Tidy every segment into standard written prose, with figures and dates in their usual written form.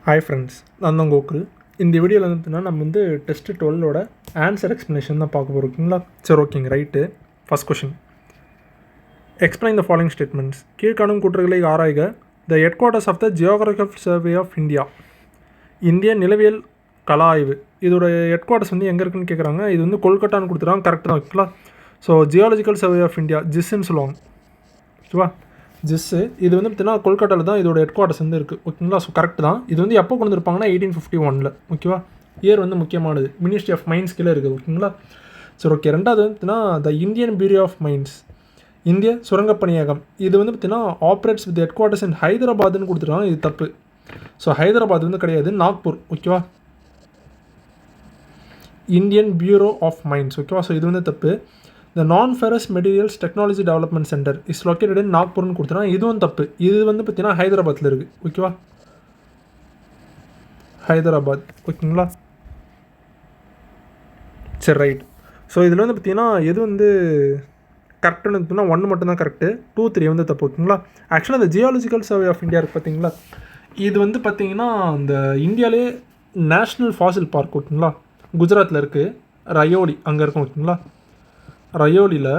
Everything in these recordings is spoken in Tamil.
Hi friends, நான் தான் கோகுல். இந்த வீடியோவில் வந்துட்டுனா நம்ம வந்து டெஸ்ட் 12ஓட ஆன்சர் எக்ஸ்ப்ளனேஷன் தான் பார்க்க போகிறோம். ஓகேங்களா? சரி, ஓகேங்க, right. First question, explain the following statements. கீழ்காணும் கூற்றுகளை ஆராய்க. The head quarters of the geographical survey of India, இந்திய நிலவியல் கல ஆய்வு, இதோட ஹெட் குவார்ட்டர்ஸ் வந்து எங்கே இருக்குன்னு கேட்குறாங்க. இது வந்து கொல்கட்டான்னு கொடுத்துருக்காங்க. கரெக்ட் தான். ஓகேங்களா? So geological survey of India, ஜிஸ்ன்னு சொல்லுவாங்க. ஓகேவா? ஜிஸ்ஸு இது வந்து பார்த்தீங்கன்னா கொல்கட்டாவில் தான் இதோட ஹெட் குவார்ட்டர்ஸ் வந்து இருக்குது. ஓகேங்களா? ஸோ கரெக்ட் தான். இது வந்து எப்போ கொண்டு வந்துருப்பாங்கன்னா 1851. ஓகேவா? இயர் வந்து முக்கியமானது. மினிஸ்ட்ரி ஆஃப் மைன்ஸ் கீழே இருக்குது. ஓகேங்களா? சரி, ஓகே. ரெண்டாவது வந்துட்டுனா the Indian bureau of mines, இந்திய சுரங்கப்பணியகம், இது வந்து பார்த்தீங்கன்னா operates with head quarters in ஹைதராபாத்னு கொடுத்துருக்காங்க. இது தப்பு. ஸோ ஹைதராபாத் வந்து கிடையாது, நாக்பூர். ஓகேவா? Indian bureau of mines. ஓகேவா? ஸோ இது வந்து தப்பு. The non-ferrous materials technology development center is located in நாக்பூர்னு கொடுத்துருக்காங்க. இதுவும் தப்பு. இது வந்து பார்த்தீங்கன்னா ஹைதராபாத்தில் இருக்குது. ஓகேவா? ஹைதராபாத். ஓகேங்களா? சரி, ரைட். ஸோ இதில் வந்து பார்த்தீங்கன்னா எது வந்து கரெக்டுன்னு பார்த்தீங்கன்னா 1 மட்டும்தான் கரெக்டு, 2, 3 வந்து தப்பு. ஓகேங்களா? ஆக்சுவலாக இந்த ஜியாலஜிக்கல் சர்வே ஆஃப் இந்தியா இருக்குது பார்த்தீங்களா, இது வந்து பார்த்தீங்கன்னா இந்த இந்தியாவிலே நேஷ்னல் ஃபாசில் பார்க். ஓகேங்களா? குஜராத்தில் இருக்குது, ரயோலி அங்கே இருக்கும். ஓகேங்களா? ரயோலியில்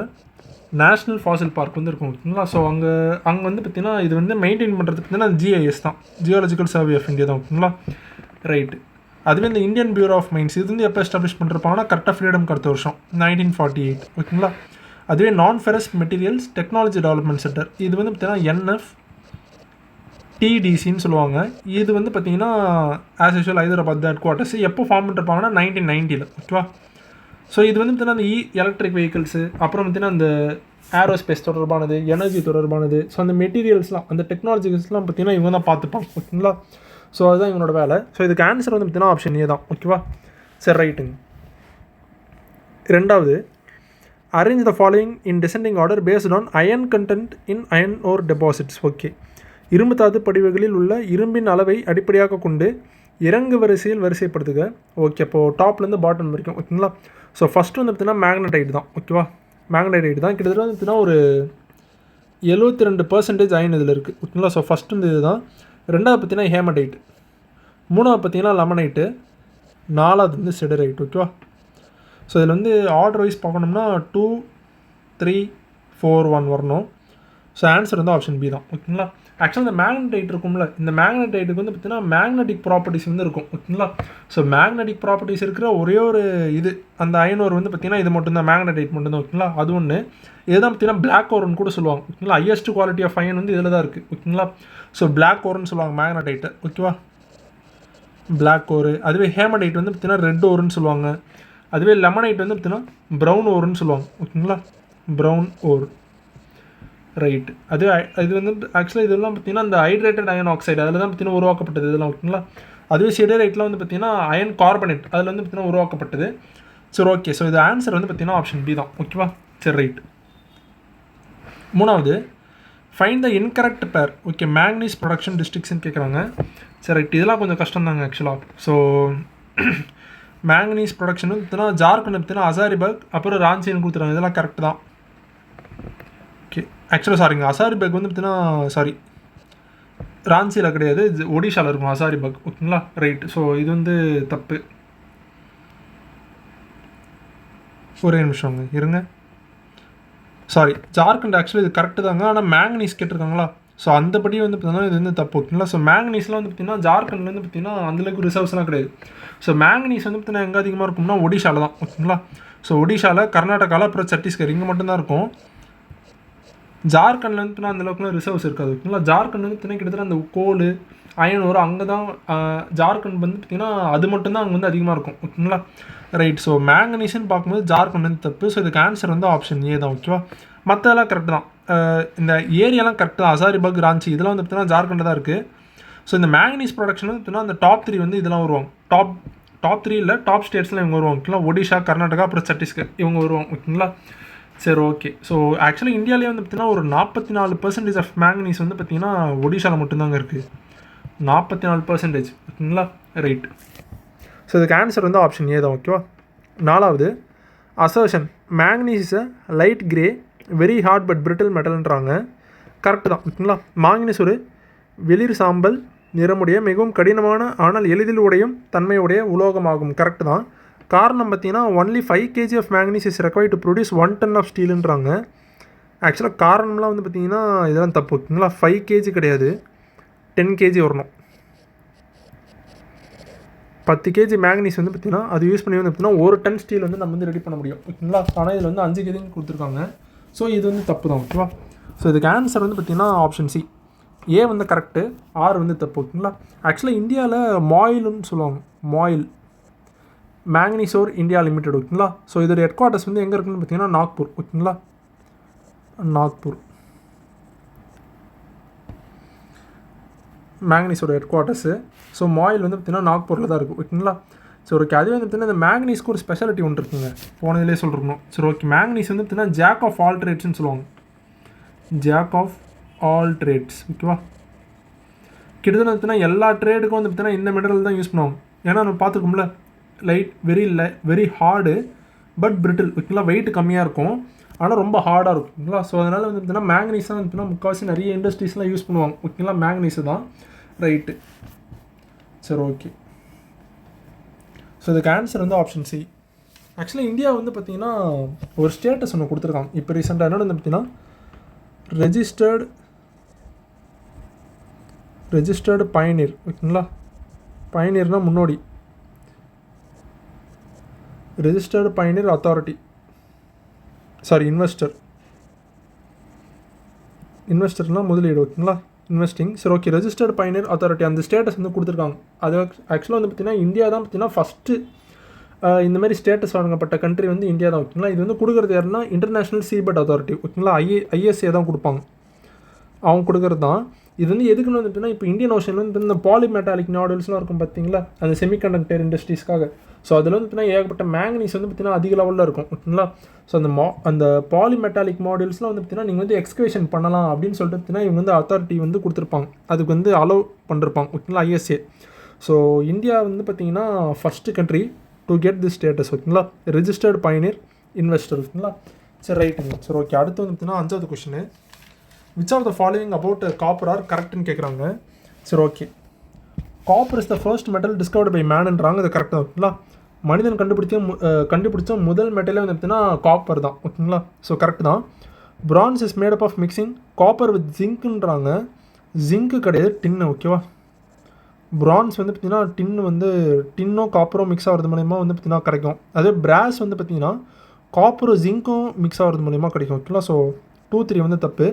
நேஷ்னல் ஃபாசில் பார்க் வந்து இருக்கும். ஓகேங்களா? ஸோ அங்கே வந்து பார்த்திங்கன்னா இது வந்து மெயின்டைன் பண்ணுறது பார்த்திங்கன்னா ஜிஐஎஸ் தான், ஜியாலஜிக்கல் சர்வே ஆஃப் இந்தியா தான். ஓகேங்களா? ரைட்டு. அதுவே இந்த இந்தியன் பியூரோ ஆஃப் மைன்ஸ் இது வந்து எப்போ எஸ்டாப்ளிஷ் பண்ணிருப்பாங்கன்னா கரெக்டாக ஃப்ரீடம் அடுத்த வருஷம் 1948. ஓகேங்களா? அதுவே நான் ferrous materials technology development centre, இது வந்து பார்த்திங்கன்னா NFTDCன்னு சொல்லுவாங்க. இது வந்து பார்த்திங்கன்னா as usual Hyderabad head quarters. எப்போ ஃபார்ம் பண்ணிருப்பாங்கன்னா 1990. ஓகேவா? ஸோ இது வந்து பார்த்தீங்கன்னா அந்த எலக்ட்ரிக் வெஹிக்கிள்ஸு, அப்புறம் பார்த்தீங்கன்னா அந்த ஏரோஸ்பேஸ் தொடர்பானது, எனர்ஜி தொடர்பானது, ஸோ அந்த மெட்டீரியல்ஸ்லாம், அந்த டெக்னாலஜிஸ்லாம் பார்த்தீங்கன்னா இவங்க தான் பார்த்துப்பாங்க. ஓகேங்களா? ஸோ அதுதான் இவங்களோட வேலை. ஸோ இதுக்கு ஆன்சர் வந்து பார்த்தீங்கன்னா ஆப்ஷன் ஏ தான். ஓகேவா? சரி, ரைட்டுங்க. ரெண்டாவது, arrange the following in descending order based on iron content in iron ore deposits. Okay. இரும்பு தாது படிவுகளில் உள்ள இரும்பின் அளவை அடிப்படையாக கொண்டு இறங்கு வரிசையில் வரிசைப்படுத்துக. ஓகே. அப்போது டாப்லேருந்து பாட்டம் வரைக்கும். ஓகேங்களா? ஸோ ஃபஸ்ட்டு வந்து பார்த்தீங்கன்னா மேக்னடைட் தான். ஓகேவா? மேக்னடைட் தான். கிட்டத்தட்ட வந்து பார்த்தீங்கன்னா ஒரு 72% அயன் இதில் இருக்குது. ஓகேங்களா? ஸோ ஃபஸ்ட்டு வந்து இது தான். ரெண்டாவது பார்த்தீங்கன்னா ஹேமடைட், மூணாவது பார்த்தீங்கன்னா லெமனைட்டு, நாலாவது வந்து சிடரைட். ஓகேவா? ஸோ இதில் வந்து ஆர்டர் வைஸ் பார்க்கணும்னா 2, 3, 4, 1 வரணும். ஸோ ஆன்சர் வந்து ஆப்ஷன் பி தான். ஓகேங்களா? ஆக்சுவலாக இந்த மேக்னடைட் இருக்கும்ல, இந்த மேக்னடைட்டுக்கு வந்து பார்த்தீங்கன்னா மேக்னெட்டிக் ப்ராப்பர்ட்டிஸ் வந்து இருக்கும். ஓகேங்களா? ஸோ மேக்னெட்டிக் ப்ராப்பர்ட்டிஸ் இருக்கிற ஒரே ஒரு இது அந்த அயன் ஓர் வந்து பார்த்தீங்கன்னா இது மட்டும்தான், மேக்னடைட் மட்டும்தான். ஓகேங்களா? அது ஒன்று. இதுதான் பார்த்தீங்கன்னா பிளாக் ஓர்னு கூட சொல்லுவாங்க. ஓகேங்களா? ஹையஸ்ட் குவாலிட்டி ஆஃப் அயன் வந்து இதில் தான் இருக்குது. ஓகேங்களா? ஸோ பிளாக் ஓர்னு சொல்லுவாங்க மேக்னடைட்டை. ஓகேவா? பிளாக் ஓரு. அதுவே ஹேமடைட் வந்து பார்த்தீங்கன்னா ரெட் ஓருன்னு சொல்லுவாங்க. அதுவே லெமனைட் வந்து பார்த்தீங்கன்னா ப்ரௌன் ஓருன்னு சொல்லுவாங்க. ஓகேங்களா? ப்ரௌன் ஓர். ரைட்டு. அது இது வந்து ஆக்சுவலாக இதெல்லாம் பார்த்தீங்கன்னா இந்த ஹைட்ரேட்டட் அயன் ஆக்சைடு அதில் தான் பார்த்தீங்கன்னா உருவாக்கப்பட்டது இதெல்லாம். ஓகேங்களா? அதுவே சிடரைட்லாம் வந்து பார்த்தீங்கன்னா அயன் கார்பனேட் அதில் வந்து பார்த்தீங்கன்னா உருவாக்கப்பட்டது. சரி, ஓகே. ஸோ இது ஆன்சர் வந்து பார்த்தீங்கன்னா ஆப்ஷன் பி தான். ஓகேவா? சரி, ரைட். மூணாவது, find the incorrect pair. Okay. Manganese production டிஸ்ட்ரிக்ட்ஸ்ன்னு கேட்குறாங்க. சரி, ரைட். இதெல்லாம் கொஞ்சம் கஷ்டம் தாங்க ஆக்சுவலாக. ஸோ மேக்னீஸ் ப்ரொடக்ஷன் வந்து பார்த்தீங்கன்னா ஜார்க்கண்ட் பார்த்தீங்கன்னா ஹசாரிபாக், அப்புறம் ராஞ்சின்னு கொடுத்துருவாங்க. இதெல்லாம் கரெக்ட் தான். ஓகே. ஆக்சுவலாக சாரிங்க, ஹசாரிபாக் வந்து பார்த்தீங்கன்னா ராஞ்சியில் கிடையாது, ஒடிஷாவில் இருக்கும் ஹசாரிபாக். ஓகேங்களா? ரைட். ஸோ இது வந்து தப்பு. ஒரே நிமிஷங்க இருங்க. சாரி, ஜார்க்கண்ட் ஆக்சுவலி இது கரெக்டு தாங்க. ஆனால் மேக்னீஸ் கேட்டிருக்காங்களா, ஸோ அந்தபடி வந்து பார்த்தீங்கன்னா இது வந்து தப்பு. ஓகேங்களா? ஸோ மேக்னீஸ்லாம் வந்து பார்த்தீங்கன்னா ஜார்க்கண்டில் வந்து பார்த்தீங்கன்னா அந்தளவுக்கு ரிசர்வ்ஸ்லாம் கிடையாது. ஸோ மேக்னீஸ் வந்து பார்த்தீங்கன்னா எங்கே அதிகமாக இருக்கும்னா ஒடிஷாவில் தான். ஓகேங்களா? ஸோ ஒடிஷாவில், கர்நாடகாவில், அப்புறம் சத்தீஸ்கர் இங்கே மட்டும்தான் இருக்கும். ஜார்க்கண்டில் வந்து அந்தளவுக்குலாம் ரிசர்வ்ஸ் இருக்காது. ஓகேங்களா? ஜார்க்கண்ட் வந்து பார்த்தீங்கன்னா கிட்டத்தட்ட அந்த கோல் அயன் வரும் அங்கே தான். ஜார்க்கண்ட் வந்து பார்த்திங்கன்னா அது மட்டும்தான் அங்கே வந்து அதிகமாக இருக்கும். ஓகேங்களா? ரைட். ஸோ மேங்கனீஸ்ன்னு பார்க்கும்போது ஜார்க்கண்ட் வந்து தப்பு. ஸோ இதுக்கு ஆன்சர் வந்து ஆப்ஷன் ஏ தான். ஓகேவா? மற்றதெல்லாம் கரெக்ட் தான். இந்த ஏரியாலாம் கரெக்ட் தான். ஹசாரிபாக், ராஞ்சி இதெல்லாம் வந்து பார்த்தீங்கன்னா ஜார்க்கண்டில் தான் இருக்குது. ஸோ இந்த மேங்கனீஸ் ப்ரொடக்ஷன் வந்து பார்த்தீங்கன்னா அந்த டாப் 3 வந்து இதெல்லாம் வருவாங்க. டாப் 3 இல்லை, டாப் ஸ்டேட்ஸ்லாம் இவங்க வருவாங்க. ஓகேங்களா? ஒடிஷா, கர்நாடகா, அப்புறம் சத்தீஸ்கர் இவங்க வருவாங்க. ஓகேங்களா? சரி, ஓகே. ஸோ ஆக்சுவலி இந்தியாவிலே வந்து பார்த்திங்கன்னா ஒரு 44% ஆஃப் மேங்கனீஸ் வந்து பார்த்திங்கன்னா ஒடிஷாவில் மட்டும்தாங்க இருக்குது. 44%. ஓகேங்களா? ரைட். ஸோ இதுக்கு ஆன்சர் வந்து ஆப்ஷன் ஏ தான். ஓகேவா? நாலாவது, assertion manganese is a light grey very hard but brittle மெட்டல்ன்றாங்க. கரெக்டு தான். ஓகேங்களா? மாங்கனீஸ் ஒரு வெளிர் சாம்பல் நிறமுடைய மிகவும் கடினமான ஆனால் எளிதில் உடையும் தன்மையுடைய உலோகமாகும். கரெக்டு தான். காரணம் பார்த்தீங்கன்னா only 5 kg of manganese is required to produce 1 ton of ஸ்டீலுன்றாங்க. ஆக்சுவலாக காரணம்லாம் வந்து பார்த்திங்கன்னா இதெல்லாம் தப்பு ஓகேங்களா. 5 kg கிடையாது, 10 kg வரணும். 10 kg மேக்னீஸ் வந்து பார்த்திங்கன்னா அது யூஸ் பண்ணி வந்து பார்த்திங்கன்னா 1 ton ஸ்டீல் வந்து நம்ம வந்து ரெடி பண்ண முடியும் ஓகேங்களா. ஆனால் இதில் வந்து 5 kg கொடுத்துருக்காங்க. ஸோ இது வந்து தப்பு தான் ஓகேவா. ஸோ இதுக்கு ஆன்சர் வந்து பார்த்திங்கன்னா ஆப்ஷன் சி. ஏ வந்து கரெக்டு, ஆர் வந்து தப்பு ஓகேங்களா. ஆக்சுவலாக இந்தியாவில் மாயில்னு சொல்லுவாங்க, மாயில் மேக்னீசோர் இந்தியா லிமிடெட் ஓகேங்களா. ஸோ இதோட ஹெட் குவார்ட்டர்ஸ் வந்து எங்கே இருக்குன்னு பார்த்தீங்கன்னா நாக்பூர் ஓகேங்களா. நாக்பூர் மேக்னீஸோட ஹெட் குவார்ட்டர்ஸு. ஸோ மாயில் வந்து பார்த்திங்கன்னா நாக்பூரில் தான் இருக்குது ஓகேங்களா. ஸோ ஓகே, அதுவே வந்து பார்த்திங்கன்னா இந்த மேக்னீஸ்க்கு ஒரு ஸ்பெஷாலிட்டி ஒன்று இருக்குங்க, போனதிலே சொல்லிருக்கணும். சரி ஓகே, மேக்னீஸ் வந்து பார்த்திங்கன்னா ஜாக் ஆஃப் ஆல் ட்ரேட்ஸ்னு சொல்லுவாங்க. ஜாக் ஆஃப் ஆல் ட்ரேட்ஸ் ஓகேவா. கிட்டத்தட்ட பார்த்திங்கன்னா எல்லா ட்ரேடுக்கும் வந்து பார்த்திங்கன்னா இந்த மெட்டீரியல் தான் யூஸ் பண்ணுவாங்க. ஏன்னா நம்ம பார்த்துக்கோம்ல, வெரி ஹார்டு பட் பிரிட்டில் ஓகேங்களா. வெயிட் கம்மியாக இருக்கும் ஆனால் ரொம்ப ஹார்டாக இருக்கும் ஓகேங்களா. ஸோ அதனால் வந்து பார்த்திங்கன்னா மேக்னீஸ் தான் வந்து முக்கால்வாசி நிறைய இண்டஸ்ட்ரீஸ்லாம் யூஸ் பண்ணுவாங்க ஓகேங்களா. மேக்னீஸு தான் ரைட்டு. சரி ஓகே, ஸோ இதுக்கு ஆன்சர் வந்து ஆப்ஷன் சி. ஆக்சுவலாக இந்தியா வந்து பார்த்திங்கன்னா ஒரு ஸ்டேட்டஸ் ஒன்று கொடுத்துருக்காங்க இப்போ ரீசெண்டாக. என்னென்னு வந்து பார்த்திங்கன்னா ரெஜிஸ்டர்டு பயனீர் ஓகேங்களா. பயனீர்னால் முன்னோடி, ரெஜிஸ்டர்டு பயனீர் அத்தாரிட்டி, சாரி இன்வெஸ்டர்னால் முதலீடு ஓகேங்களா, இன்வெஸ்டிங். சரி ஓகே, ரெஜிஸ்டர்டு பயனீர் அத்தாரிட்டி அந்த ஸ்டேட்டஸ் வந்து கொடுத்துருக்காங்க. அது ஆக்சுவலாக வந்து பார்த்திங்கன்னா இந்தியா தான் பார்த்திங்கன்னா ஃபஸ்ட்டு இந்த மாதிரி ஸ்டேட்டஸ் வழங்கப்பட்ட கண்ட்ரி வந்து இந்தியா தான் ஓகேங்களா. இது வந்து கொடுக்குறது யாருன்னா இன்டர்நேஷ்னல் சீபெட் அத்தாரிட்டி ஓகேங்களா. ஐஎஸ்ஏ தான் கொடுப்பாங்க, அவங்க கொடுக்குறது தான். இது வந்து எதுக்குன்னு வந்து பார்த்தீங்கன்னா இப்போ இந்தியன் ஓஷனில் வந்து இந்த பாலிமெட்டாலிக் மாடல்ஸ்லாம் இருக்கும் பார்த்தீங்களா, அந்த செமிகண்டக்டர் இண்டஸ்ட்ரீஸ்க்காக. ஸோ அதில் வந்து பார்த்தீங்கன்னா ஏகப்பட்ட மேக்னீஸ் வந்து பார்த்திங்கன்னா அதிக லெவலில் இருக்கும் ஓகேங்களா. ஸோ அந்த பாலிமெட்டாலிக் மாடல்ஸ்லாம் வந்து பார்த்திங்கன்னா நீங்கள் வந்து எக்ஸ்கவேஷன் பண்ணலாம் அப்படின்னு சொல்லிட்டு பார்த்தீங்கன்னா இவங்க வந்து அத்தாரிட்டி வந்து கொடுத்துருப்பாங்க, அதுக்கு வந்து அலோவ் பண்ணிருப்பாங்க ஓகேங்களா, ஐஎஸ்ஏ. ஸோ இந்தியா வந்து பார்த்திங்கன்னா first country to get this status ஓகேங்களா, ரெஜிஸ்டர்டு பயனீர் இன்வெஸ்டர் ஓகேங்களா. சரி ரைட்டுங்க. சரி ஓகே, அடுத்து வந்து பார்த்திங்கன்னா 5வது question. Which of the following about copper are கரெக்ட்னு கேட்குறாங்க. சரி okay, copper is the first metal discovered by மேன்ன்றாங்க. அது கரெக்டாக ஓகேங்களா. மனிதன் கண்டுபிடிச்ச முதல் மெட்டலே வந்து பார்த்தீங்கன்னா காப்பர் தான் ஓகேங்களா. ஸோ கரெக்ட் தான். Bronze is made up of mixing copper with ஜிங்க்குன்றாங்க. ஜிங்க்கு கிடையாது, டின்னு ஓகேவா. பிரான்ஸ் வந்து பார்த்திங்கன்னா டின்னும் காப்பரும் மிக்ஸ் ஆகிறது மூலயமா வந்து பார்த்திங்கன்னா கிடைக்கும். அதே பிராஸ் வந்து பார்த்திங்கன்னா காப்பரும் ஜிங்க்கும் மிக்ஸ் ஆகிறது மூலயமா கிடைக்கும் ஓகேங்களா. ஸோ 2, 3 வந்து தப்பு.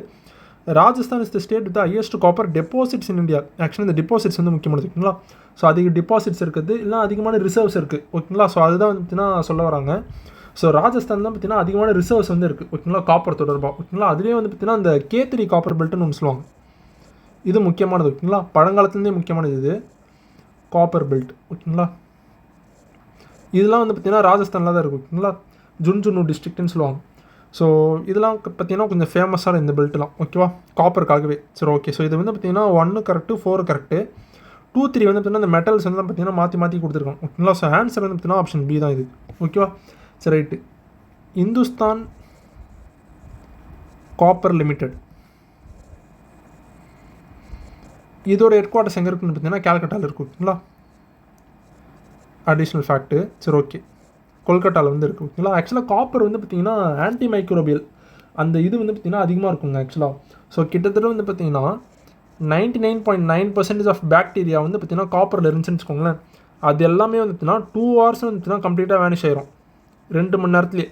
Rajasthan is the state with highest copper deposits in India. Actually இந்த டெபாசிட்ஸ் வந்து முக்கியமானது ஓகேங்களா. ஸோ அதிக டெபாசிட்ஸ் இருக்குது, இல்லை அதிகமான ரிசர்வ்ஸ் இருக்குது ஓகேங்களா. ஸோ அதுதான் வந்து பார்த்திங்கன்னா சொல்ல வராங்க. ஸோ ராஜஸ்தான் தான் பார்த்திங்கன்னா அதிகமான ரிசர்வ்ஸ் வந்து இருக்குது ஓகேங்களா காப்பர் தொடர்பாக ஓகேங்களா. அதுலேயே வந்து பார்த்திங்கன்னா அந்த K3 காப்பர் பெல்ட்னு ஒன்று சொல்லுவாங்க, இது முக்கியமானது ஓகேங்களா. பழங்காலத்துலேருந்தே முக்கியமானது இது காப்பர் பெல்ட் ஓகேங்களா. இதெல்லாம் வந்து பார்த்திங்கன்னா ராஜஸ்தானில் தான் இருக்குது ஓகேங்களா. ஜுன்ஜுனு டிஸ்ட்ரிக்ட்னு சொல்லுவாங்க. ஸோ இதெல்லாம் பார்த்திங்கன்னா கொஞ்சம் ஃபேமஸான இந்த பெல்ட்லாம் ஓகேவா, காப்பருக்காகவே. சரி ஓகே, ஸோ இது வந்து பார்த்திங்கன்னா 1 கரெக்டு, 4 கரெக்டு, 2, 3 வந்து பார்த்திங்கன்னா இந்த மெட்டல்ஸ் வந்து பார்த்திங்கன்னா மாற்றி கொடுத்துருக்கோம் ஓகேங்களா. ஸோ ஆன்சர் வந்து பார்த்திங்கன்னா ஆப்ஷன் பி தான் இது ஓகேவா. சரி ரைட்டு. இந்துஸ்தான் காப்பர் லிமிடெட் இதோட ஹெட் குவார்ட்டர்ஸ் எங்கே இருக்குன்னு பார்த்தீங்கன்னா கேல்கட்டாவில் இருக்குது ஓகேங்களா. Additional fact. சரி ஓகே, கொல்கட்டாவில் வந்து இருக்குது ஓகேங்களா. ஆக்சுவலாக காப்பர் வந்து பார்த்திங்கன்னா ஆன்டி மைக்ரோபியல் அந்த இது வந்து பார்த்திங்கன்னா அதிகமாக இருக்குங்க ஆக்சுவலாக. ஸோ கிட்டத்தட்ட வந்து பார்த்திங்கன்னா 99.9% ஆஃப் பாக்டீரியா வந்து பார்த்திங்கன்னா காப்பரில் இருந்துச்சுன்னு வச்சுக்கோங்களேன். அது எல்லாமே வந்து பார்த்திங்கன்னா 2 hours வந்து பார்த்திங்கன்னா கம்ப்ளீட்டாக வேனிஷ் ஆயிரும், 2 மணி நேரத்துலேயே.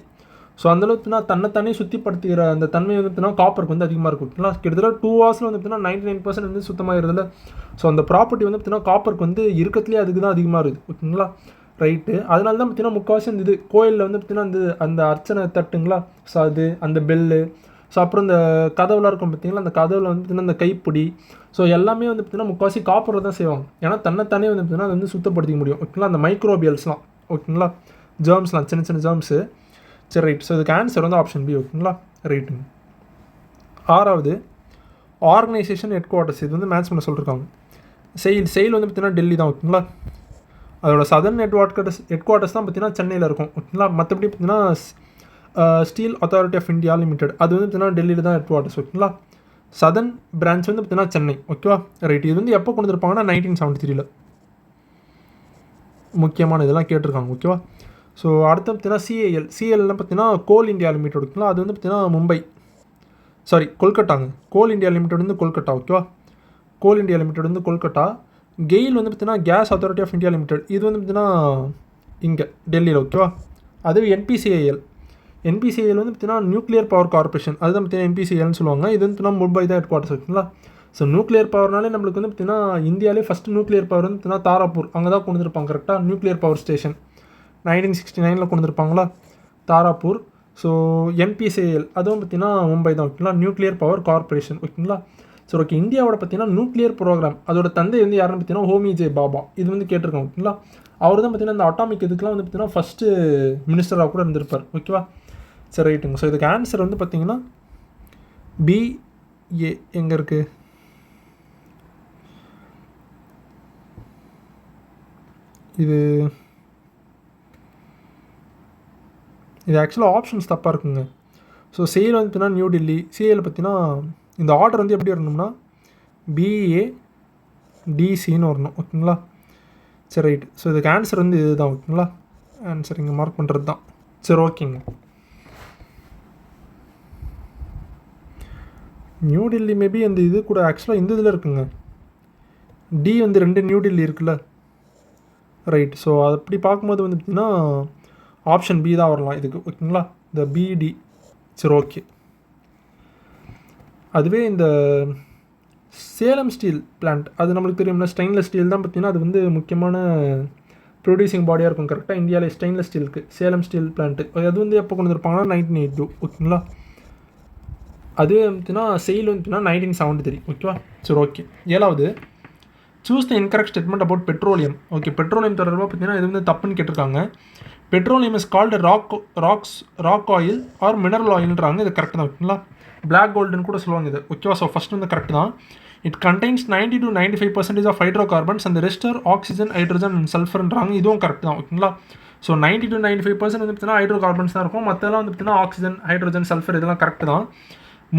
ஸோ அந்தளவுக்கு தன்னை சுத்திப்படுத்துகிற அந்த தன்மை வந்து பார்த்திங்கன்னா காப்பருக்கு வந்து அதிகமாக இருக்கும் ஓகேங்களா. கிட்டத்தட்ட 2 hours வந்து பார்த்திங்கன்னா 99% வந்து சுத்தமாகிறதுல. ஸோ அந்த ப்ராப்பர்ட்டி வந்து பார்த்திங்கன்னா காப்பருக்கு வந்து இருக்கிறதுலேயே அதுக்கு தான் அதிகமாக இருக்குது ஓகேங்களா. ரைட்டு. அதனால தான் பார்த்திங்கன்னா முக்கால்வாசி அந்த இது கோயிலில் வந்து பார்த்திங்கன்னா அந்த அர்ச்சனை தட்டுங்களா, ஸோ அது அந்த பெல்லு, ஸோ அப்புறம் இந்த கதவுலாம் இருக்கும் பார்த்திங்களா, அந்த கதவில் வந்து பார்த்திங்கன்னா அந்த கைப்பிடி, ஸோ எல்லாமே வந்து பார்த்திங்கன்னா முக்கால்வாசி காப்பரில் தான் செய்வாங்க. ஏன்னா தன்னைத்தானே வந்து பார்த்திங்கன்னா அது வந்து சுத்தப்படுத்திக்க முடியும் ஓகேங்களா. அந்த மைக்ரோபியல்ஸ்லாம் ஓகேங்களா, ஜேர்ம்ஸ்லாம் சின்ன ஜேர்ம்ஸு. சரி ரைட். ஸோ இதுக்கு ஆன்சர் வந்து ஆப்ஷன் பி ஓகேங்களா. ரைட்டுங்க. 6வது ஆர்கனைசேஷன் ஹெட் குவார்ட்டர்ஸ். இது வந்து மேட்ச் பண்ண சொல்லியிருக்காங்க. செயல் வந்து பார்த்திங்கன்னா டெல்லி தான் ஓகேங்களா. அதோட சதர்ன் ஹெட் குவார்ட்டர்ஸ் தான் பார்த்திங்கன்னா சென்னையில் இருக்கும் ஓகேங்களா. மற்றபடி பார்த்திங்கன்னா steel authority of India limited அது வந்து பார்த்திங்கன்னா டெல்லியில் தான் ஹெட் குவார்ட்டர்ஸ் ஓகேங்களா. சதர்ன் பிரான்ச் வந்து பார்த்தீங்கன்னா சென்னை. ஓகேவா, ரைட். இது வந்து எப்போ கொண்டு வந்திருப்பாங்கன்னா 1973. முக்கியமான இதெல்லாம் கேட்டிருக்காங்க. ஓகேவா. ஸோ அடுத்து பார்த்தீங்கன்னா சிஏஎல்னால் பார்த்தீங்கன்னா கோல் இந்தியா லிமிடெட். ஓகேங்களா, அது வந்து பார்த்தீங்கன்னா கொல்கட்டாங்க. கோல் இந்தியா லிமிடெட் வந்து கொல்கட்டா. ஓகேவா, கோல் இந்தியா லிமிடெட் வந்து கொல்கட்டா. கெயில் வந்து பார்த்தீங்கன்னா gas authority of India limited, இது வந்து பார்த்தீங்கன்னா இங்கே டெல்லியில். ஓகேவா, அதுவே என்பிசிஐஎல் வந்து பார்த்தீங்கன்னா நியூக்ளியர் பவர் கார்பரேஷன், அதுதான் பார்த்தீங்கன்னா என்பிசிஐஎல்னு சொல்லுவாங்க. இது வந்து பார்த்தீங்கன்னா மும்பை தான் ஹெட் குவார்ட்டர்ஸ். ஓகேங்களா. ஸோ நியூக்ளியர் பவர்னாலே நம்மளுக்கு வந்து பார்த்தீங்கன்னா இந்தியாவிலே ஃபஸ்ட்டு நியூக்ளியர் பவர் வந்து பார்த்தீங்கன்னா தாராப்பூர், அங்கே தான் கொண்டு வந்திருப்பாங்க. கரெக்டாக, நியூக்ளியர் பவர் ஸ்டேஷன் 1969 கொண்டு வந்திருப்பாங்களா, தாராப்பூர். ஸோ என்பிசிஐஎல் அதுவும் பார்த்தீங்கன்னா மும்பை தான். ஓகேங்களா, நியூக்ளியர் பவர் கார்பரேஷன். ஓகேங்களா. ஸோ ஓகே, இந்தியாவோட பார்த்தீங்கன்னா நியூக்ளியர் ப்ரோக்ராம் அதோட தந்தை வந்து யாருன்னு பார்த்தீங்கன்னா ஹோமி ஜே பாபா, இது வந்து கேட்டிருக்கோம். ஓகேங்களா, அவர் தான் பார்த்தீங்கன்னா இந்த அட்டாமிக் இதுக்கெலாம் வந்து பார்த்தீங்கன்னா ஃபஸ்ட்டு மினிஸ்டராக கூட இருந்திருப்பார். ஓகேவா, சரி, ரைட்டுங்க. ஸோ இதுக்கு ஆன்சர் வந்து பார்த்தீங்கன்னா பிஏ எங்கே இருக்குது, இது ஆக்சுவலாக ஆப்ஷன்ஸ் தப்பாக இருக்குங்க. ஸோ சிஏஎல் வந்து பார்த்தீங்கன்னா நியூ டெல்லி, சிஏஎல் பார்த்தீங்கன்னா இந்த ஆர்டர் வந்து எப்படி வரணும்னா பிஏடிசின்னு வரணும். ஓகேங்களா, சரி, ரைட். ஸோ இதுக்கு ஆன்சர் வந்து இது தான். ஓகேங்களா, ஆன்சர் இங்கே மார்க் பண்ணுறது தான். சரி, ஓகேங்க. நியூ டெல்லி மேபி அந்த இது கூட ஆக்சுவலாக இந்த இதில் இருக்குங்க. டி வந்து 2 நியூ டெல்லி இருக்குல்ல, ரைட். ஸோ அது அப்படி பார்க்கும்போது வந்து பார்த்திங்கன்னா ஆப்ஷன் பி தான் வரலாம் இதுக்கு. ஓகேங்களா, இந்த பிடி. சரி, ஓகே. அதுவே இந்த சேலம் ஸ்டீல் பிளான்ட், அது நம்மளுக்கு தெரியும்னா ஸ்டெயின்லெஸ் ஸ்டீல் தான் பார்த்தீங்கன்னா அது வந்து முக்கியமான ப்ரொடியூசிங் பாடியாக இருக்கும். கரெக்டாக இந்தியாவில் ஸ்டெயின்லெஸ் ஸ்டீலுக்கு சேலம் ஸ்டீல் பிளான்ட்டு அது வந்து எப்போ கொண்டு வந்திருப்பாங்கன்னா 1982. ஓகேங்களா, அதுவே வந்துட்டுன்னா செயில் வந்துட்டுன்னா 1973. ஓகேவா, சரி, ஓகே. 7வது, choose the incorrect statement about petroleum. Okay, petroleum தொடர்பாக பார்த்தீங்கன்னா இது வந்து தப்புன்னு கேட்டிருக்காங்க. Petroleum is called rock oil or mineral ஆயில்ன்றாங்க, இது கரெக்ட் தான். ஓகேங்களா, பிளாக் கோல்டுன்னு கூட சொல்லுவாங்க இது. ஓகேவா, ஸோ ஃபஸ்ட் வந்து கரெக்ட் தான். It contains 90 to 95% of hydrocarbons அந்த ரெஸ்டர் ஆக்சிஜன், ஹைட்ரஜன் அண்ட் சல்ஃபர்ன்றாங்க, இதுவும் கரெக்ட் தான். ஓகேங்களா, ஸோ 90 to 95% வந்து பார்த்தீங்கன்னா ஹைட்ரோ கார்பன்ஸ் தான் இருக்கும், மற்றெல்லாம் வந்து பார்த்தீங்கன்னா ஆக்சிஜன், ஹைட்ரஜன், சல்ஃபர், இதெல்லாம் கரெக்ட் தான்.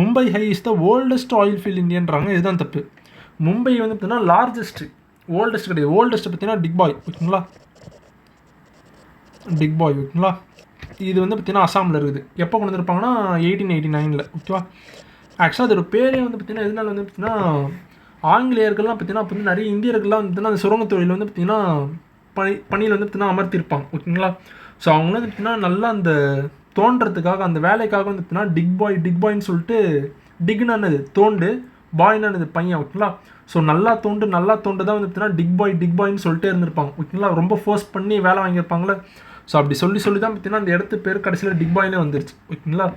Mumbai high is the oldest oil field இந்தியன்றாங்க, இதுதான் தப்பு. மும்பை வந்து பார்த்தீங்கன்னா லார்ஜஸ்ட், ஓல்டஸ்ட் கிடையாது. ஓல்டஸ்ட் பார்த்தீங்கன்னா டிக்பாய். ஓகேங்களா, டிக்பாய். ஓகேங்களா, இது வந்து பார்த்தீங்கன்னா அசாமில் இருக்குது. எப்போ கொண்டு வந்திருப்பாங்கன்னா 1889. ஓகேவா, ஆக்சுவலாக அதோட பேரே வந்து பார்த்தீங்கன்னா எதனால வந்து பார்த்தீங்கன்னா ஆங்கிலேயர்கள்லாம் பார்த்தீங்கன்னா அப்போ வந்து நிறைய இந்தியர்கள்லாம் வந்து பார்த்தீங்கன்னா அந்த சுரங்க தொழில் வந்து பார்த்தீங்கன்னா பணியில் வந்து பார்த்தீங்கன்னா அமர்த்திருப்பாங்க. ஓகேங்களா, ஸோ அவங்க வந்து பார்த்தீங்கன்னா நல்லா அந்த தோன்றதுக்காக அந்த வேலைக்காக வந்து பார்த்தீங்கன்னா டிக்பாய்ன்னு சொல்லிட்டு, டிக்னானது தோண்டு, பாய்னானது பையன். ஓகேங்களா, ஸோ நல்லா தோண்டு தான் வந்து பார்த்தீங்கன்னா டிக்பாய்ன்னு சொல்லிட்டே இருந்திருப்பாங்க. ஓகேங்களா, ரொம்ப ஃபோர்ஸ் பண்ணி வேலை வாங்கியிருப்பாங்களே. ஸோ அப்படி சொல்லி தான் பார்த்தீங்கன்னா அந்த இடத்து பேர் கடைசியில் டிக்பாய்னே வந்துருச்சு. ஓகேங்களா,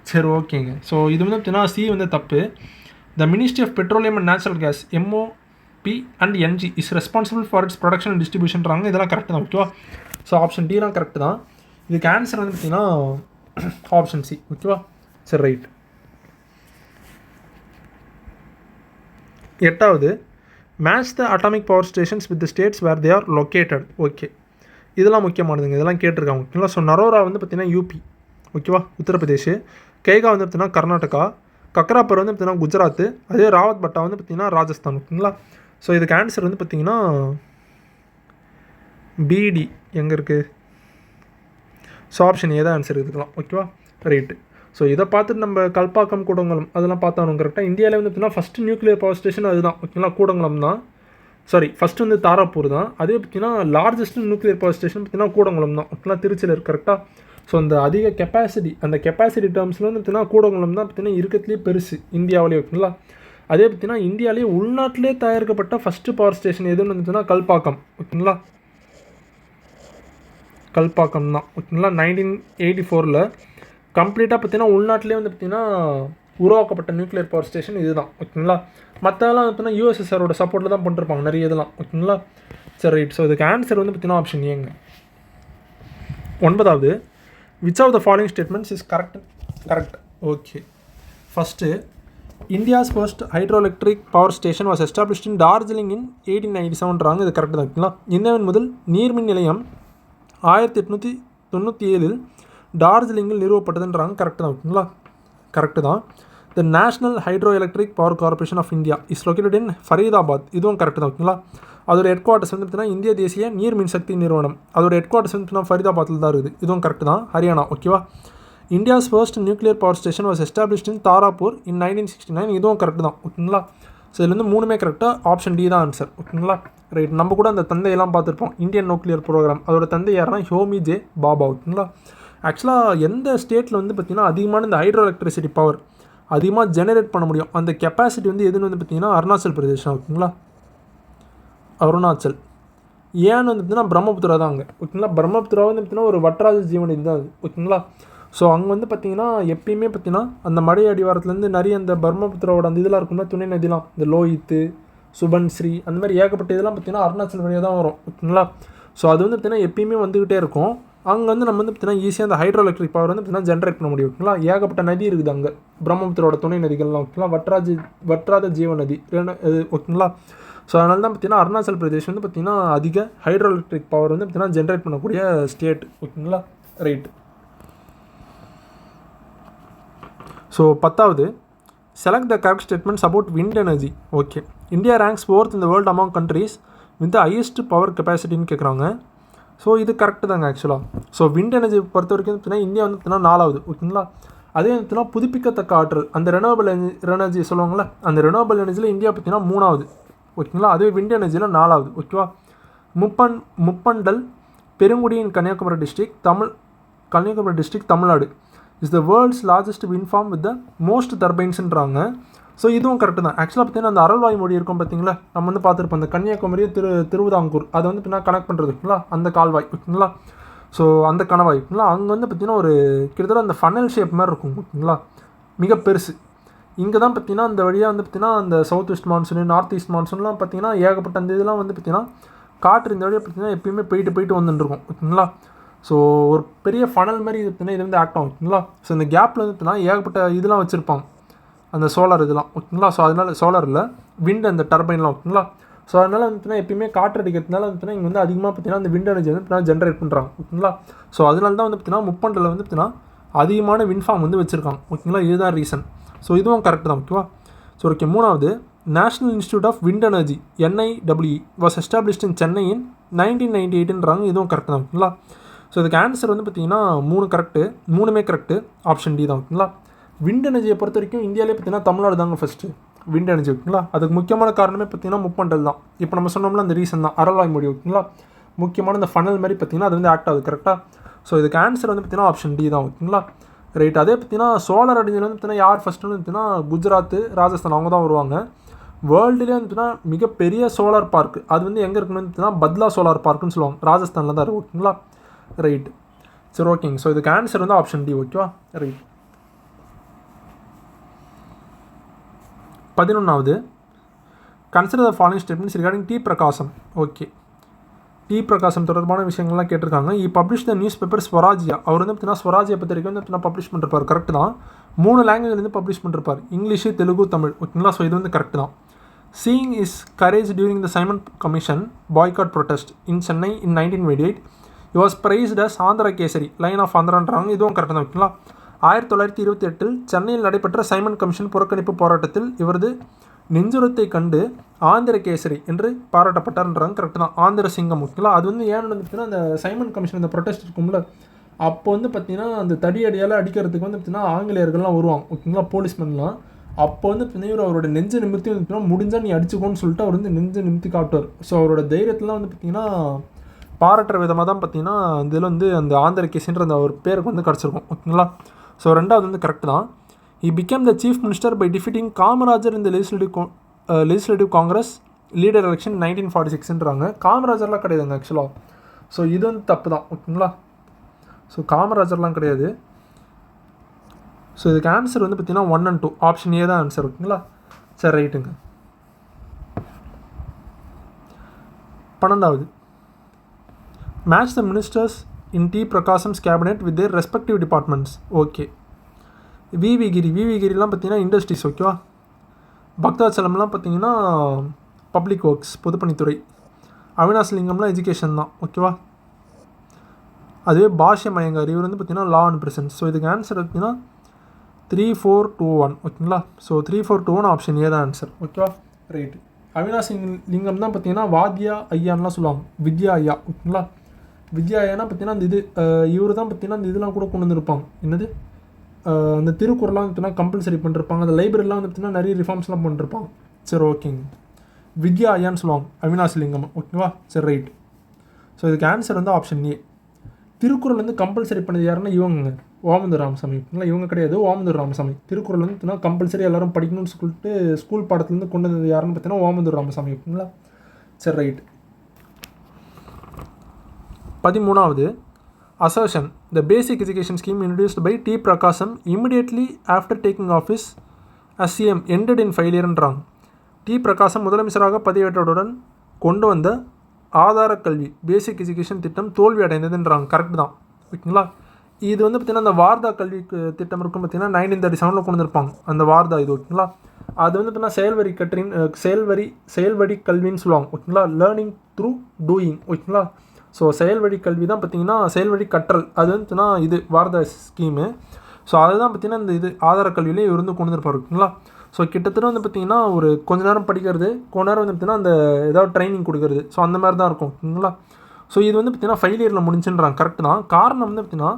சரி, ஓகேங்க. ஸோ இது வந்து பார்த்தீங்கன்னா சி வந்து தப்பு. The ministry of petroleum and natural gas MOP and NG is responsible for its production and டிஸ்ட்ரிபியூஷன்றாங்க, இதெல்லாம் கரெக்ட் தான். ஓகேவா, ஸோ ஆப்ஷன் டிலாம் கரெக்ட் தான். இதுக்கு ஆன்சர் வந்து பார்த்தீங்கன்னா ஆப்ஷன் சி. ஓகேவா, சரி, ரைட். 8வது, match the atomic power stations with the states where they are located. Okay, இதெல்லாம் முக்கியமானதுங்க, இதெல்லாம் கேட்டிருக்காங்க. ஓகேங்களா, ஸோ நரோரா வந்து பார்த்தீங்கன்னா யூபி. ஓகேவா, உத்தரப்பிரதேஷ். கைகா வந்து பார்த்தீங்கன்னா கர்நாடகா. கக்ராப்பர் வந்து பார்த்தீங்கன்னா குஜராத். அதே ராவத் பட்டா வந்து பார்த்தீங்கன்னா ராஜஸ்தான். ஓகேங்களா, ஸோ இதுக்கு ஆன்சர் வந்து பார்த்தீங்கன்னா பிடி எங்கே இருக்குது, ஸோ ஆப்ஷன் ஏதான் ஆன்சர் இதுக்கலாம். ஓகேவா, ரைட்டு. ஸோ இதை பார்த்துட்டு நம்ம கல்பாக்கம், கூடங்குளம் அதெல்லாம் பார்த்தாலும் கரெக்டாக இந்தியாவில் வந்து பார்த்தீங்கன்னா ஃபஸ்ட்டு நியூக்ளியர் பவர் ஸ்டேஷன் அதுதான். ஓகேங்களா, கூடங்குளம் தான். ஃபஸ்ட்டு வந்து தாராப்பூர் தான். அதே பார்த்தீங்கன்னா லார்ஜஸ்ட் நியூக்ளியர் பவர் ஸ்டேஷன் பார்த்தீங்கன்னா கூடங்குளம் தான். ஓகேங்களா, திருச்சியில் இருக்குது. கரெக்டாக. ஸோ அந்த அதிக கெப்பாசிட்டி, அந்த கெப்பாசிட்டி டேர்ம்ஸில் வந்து பார்த்தீங்கன்னா கூடங்குளம் தான் பார்த்தீங்கன்னா இருக்கிறதுலேயே பெருசு இந்தியாவிலேயே. ஓகேங்களா, அதே பார்த்தீங்கன்னா இந்தியாவிலேயே உள்நாட்டிலே தயாரிக்கப்பட்ட ஃபஸ்ட்டு பவர் ஸ்டேஷன் எதுன்னு வந்துச்சுன்னா கல்பாக்கம். ஓகேங்களா, கல்பாக்கம் தான். ஓகேங்களா, 1984 கம்ப்ளீட்டாக பார்த்தீங்கன்னா உள்நாட்டிலே வந்து பார்த்தீங்கன்னா உருவாக்கப்பட்ட நியூக்ளியர் பவர் ஸ்டேஷன் இதுதான். ஓகேங்களா, மற்றதெல்லாம் பார்த்தீங்கன்னா USSRோட சப்போர்ட்டில் தான் பண்ணிருப்பாங்க நிறைய இதெல்லாம். ஓகேங்களா, சரி, ரைட். ஸோ இதுக்கு ஆன்சர் வந்து பார்த்தீங்கன்னா ஆப்ஷன் ஏங்க. 9வது, which of the following statements is correct. Okay, first, India's first hydro electric power station was established in Darjeeling in 1897ன்றாங்க, இது கரெக்ட் தான். ஓகேங்களா, இந்தியாவின் முதல் நீர்மின் நிலையம் 1897 டார்ஜிலிங்கில் நிறுவப்பட்டதுன்றாங்க, கரெக்டு தான். ஓகேங்களா, கரெக்டு தான். The national hydro electric power corporation of India is located in Faridabad. இதுவும் கரெக்ட் தான் ஓகேங்களா. அதோட ஹெட் குவார்ட்டர்ஸ் வந்து பார்த்தீங்கன்னா இந்திய தேசிய நீர் மின்சக்தி நிறுவனம். அதோட ஹெட் குவார்ட்டர்ஸ் வந்து பார்த்தீங்கன்னா ஃபரீதாபாத்தில் தான் இருக்குது. இதுவும் கரெக்ட் தான். ஹரியானா ஓகேவா. India's first nuclear power station was established in Tarapur in 1969. இதுவும் கரெக்ட் தான் ஓகேங்களா. ஸோ இதுல வந்து மூணுமே கரெக்டாக ஆப்ஷன் டி தான் ஆன்சர் ஓகேங்களா. ரைட். நம்ம கூட அந்த தந்தையெல்லாம் பார்த்துருப்போம். இந்தியன் நியூக்ளியர் ப்ரோக்ராம் அதோட தந்தை யாருன்னா ஹோமி ஜே பாபா ஓகேங்களா. ஆக்சுவலாக எந்த ஸ்டேட்டில் வந்து பார்த்திங்கன்னா அதிகமான இந்த ஹைட்ரோ எலக்ட்ரிசிட்டி பவர் அதிகமாக ஜெனரேட் பண்ண முடியும் அந்த கெப்பாசிட்டி வந்து எதுன்னு வந்து பார்த்திங்கன்னா அருணாச்சல் பிரதேசம் ஓகேங்களா. அருணாச்சல் ஏன்னு வந்து பார்த்திங்கன்னா பிரம்மபுத்திரா தான் அங்கே ஓகேங்களா. பிரம்மபுத்திரா வந்து பார்த்திங்கன்னா ஒரு வட்டராஜ ஜீவன் இதுதான் அது ஓகேங்களா. ஸோ அங்கே வந்து பார்த்திங்கன்னா எப்பயுமே பார்த்திங்கன்னா அந்த மழை அடிவாரத்துலேருந்து நிறைய அந்த பிரம்மபுத்திராவோட அந்த இதெல்லாம் இருக்கும்ல துணை நதிலாம் இந்த லோஹித்து சுபன்ஸ்ரீ அந்த மாதிரி ஏகப்பட்ட இதெல்லாம் பார்த்திங்கன்னா அருணாச்சல் வழியாக தான் வரும் ஓகேங்களா. ஸோ அது வந்து பார்த்திங்கன்னா எப்பயுமே வந்துக்கிட்டே இருக்கும். அங்கே வந்து நம்ம வந்து பார்த்திங்கன்னா ஈஸியாக அந்த ஹைட்ரோ எலக்ட்ரிக் பவர் வந்து பார்த்திங்கன்னா ஜென்ரேட் பண்ண முடியும் ஓகேங்களா. ஏகப்பட்ட நதி இருக்குது அங்கே பிரம்மபுத்திரோட துணை நதிகள்லாம் ஓகேங்களா. வற்றாத ஜீவ நதி ஓகேங்களா. ஸோ அதனால தான் பார்த்திங்கன்னா அருணாச்சல் பிரதேஷ் வந்து பார்த்திங்கன்னா அதிக ஹைட்ரோ எலக்ட்ரிக் பவர் வந்து பார்த்திங்கன்னா ஜென்ரேட் பண்ணக்கூடிய ஸ்டேட் ஓகேங்களா. ரைட். ஸோ 10வது select the correct statements about wind energy. Okay. India ranks 4th in the world among countries with the highest power கெப்பாசிட்டின்னு கேட்குறாங்க. ஸோ இது கரெக்டு தாங்க ஆக்சுவலாக. ஸோ விண்ட் எனர்ஜி பொறுத்த வரைக்கும் பார்த்தீங்கன்னா இந்தியா வந்து பார்த்தீங்கன்னா 4வது ஓகேங்களா. அதே வந்து புதுப்பிக்கத்தக்க ஆற்றல் அந்த ரெனோவபிள் எனர்ஜி சொல்லுவாங்களே அந்த ரெனோவபிள் எனர்ஜியில் இந்தியா பார்த்தீங்கன்னா 3வது ஓகேங்களா. அதுவே விண்ட் எனர்ஜியில் 4வது ஓகேவா. முப்பண்டல் பெருங்குடியின் Kanyakumari district Tamil Nadu is the world's largest wind farm with the most டர்பைன்ஸ்ன்றாங்க. ஸோ இதுவும் கரெக்டு தான். ஆக்சுவலாக பார்த்தீங்கன்னா அந்த அரல்வாய் மொழி இருக்கும் பார்த்தீங்களா நம்ம வந்து பார்த்துருப்போம் அந்த கன்னியாகுமரி திருவிதாங்கூர் அதை வந்து பார்த்தீங்கன்னா கனெக்ட் பண்ணுறது ஓகேங்களா அந்த கால்வாய் ஓகேங்களா. ஸோ அந்த கணவாய் ஓகேங்களா அங்கே வந்து பார்த்திங்கன்னா ஒரு கிட்டத்தட்ட அந்த ஃபனல் ஷேப் மாதிரி இருக்கும் ஓகேங்களா மிக பெருசு. இங்கே தான் பார்த்திங்கன்னா அந்த வழியாக வந்து பார்த்திங்கன்னா அந்த south west monsoon north east மான்சூன்லாம் பார்த்திங்கன்னா ஏகப்பட்ட அந்த இதெல்லாம் வந்து பார்த்திங்கன்னா காற்று இந்த வழியாக பார்த்திங்கன்னா எப்பயுமே போயிட்டு வந்துட்டுருக்கும் ஓகேங்களா. ஸோ ஒரு பெரிய ஃபனல் மாதிரி பார்த்திங்கன்னா இது வந்து ஆக்ட் ஆகும் ஓகேங்களா. ஸோ இந்த கேப்பில் வந்து பார்த்திங்கன்னா ஏகப்பட்ட இதெல்லாம் வச்சுருப்பாங்க அந்த சோலார் இதெல்லாம் ஓகேங்களா. ஸோ அதனால் சோலாரில் விண்ட் அந்த டர்பைன்லாம் ஓகேங்களா. ஸோ அதனால் வந்து பார்த்திங்கன்னா எப்பயுமே காற்று அடிக்கிறதுனால வந்து பார்த்திங்கன்னா இங்கே வந்து அதிகமாக பார்த்திங்கன்னா அந்த விண்ட் எனர்ஜி வந்து பார்த்திங்கன்னா ஜென்ரேட் பண்ணுறாங்க ஓகேங்களா. ஸோ அதனால தான் வந்து பார்த்திங்கன்னா முப்பண்டலில் வந்து பார்த்திங்கன்னா அதிகமான விண்ட் ஃபார்ம் வந்து வச்சுருக்காங்க ஓகேங்களா. இதுதான் ரீசன். ஸோ இதுவும் கரெக்ட் தான் ஓகேவா. So okay. 3வது national institute of wind energy NIWE was established in Chennai in 1998ன்றாங்க. இதுவும் கரெக்ட் தான் ஓகேங்களா. ஸோ இதுக்கு ஆன்சர் வந்து பார்த்திங்கன்னா 3 மூணுமே கரெக்டு ஆப்ஷன் டி தான் ஓகேங்களா. விண்ட் எனர்ஜியை பொறுத்த வரைக்கும் இந்தியாவிலே பார்த்திங்கன்னா தமிழ்நாடு தாங்க ஃபஸ்ட்டு விண்ட் எனர்ஜி ஓகேங்களா. அதுக்கு முக்கியமான காரணமே பார்த்திங்கன்னா முப்பண்டல் தான். இப்போ நம்ம சொன்னோம்னா அந்த ரீசன் தான் அரல்வாய் மொழி ஓகேங்களா. முக்கியமான இந்த ஃபனல் மாதிரி பார்த்திங்கன்னா அது வந்து ஆக்ட் ஆகுது கரெக்டாக. ஸோ இதுக்கு ஆன்சர் வந்து பார்த்திங்கன்னா ஆப்ஷன் டி தான் ஓகேங்களா. ரைட். அதே பார்த்திங்கன்னா சோலார் எனர்ஜியில் வந்து பார்த்திங்கன்னா யார் ஃபஸ்ட்டுன்னு பார்த்திங்கன்னா குஜராத் ராஜஸ்தான் அவங்க தான் வருவாங்க. வேர்ல்டுலேயே வந்து பார்த்திங்கன்னா மிகப்பெரிய சோலார் பார்க் அது வந்து எங்கே இருக்குன்னு பார்த்திங்கன்னா பத்லா சோலார் பார்க்குன்னு சொல்லுவாங்க ராஜஸ்தானில் தான் இருக்குது ஓகேங்களா. ரைட். சரி ஓகேங்க. ஸோ இதுக்கு ஆன்சர் வந்து ஆப்ஷன் டி ஓகேவா. ரைட். 11வது consider the following statements regarding T Prakasam. Okay. T Prakasam தொடர்பான விஷயங்கள்லாம் கேட்டிருக்காங்க. Publish the news paper Swarajya. அவர் வந்து பார்த்தீங்கன்னா ஸ்வராஜ்ய பத்திரிக்கை வந்து பார்த்தீங்கன்னா பப்ளிஷ் பண்ணிருப்பார் கரெக்ட் தான். 3 லாங்குவேஜ்லேருந்து பப்ளிஷ் பண்ணிருப்பார் இங்கிலீஷு தெலுங்கு தமிழ் ஓகேங்களா. ஸோ இது வந்து கரெக்ட் தான். Seeing is courage during the Simon commission boycott protest in Chennai in 1988 he was praised as Andhra Kesari lion of ஆந்திரான்றாங்க. இதுவும் கரெக்ட் தான் ஓகேங்களா. 1928 சென்னையில் நடைபெற்ற சைமன் கமிஷன் புறக்கணிப்பு போராட்டத்தில் இவரது நெஞ்சுரத்தை கண்டு ஆந்திர கேசரி என்று பாராட்டப்பட்டார்ன்றாங்க கரெக்ட் தான். ஆந்திர சிங்கம் ஓகேங்களா. அது வந்து ஏன்னு பார்த்திங்கன்னா அந்த சைமன் கமிஷன் அந்த ப்ரொடெஸ்ட் இருக்கும்ல அப்போ வந்து பார்த்திங்கன்னா அந்த தடியடியால் அடிக்கிறதுக்கு வந்து பார்த்திங்கன்னா ஆங்கிலேயர்கள்லாம் வருவாங்க ஓகேங்களா போலீஸ்மேன்லாம். அப்போ வந்து பார்த்திங்கன்னா இவர் அவரோட நெஞ்சு நிமித்தி வந்து பார்த்திங்கன்னா முடிஞ்சால் நீ அடிச்சுக்கோன்னு சொல்லிட்டு அவர் வந்து நெஞ்சு நிமித்தி காட்டுவார். ஸோ அவரோட தைரியத்தில் வந்து பார்த்திங்கன்னா பாராட்டுற விதமாக தான் பார்த்திங்கன்னா இதில் வந்து அந்த ஆந்திர கேசின்ற அந்த ஒரு பேருக்கு வந்து கிடச்சிருக்கும் ஓகேங்களா. ஸோ 2வது வந்து கரெக்ட் தான். he became the chief minister by defeating Kamarajar in the legislative congress leader election 1946ன்றாங்க. காமராஜர்லாம் கிடையாதுங்க ஆக்சுவலாக. ஸோ இது வந்து தப்பு தான் ஓகேங்களா. ஸோ காமராஜர்லாம் கிடையாது. ஸோ இதுக்கு ஆன்சர் வந்து பார்த்திங்கன்னா 1 and 2 ஆப்ஷன் ஏ தான் ஆன்சர் ஓகேங்களா. சரி ரைட்டுங்க. 12வது match the ministers in T Prakasam's cabinet with their respective departments. Okay. விவிகிரிலாம் பார்த்திங்கன்னா இண்டஸ்ட்ரீஸ் ஓகேவா. பக்தாச்சலம்லாம் பார்த்திங்கன்னா பப்ளிக் ஒர்க்ஸ் பொதுப்பணித்துறை. அவினாசிலிங்கம்லாம் எஜுகேஷன் தான் ஓகேவா. அதுவே பாஷ்யம் ஐயங்கார் இவர் வந்து பார்த்திங்கன்னா லா அண்ட் ப்ரிசன்ஸ். ஸோ இதுக்கு ஆன்சர் பார்த்திங்கன்னா 3421 ஓகேங்களா. ஸோ 3421 ஆப்ஷன் ஏ தான் ஆன்சர். ஓகேவா, ரைட்டு. அவினாசி லிங்கம் தான் பார்த்தீங்கன்னா வாத்தியா ஐயான்லாம் சொல்லுவாங்க, வித்யா ஐயா. ஓகேங்களா, வித்யா ஐயானா பார்த்தீங்கன்னா அந்த இது இவர் தான் பார்த்தீங்கன்னா அந்த இதெல்லாம் கூட கொண்டு வந்துருப்பாங்க. என்னது, அந்த திருக்குறள்லாம் பார்த்தீங்கன்னா கம்பல்சரி பண்ணிருப்பாங்க. அந்த லைப்ரரிலாம் வந்து பார்த்தீங்கன்னா நிறைய ரிஃபார்ம்ஸ்லாம் பண்ணிருப்பாங்க. சரி, ஓகேங்க. வித்யா ஐயான்னு சொல்லுவாங்க அவினாசி லிங்கம். ஓகேவா, சரி, ரைட். ஸோ இதுக்கு ஆன்சர் வந்து ஆப்ஷன் ஏ. திருக்குறள் வந்து கம்பல்சரி பண்ணது யாருன்னா இவங்க ஓமந்தூர் ராமசாமி. இல்லை, இவங்க கிடையாது, ஓமந்தூர் ராமசாமி. திருக்குறள் வந்து பார்த்தீங்கன்னா கம்பல்சரி எல்லாரும் படிக்கணும்னு சொல்லிட்டு ஸ்கூல் பாடத்துலேருந்து கொண்டு வந்தது யாருன்னு பார்த்தீங்கன்னா ஓமந்தூர் ராமசாமி. ஓகேங்களா, சரி, right. 13வது assertion, the basic education scheme introduced by T. Prakasam immediately after taking office as CM ended in failureன்றாங்க. டி பிரகாசம் முதலமைச்சராக பதவியேற்றவுடன் கொண்டு வந்த ஆதார கல்வி பேசிக் எஜுகேஷன் திட்டம் தோல்வி அடைந்ததுன்றாங்க. கரெக்ட் தான். ஓகேங்களா, இது வந்து பார்த்திங்கன்னா அந்த வார்தா கல்வி திட்டம் இருக்கும் பார்த்திங்கன்னா 1937 கொண்டு வந்திருப்பாங்க அந்த வார்தா இது. ஓகேங்களா, அது வந்து பார்த்திங்கன்னா செயல்வழி கல்வின்னு சொல்லுவாங்க. ஓகேங்களா, லேர்னிங் த்ரூ டூயிங். ஓகேங்களா, ஸோ செயல்வழி கல்வி தான் பார்த்திங்கன்னா செயல்வழி கற்றல். அது வந்து இது வார்தா ஸ்கீமு. ஸோ அதுதான் பார்த்திங்கன்னா இந்த இது ஆதார கல்வியிலே இவர் வந்து கொண்டு வந்திருப்பார். ஓகேங்களா, ஸோ கிட்டத்தட்ட வந்து பார்த்திங்கன்னா ஒரு கொஞ்ச நேரம் படிக்கிறது, கொஞ்ச நேரம் வந்து பார்த்திங்கன்னா அந்த ஏதாவது ட்ரைனிங் கொடுக்குறது. ஸோ அந்த மாதிரி தான் இருக்கும். ஓகேங்களா, ஸோ இது வந்து பார்த்திங்கன்னா ஃபெயிலியரில் முடிஞ்சுன்றாங்க. கரெக்ட் தான். காரணம் வந்து பார்த்திங்கன்னா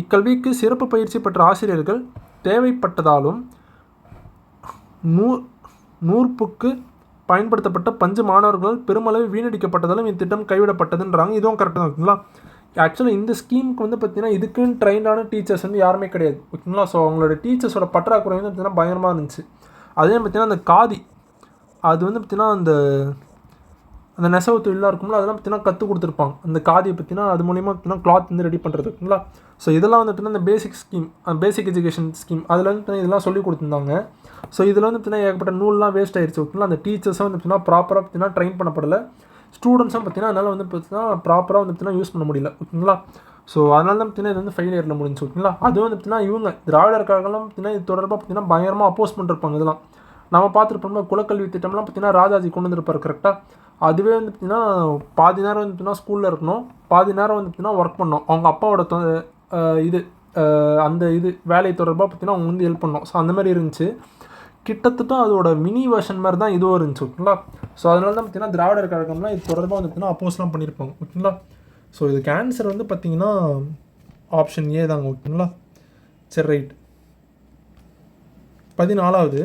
இக்கல்விக்கு சிறப்பு பயிற்சி பெற்ற ஆசிரியர்கள் தேவைப்பட்டதாலும் நூற்புக்கு பயன்படுத்தப்பட்ட பஞ்சு மாணவர்கள் பெருமளவு வீணடிக்கப்பட்டதாலும் இத்திட்டம் கைவிடப்பட்டதுன்றாங்க. இதுவும் கரெக்ட் தான். ஓகேங்களா, ஆக்சுவலாக இந்த ஸ்கீமுக்கு வந்து பார்த்திங்கன்னா இதுக்குன்னு ட்ரைன்டான டீச்சர்ஸ் வந்து யாருமே கிடையாது. ஓகேங்களா, ஸோ அவங்களோட டீச்சர்ஸோட பற்றாக்குறை வந்து பார்த்திங்கன்னா பயங்கரமாக இருந்துச்சு. அதே பார்த்திங்கன்னா அந்த காதி அது வந்து பார்த்திங்கன்னா அந்த நெசவு தொழிலாக இருக்கும்ல, அதெல்லாம் பார்த்திங்கன்னா கற்றுக் கொடுத்துருப்பாங்க. அந்த காதியை பார்த்திங்கன்னா அது மூலிமா பார்த்திங்கன்னா கிளாத் வந்து ரெடி பண்ணுறது. ஓகேங்களா, ஸோ இதெல்லாம் வந்து பார்த்திங்கன்னா இந்த பேசிக் எஜுகேஷன் ஸ்கீம் அதில் வந்து பார்த்திங்கன்னா இதெல்லாம் சொல்லி கொடுத்துருந்தாங்க. ஸோ இதில் வந்து பார்த்திங்கன்னா ஏகப்பட்ட நூல்லாம் வேஸ்ட் ஆயிடுச்சு. ஓகேங்களா, அந்த டீச்சர்ஸும் வந்து பார்த்திங்கன்னா ப்ராப்பராக பார்த்திங்கன்னா ட்ரெயின் பண்ணப்படலை. ஸ்டூடெண்ட்ஸும் பார்த்திங்கன்னா அதனால் வந்து பார்த்திங்கன்னா ப்ராப்பராக வந்து பார்த்திங்கன்னா யூஸ் பண்ண முடியல. ஓகேங்களா, ஸோ அதனால தான் பார்த்திங்கன்னா இது வந்து ஃபெயிலியரில் முடிஞ்சு. ஓகேங்களா, அது வந்து பார்த்திங்கன்னா இவங்க திராவிடர் கழகம்லாம் பார்த்திங்கன்னா இது தொடர்பாக பார்த்திங்கன்னா பயங்கரமாக அப்போஸ் பண்ணிருப்பாங்க. இதெல்லாம் நம்ம பார்த்துருப்போம்னா குலக்கல்வி திட்டம்லாம் பார்த்திங்கன்னா ராஜாஜி கொண்டு வந்துருப்பார். கரெக்டாக, அதுவே வந்து பார்த்திங்கன்னா பாதி நேரம் வந்து பார்த்திங்கன்னா ஸ்கூலில் இருக்கணும், பாதி நேரம் வந்து பார்த்திங்கன்னா ஒர்க் பண்ணணும். அவங்க அப்பாவோட அந்த வேலை தொடர்பாக பார்த்திங்கன்னா அவங்க வந்து ஹெல்ப் பண்ணோம். ஸோ அந்த மாதிரி இருந்துச்சு. கிட்டத்தட்ட அதோட மினி வெர்ஷன் மாதிரி தான் இதுவும் இருந்துச்சு. ஓகேங்களா, ஸோ அதனால தான் பார்த்திங்கன்னா திராவிடர் கழகம்லாம் இது தொடர்பாக வந்து பார்த்திங்கன்னா அப்போஸ்லாம் பண்ணியிருப்பாங்க. ஓகேங்களா, ஸோ இதுக்கு ஆன்சர் வந்து பார்த்திங்கன்னா ஆப்ஷன் ஏ தாங்க. ஓகேங்களா, சரி, ரைட். 14வது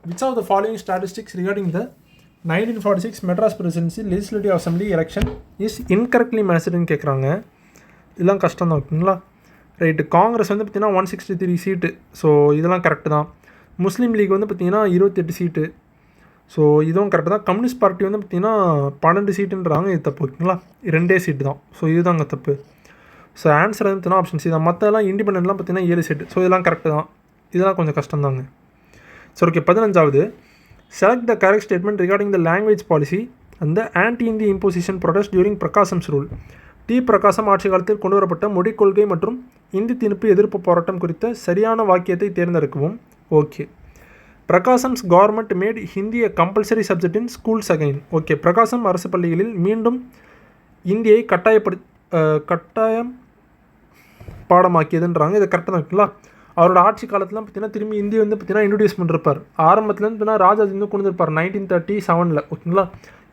which of the following statistics regarding the 1946 Madras presidency legislative assembly election is incorrectly மேட்ச்டுன்னு கேட்குறாங்க. இதெல்லாம் கஷ்டம் தான். ஓகேங்களா, ரைட்டு. காங்கிரஸ் வந்து பார்த்திங்கன்னா 163 சீட்டு. ஸோ இதெல்லாம் கரெக்டு தான். முஸ்லீம் லீக் வந்து பார்த்திங்கன்னா 28 சீட்டு. ஸோ இதுவும் கரெக்டு தான். கம்யூனிஸ்ட் பார்ட்டி வந்து பார்த்திங்கன்னா 12 சீட்டுன்றாங்க. இது தப்பு. ஓகேங்களா, 2 சீட்டு தான். ஸோ இதுதாங்க தப்பு. ஸோ ஆன்சர் வந்து பார்த்திங்கன்னா ஆப்ஷன் சி தான். மற்றெல்லாம் இண்டிபெண்டன்ட்லாம் பார்த்திங்கன்னா 7 சீட்டு. ஸோ இதெல்லாம் கரெக்டு தான். இதெல்லாம் கொஞ்சம் கஷ்டம் தாங்க. சரி, ஓகே. 15வது select the correct statement regarding the language policy அந்த anti Hindi imposition protest during Prakasam's rule. T Prakasam ஆட்சி காலத்தில் கொண்டு வரப்பட்ட மொழிக் கொள்கை மற்றும் இந்தி திணிப்பு எதிர்ப்பு போராட்டம் குறித்த சரியான வாக்கியத்தை தேர்ந்தெடுக்கவும். Okay. Prakasam's government made Hindi a compulsory subject in schools again. Okay. Prakasam அரசு பள்ளிகளில் மீண்டும் இந்தியை கட்டாயம் பாடமாக்கியதுன்றாங்க. இது கரெக்டாக தான். ஓகேங்களா, அவரோட ஆட்சி காலத்தில் பார்த்திங்கன்னா திரும்பி இந்தி வந்து பார்த்திங்கன்னா இன்ட்ரடியூஸ் பண்ணிருப்பார். ஆரம்பத்துலேருந்து பார்த்திங்கன்னா ராஜாஜி வந்து கொண்டு வந்திருப்பார் 1937. ஓகேங்களா,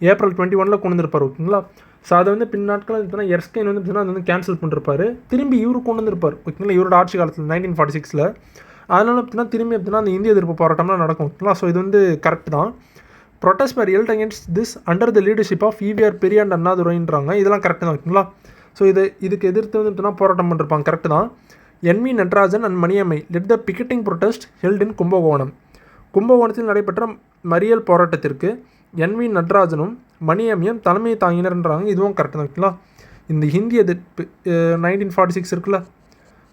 ஏப்ரல் 21 கொண்டு வந்திருப்பார். ஓகேங்களா, ஸோ அதை வந்து பின்னாட்கள் பார்த்திங்கன்னா எர்ஸ்கைன் வந்து பார்த்திங்கன்னா அது வந்து கேன்சல் பண்ணிருப்பார். திரும்பி இவரு கொண்டு வந்திருப்பார். ஓகேங்களா, இவரோட ஆட்சி காலத்தில் 1946. அதனால் பார்த்திங்கன்னா திரும்பி பார்த்திங்கன்னா அந்த இந்திய எதிர்ப்பு போராட்டம்லாம் நடக்கும். ஓகேங்களா, ஸோ இது வந்து கரெக்ட் தான். Protest were held against this under the leadership of EVR பெரிய அண்ட் அண்ணாதுரைன்றாங்க. இதெல்லாம் கரெக்ட் தான். ஓகேங்களா, ஸோ இதுக்கு எதிர்த்து வந்து பார்த்திங்கன்னா போராட்டம் பண்ணிருப்பாங்க. கரெக்ட் தான். NV Natarajan and Maniammai let the picketing protest held in Kumbakonam. கும்பகோணத்தில் நடைபெற்ற மறியல் போராட்டத்திற்கு NV நடராஜனும் மணியம்மையும் தலைமை தாங்கினர்ன்றாங்க. இதுவும் கரெக்ட் தான். ஓகேங்களா, இந்த ஹிந்தி எதிர்ப்பு 1946 இருக்குல்ல,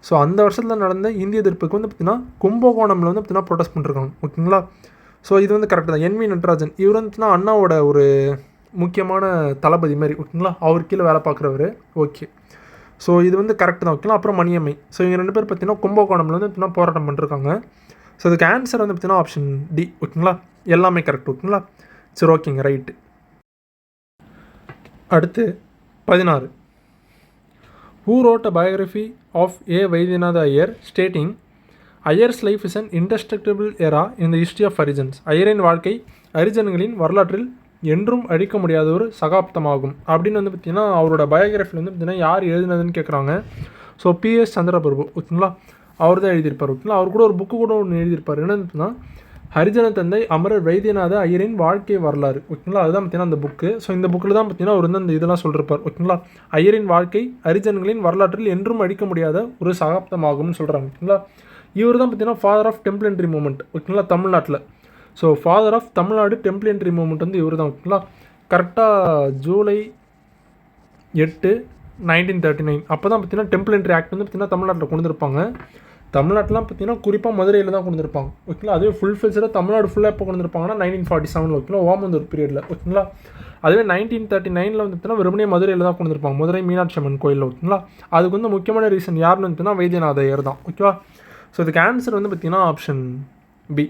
ஸோ அந்த வருஷத்தில் நடந்த இந்திய எதிர்ப்புக்கு வந்து பார்த்திங்கன்னா கும்பகோணமில் வந்து பார்த்திங்கன்னா ப்ரொட்டஸ்ட் பண்ணிருக்காங்க. ஓகேங்களா, ஸோ இது வந்து கரெக்ட் தான். NV நடராஜன் இவர் வந்துச்சுன்னா அண்ணாவோட ஒரு முக்கியமான தளபதி மாதிரி. ஓகேங்களா, அவர் கீழே வேலை பார்க்குறவர். ஓகே, ஸோ இது வந்து கரெக்ட் தான். ஓகேங்களா, அப்புறம் மணியம்மை. ஸோ இவங்க 2 பேர் பார்த்திங்கன்னா கும்பகோணமில் வந்து பார்த்திங்கன்னா போராட்டம் பண்ணிருக்காங்க. ஸோ இதுக்கு ஆன்சர் வந்து பார்த்திங்கன்னா ஆப்ஷன் டி. ஓகேங்களா, எல்லாமே கரெக்ட். ஓகேங்களா, சரி, ஓகேங்க, ரைட்டு. அடுத்து 16. Who wrote a biography of A. Vaidyanatha Iyer stating Iyer's life is an indestructible era in the history of Harijans. ஐயரின் வாழ்க்கை ஹரிஜன்களின் வரலாற்றில் என்றும் அழிக்க முடியாத ஒரு சகாப்தமாகும் அப்படின்னு வந்து பார்த்திங்கன்னா அவரோட பயோகிராஃபியில் வந்து பார்த்திங்கன்னா யார் எழுதினதுன்னு கேட்குறாங்க. ஸோ பிஎஸ் சந்திரபிரபு ஓகேங்களா, அவர் தான் எழுதியிருப்பார் ஓகேங்களா. அவர் கூட ஒரு புக்கு கூட ஒன்று எழுதியிருப்பார். என்னன்னா ஹரிஜன தந்தை அமரர் வைத்தியநாத ஐயரின் வாழ்க்கை வரலாறு ஓகேங்களா. அதுதான் பார்த்திங்கன்னா அந்த புக்கு. ஸோ இந்த புக்கில் தான் பார்த்திங்கன்னா அவர் வந்து அந்த இதெல்லாம் சொல்லியிருப்பார் ஓகேங்களா. ஐயரின் வாழ்க்கை ஹரிஜன்களின் வரலாற்றில் என்றும் அழிக்க முடியாத ஒரு சகாப்தமாகும்னு சொல்கிறாங்க ஓகேங்களா. இவர் தான் பார்த்திங்கன்னா father of temple entry movement ஓகேங்களா தமிழ்நாட்டில். So father of Tamil Nadu temple entry movement வந்து இவர் தான் ஓகேங்களா. கரெக்டாக ஜூலை 8, 1939 அப்போ தான் பார்த்திங்கன்னா டெம்பிள் என்ட்ரி ஆக்ட் வந்து பார்த்திங்கன்னா தமிழ்நாட்டில் கொண்டு வந்திருப்பாங்க. தமிழ்நாட்டிலாம் பார்த்திங்கன்னா குறிப்பாக மதுரையில் தான் கொண்டு வந்திருப்பாங்க ஓகேங்களா. அதுவே ஃபுல் ஃபெல்ஸாக தமிழ்நாடு ஃபுல்லாக எப்போ கொண்டு வந்திருப்பாங்கன்னா 1947 ஓகேங்களா, ஓமந்தூர் பீரியடில் ஓகேங்களா. அதுவே 1939 வந்து பார்த்திங்கன்னா வெறுமனே மதுரையில் தான் கொண்டு வந்திருப்பாங்க, மதுரை மீனாட்சி அம்மன் கோயிலில் ஓகேங்களா. அதுக்கு வந்து முக்கியமான ரீசன் யாருன்னு வந்துட்டுனா வைத்தியநாத ஐயர் தான் ஓகேவா. ஸோ இதுக்கு ஆன்சர் வந்து பார்த்திங்கன்னா ஆப்ஷன் பி.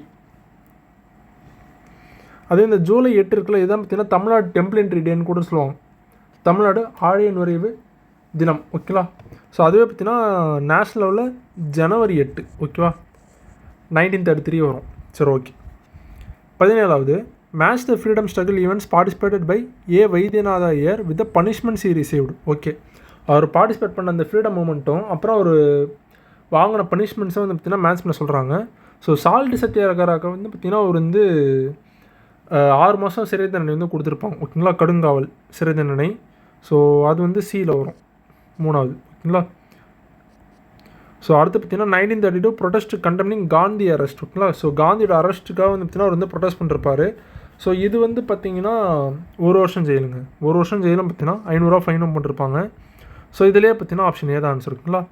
அதே இந்த ஜூலை 8 இருக்குல்ல, இதுதான் பார்த்திங்கன்னா தமிழ்நாடு டெம்பிள் என்ட்ரி டேன்னு கூட சொல்லுவாங்க, தமிழ்நாடு ஆழிய நுழைவு தினம் ஓகேவா. ஸோ அதுவே பார்த்திங்கன்னா நேஷ்னல் லெவலில் ஜனவரி 8 ஓகேவா 1933 வரும். சரி ஓகே. 17வது match the freedom struggle events participated by A Vaidyanatha Iyer with the punishments he received. Okay, அவர் பார்ட்டிசிபேட் பண்ண அந்த ஃப்ரீடம் மூமெண்ட்டும் அப்புறம் அவர் வாங்கின பனிஷ்மெண்ட்ஸும் வந்து பார்த்திங்கன்னா மேட்ச் பண்ண சொல்கிறாங்க. ஸோ சால்ட் சத்தியாகிரகாக வந்து பார்த்திங்கன்னா அவர் வந்து 6 மாதம் சிறை தண்டனை வந்து கொடுத்துருப்பாங்க ஓகேங்களா, கடுங்காவல் சிறை தண்டனை. ஸோ அது வந்து சியில் வரும் 3வது ஓகேங்களா. ஸோ அடுத்து பார்த்திங்கன்னா 1932 ப்ரொடெஸ்ட் கண்டெம்னிங் காந்தி அரெஸ்ட் ஓகேங்களா. ஸோ காந்தியோட அரெஸ்ட்டுக்காக வந்து பார்த்திங்கன்னா அவர் வந்து ப்ரொடெஸ்ட் பண்ணிருப்பார். ஸோ இது வந்து பார்த்திங்கன்னா 1 வருஷம் ஜெயிலுங்க, 1 வருஷம் ஜெயிலும் பார்த்திங்கன்னா 500 ரூபா ஃபைனும் பண்ணிருப்பாங்க. ஸோ இதிலே பார்த்திங்கன்னா ஆப்ஷன் ஏ தான் ஆன்சர் இருக்குங்களா.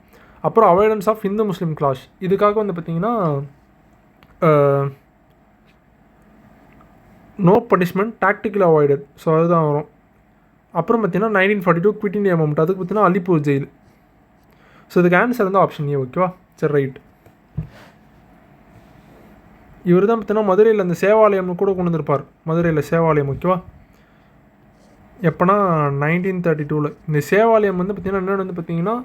அப்புறம் avoidance of Hindu Muslim clash, இதுக்காக வந்து பார்த்திங்கன்னா no punishment tactical avoided, so அதுதான் வரும். அப்புறம் பார்த்திங்கன்னா 1942 குவிட் இண்டியா மூமெண்ட், அதுக்கு பார்த்திங்கன்னா அலிப்பூர் ஜெயில். ஸோ இதுக்கு ஆன்சர் வந்து ஆப்ஷன் ஏ ஓகேவா. சரி ரைட். இவர் தான் பார்த்திங்கன்னா மதுரையில் அந்த சேவாலயம்னு கூட கொண்டு வந்திருப்பார், மதுரையில் சேவாலயம் ஓகேவா. எப்போனா 1932 இந்த சேவாலயம் வந்து பார்த்திங்கன்னா என்னென்னு வந்து பார்த்திங்கன்னா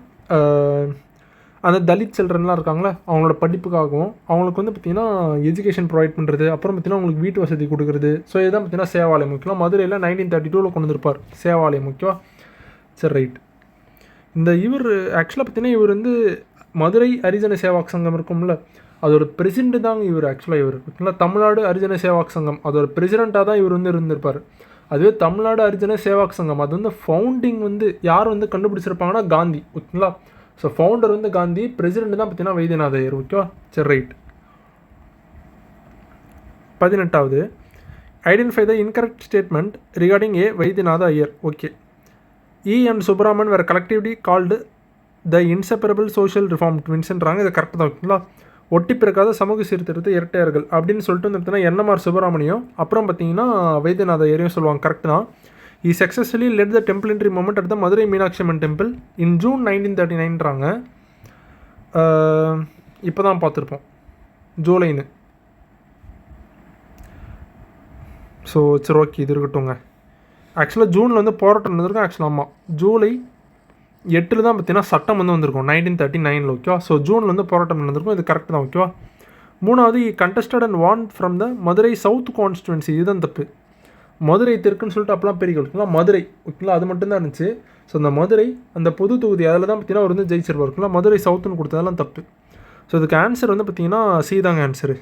அந்த தலித் சில்ட்ரன்லாம் இருக்காங்களே அவங்களோட படிப்புக்காகவும் அவங்களுக்கு வந்து பார்த்திங்கன்னா எஜுகேஷன் ப்ரொவைட் பண்ணுறது, அப்புறம் பார்த்திங்கன்னா அவங்களுக்கு வீட்டு வசதி கொடுக்குறது. ஸோ இதுதான் பார்த்திங்கன்னா சேவாலயம் ஓகேவா. மதுரையில் 1932 கொண்டு வந்திருப்பார் சேவாலயம் ஓகேவா. சரி ரைட். இந்த இவர் ஆக்சுவலாக பார்த்திங்கன்னா இவர் வந்து மதுரை ஹரிஜன சேவாக் சங்கம் இருக்கும்ல, அதோட பிரசிடென்ட் தாங்க இவர் ஆக்சுவலாக. இவர் ஓகேங்களா தமிழ்நாடு ஹரிஜன சேவாக் சங்கம் அதோட பிரசிடெண்ட்டாக தான் இவர் வந்து இருந்திருப்பார். அதுவே தமிழ்நாடு ஹரிஜன சேவாக் சங்கம் அது வந்து ஃபவுண்டிங் வந்து யார் வந்து கண்டுபிடிச்சிருப்பாங்கன்னா காந்தி ஓகேங்களா. ஸோ ஃபவுண்டர் வந்து காந்தி, பிரசிடெண்ட் தான் பார்த்திங்கன்னா வைத்தியநாத ஐயர் ஓகேவா. சரி ரைட். 18வது identify the incorrect statement regarding A Vaidyanatha Iyer. Okay, E and Subraman வேறு collectively called the inseparable social reform ட்வின்ஸ்ன்றாங்க, இது கரெக்டாக தான் ஓகேங்களா. ஒட்டி பிறக்காத சமூக சீர்திருத்த இரட்டையர்கள் அப்படின்னு சொல்லிட்டு வந்து பார்த்தீங்கன்னா என்எம்ஆர் சுப்பராமணியம் அப்புறம் பார்த்தீங்கன்னா வைத்தியநாத ஐயரையும் சொல்லுவாங்க, கரெக்ட் தான். He successfully led the temple entry movement at the Madurai Meenakshi Amman Temple in June 1939றாங்க. இப்போ தான் பார்த்துருப்போம் ஜூலைன்னு. ஸோ சரி ஓகே, இது இருக்கட்டும்ங்க. ஆக்சுவலாக ஜூனில் வந்து போராட்டம் நடந்திருக்கும். ஆக்சுவலாக ஆமாம் ஜூலை 8 தான் பார்த்தீங்கன்னா சட்டம் வந்து வந்திருக்கும் 1939 ஓகேவா. ஸோ ஜூனில் வந்து போராட்டம் நடந்திருக்கும், இது கரெக்ட் தான் ஓகேவா. 3வது contested and won from the Madurai south constituency, இதுதான் தப்பு. மதுரை தெற்குன்னு சொல்லிட்டு அப்போலாம் பெரிய ஓகேங்களா, மதுரை ஓகேங்களா அது மட்டும்தான் இருந்துச்சு. ஸோ அந்த மதுரை அந்த பொது தொகுதி அதில் தான் பார்த்தீங்கன்னா அவர் வந்து ஜெயிச்சிருப்பார் ஓகேங்களா. மதுரை சவுத்துன்னு கொடுத்ததெல்லாம் தப்பு. ஸோ இதுக்கு ஆன்சர் வந்து பார்த்தீங்கன்னா சி தாங்க ஆன்சரு,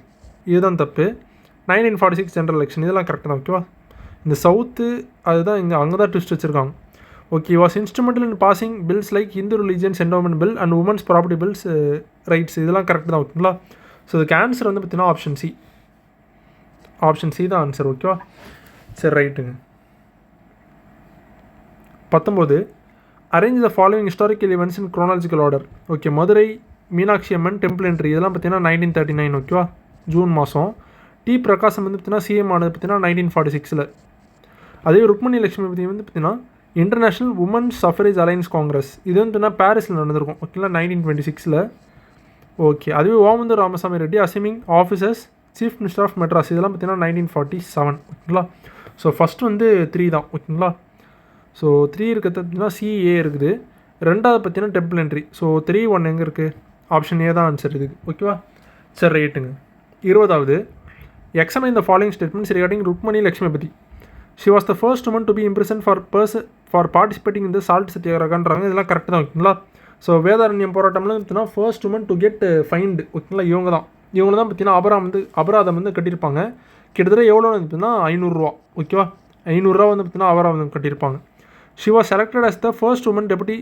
இதுதான் தப்பு. 1946 ஜென்ரல் எலெக்ஷன் இதெல்லாம் கரெக்டாக தான் ஓகேவா. இந்த சவுத்து அதுதான் இங்கே அங்கே தான் ட்விஸ்ட் வச்சுருக்காங்க. Okay, was instrumental in passing bills like Hindu religions endowment bill and women's property bills rights, இதெல்லாம் கரெக்ட் தான் ஓகேங்களா. ஸோ இதுக்கு ஆன்சர் வந்து பார்த்தீங்கன்னா ஆப்ஷன் சி, ஆப்ஷன் சி தான் ஆன்சர் ஓகேவா. சரி ரைட்டுங்க. 19 arrange the following historical events in chronological order. Okay, Madurai Meenakshi Amman temple entry இதெல்லாம் பார்த்தீங்கன்னா 1939 ஓகேவா ஜூன் மாதம். டி பிரகாசம் வந்து பார்த்தீங்கன்னா சிஎம் ஆனது பார்த்தீங்கன்னா 1946. அதே ருக்மணி லட்சுமி பற்றி வந்து பார்த்தீங்கன்னா international women's suffrage alliance congress இது வந்து பார்த்தீங்கன்னா பாரிஸில் நடந்திருக்கும் ஓகேங்களா 1926. ஓகே, அதுவே Omandur Ramasamy Reddy assuming office as chief minister of Madras இதெல்லாம் பார்த்தீங்கன்னா 1947 ஓகேங்களா. ஸோ ஃபஸ்ட்டு வந்து 3 தான் ஓகேங்களா. ஸோ 3 இருக்கிறது பார்த்தீங்கன்னா சிஏ இருக்குது. 2வது பார்த்தீங்கன்னா டெம்பிள் என்ட்ரி. ஸோ 3 1 எங்கே இருக்குது, ஆப்ஷன் ஏ தான் ஆன்சர் இதுக்கு ஓகேவா. சரி ரைட்டுங்க. 20வது examine the following statements regarding Rukmani Lakshmipathi. She was the first woman to be imprisoned for participating இந்த சால்ட் சத்தியாகிரகான்றாங்க. இதெல்லாம் கரெக்ட் தான் ஓகேங்களா. ஸோ வேதாரண்யம் போராட்டம்லாம் பார்த்தீங்கன்னா first woman to get fined ஓகேங்களா. இவங்க தான் பார்த்தீங்கன்னா அபராதம் வந்து கட்டியிருப்பாங்க. கிட்டத்தட்ட எவ்வளோன்னு பார்த்தீங்கன்னா 500 ரூபா ஓகேவா. 500 ரூபா வந்து பார்த்தீங்கன்னா அபராதம் கட்டியிருப்பாங்க. She was selected as the first woman deputy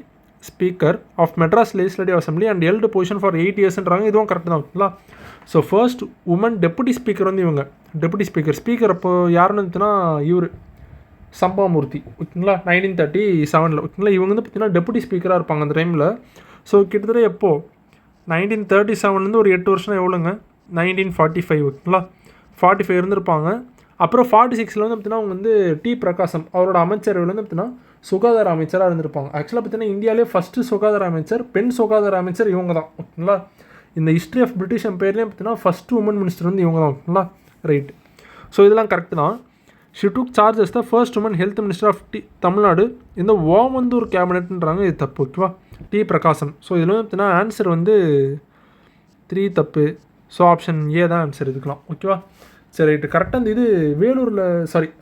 speaker of Madras legislative assembly and held position for 8 இயர்ஸ்ன்றாங்க. இதுவும் கரெக்ட் தான் ஓகேங்களா. So first woman deputy speaker வந்து இவங்க டெபுட்டி ஸ்பீக்கர் அப்போ யாருன்னு பார்த்தீங்கன்னா இவர் சம்பாமூர்த்தி ஓகேங்களா. 1937 ஓகேங்களா. இவங்க வந்து பார்த்தீங்கன்னா டெபுட்டி ஸ்பீக்கராக இருப்பாங்க அந்த டைமில். ஸோ கிட்டத்தட்ட எப்போ 1937 ஒரு 8 வருஷம் எவ்வளோங்க 1945 ஓகேங்களா. 45 இருந்திருப்பாங்க. அப்புறம் 46 வந்து பார்த்தீங்கன்னா அவங்க வந்து டி பிரகாசம் அவரோட அமைச்சரவையில் வந்து பார்த்தீங்கன்னா சுகாதார அமைச்சராக இருந்திருப்பாங்க. ஆக்சுவலாக பார்த்தீங்கன்னா இந்தியாவிலே ஃபஸ்ட்டு சுகாதார அமைச்சர் பெண் சுகாதார அமைச்சர் இவங்க தான் ஓகேங்களா. இந்த ஹிஸ்ட்ரி ஆஃப் பிரிட்டிஷ் எம்பையர்லேயும் பார்த்தீங்கன்னா ஃபஸ்ட்டு உமன் மினிஸ்டர் வந்து இவங்க தான் ஓகேங்களா. ரைட். ஸோ இதெல்லாம் கரெக்ட் தான். She took charge as the first woman health minister of Tamil Nadu இந்த ஓமந்தூர் கேபினெட்ன்றாங்க. இது தப்பு ஓகேவா. டி பிரகாசம். ஸோ இதில் வந்து பார்த்தீங்கன்னா ஆன்சர் வந்து 3 தப்பு. ஸோ ஆப்ஷன் ஏ தான் ஆன்சர் இதுக்கலாம் ஓகேவா. சரி ரைட்டு. கரெக்டாக அந்த இது வேலூரில்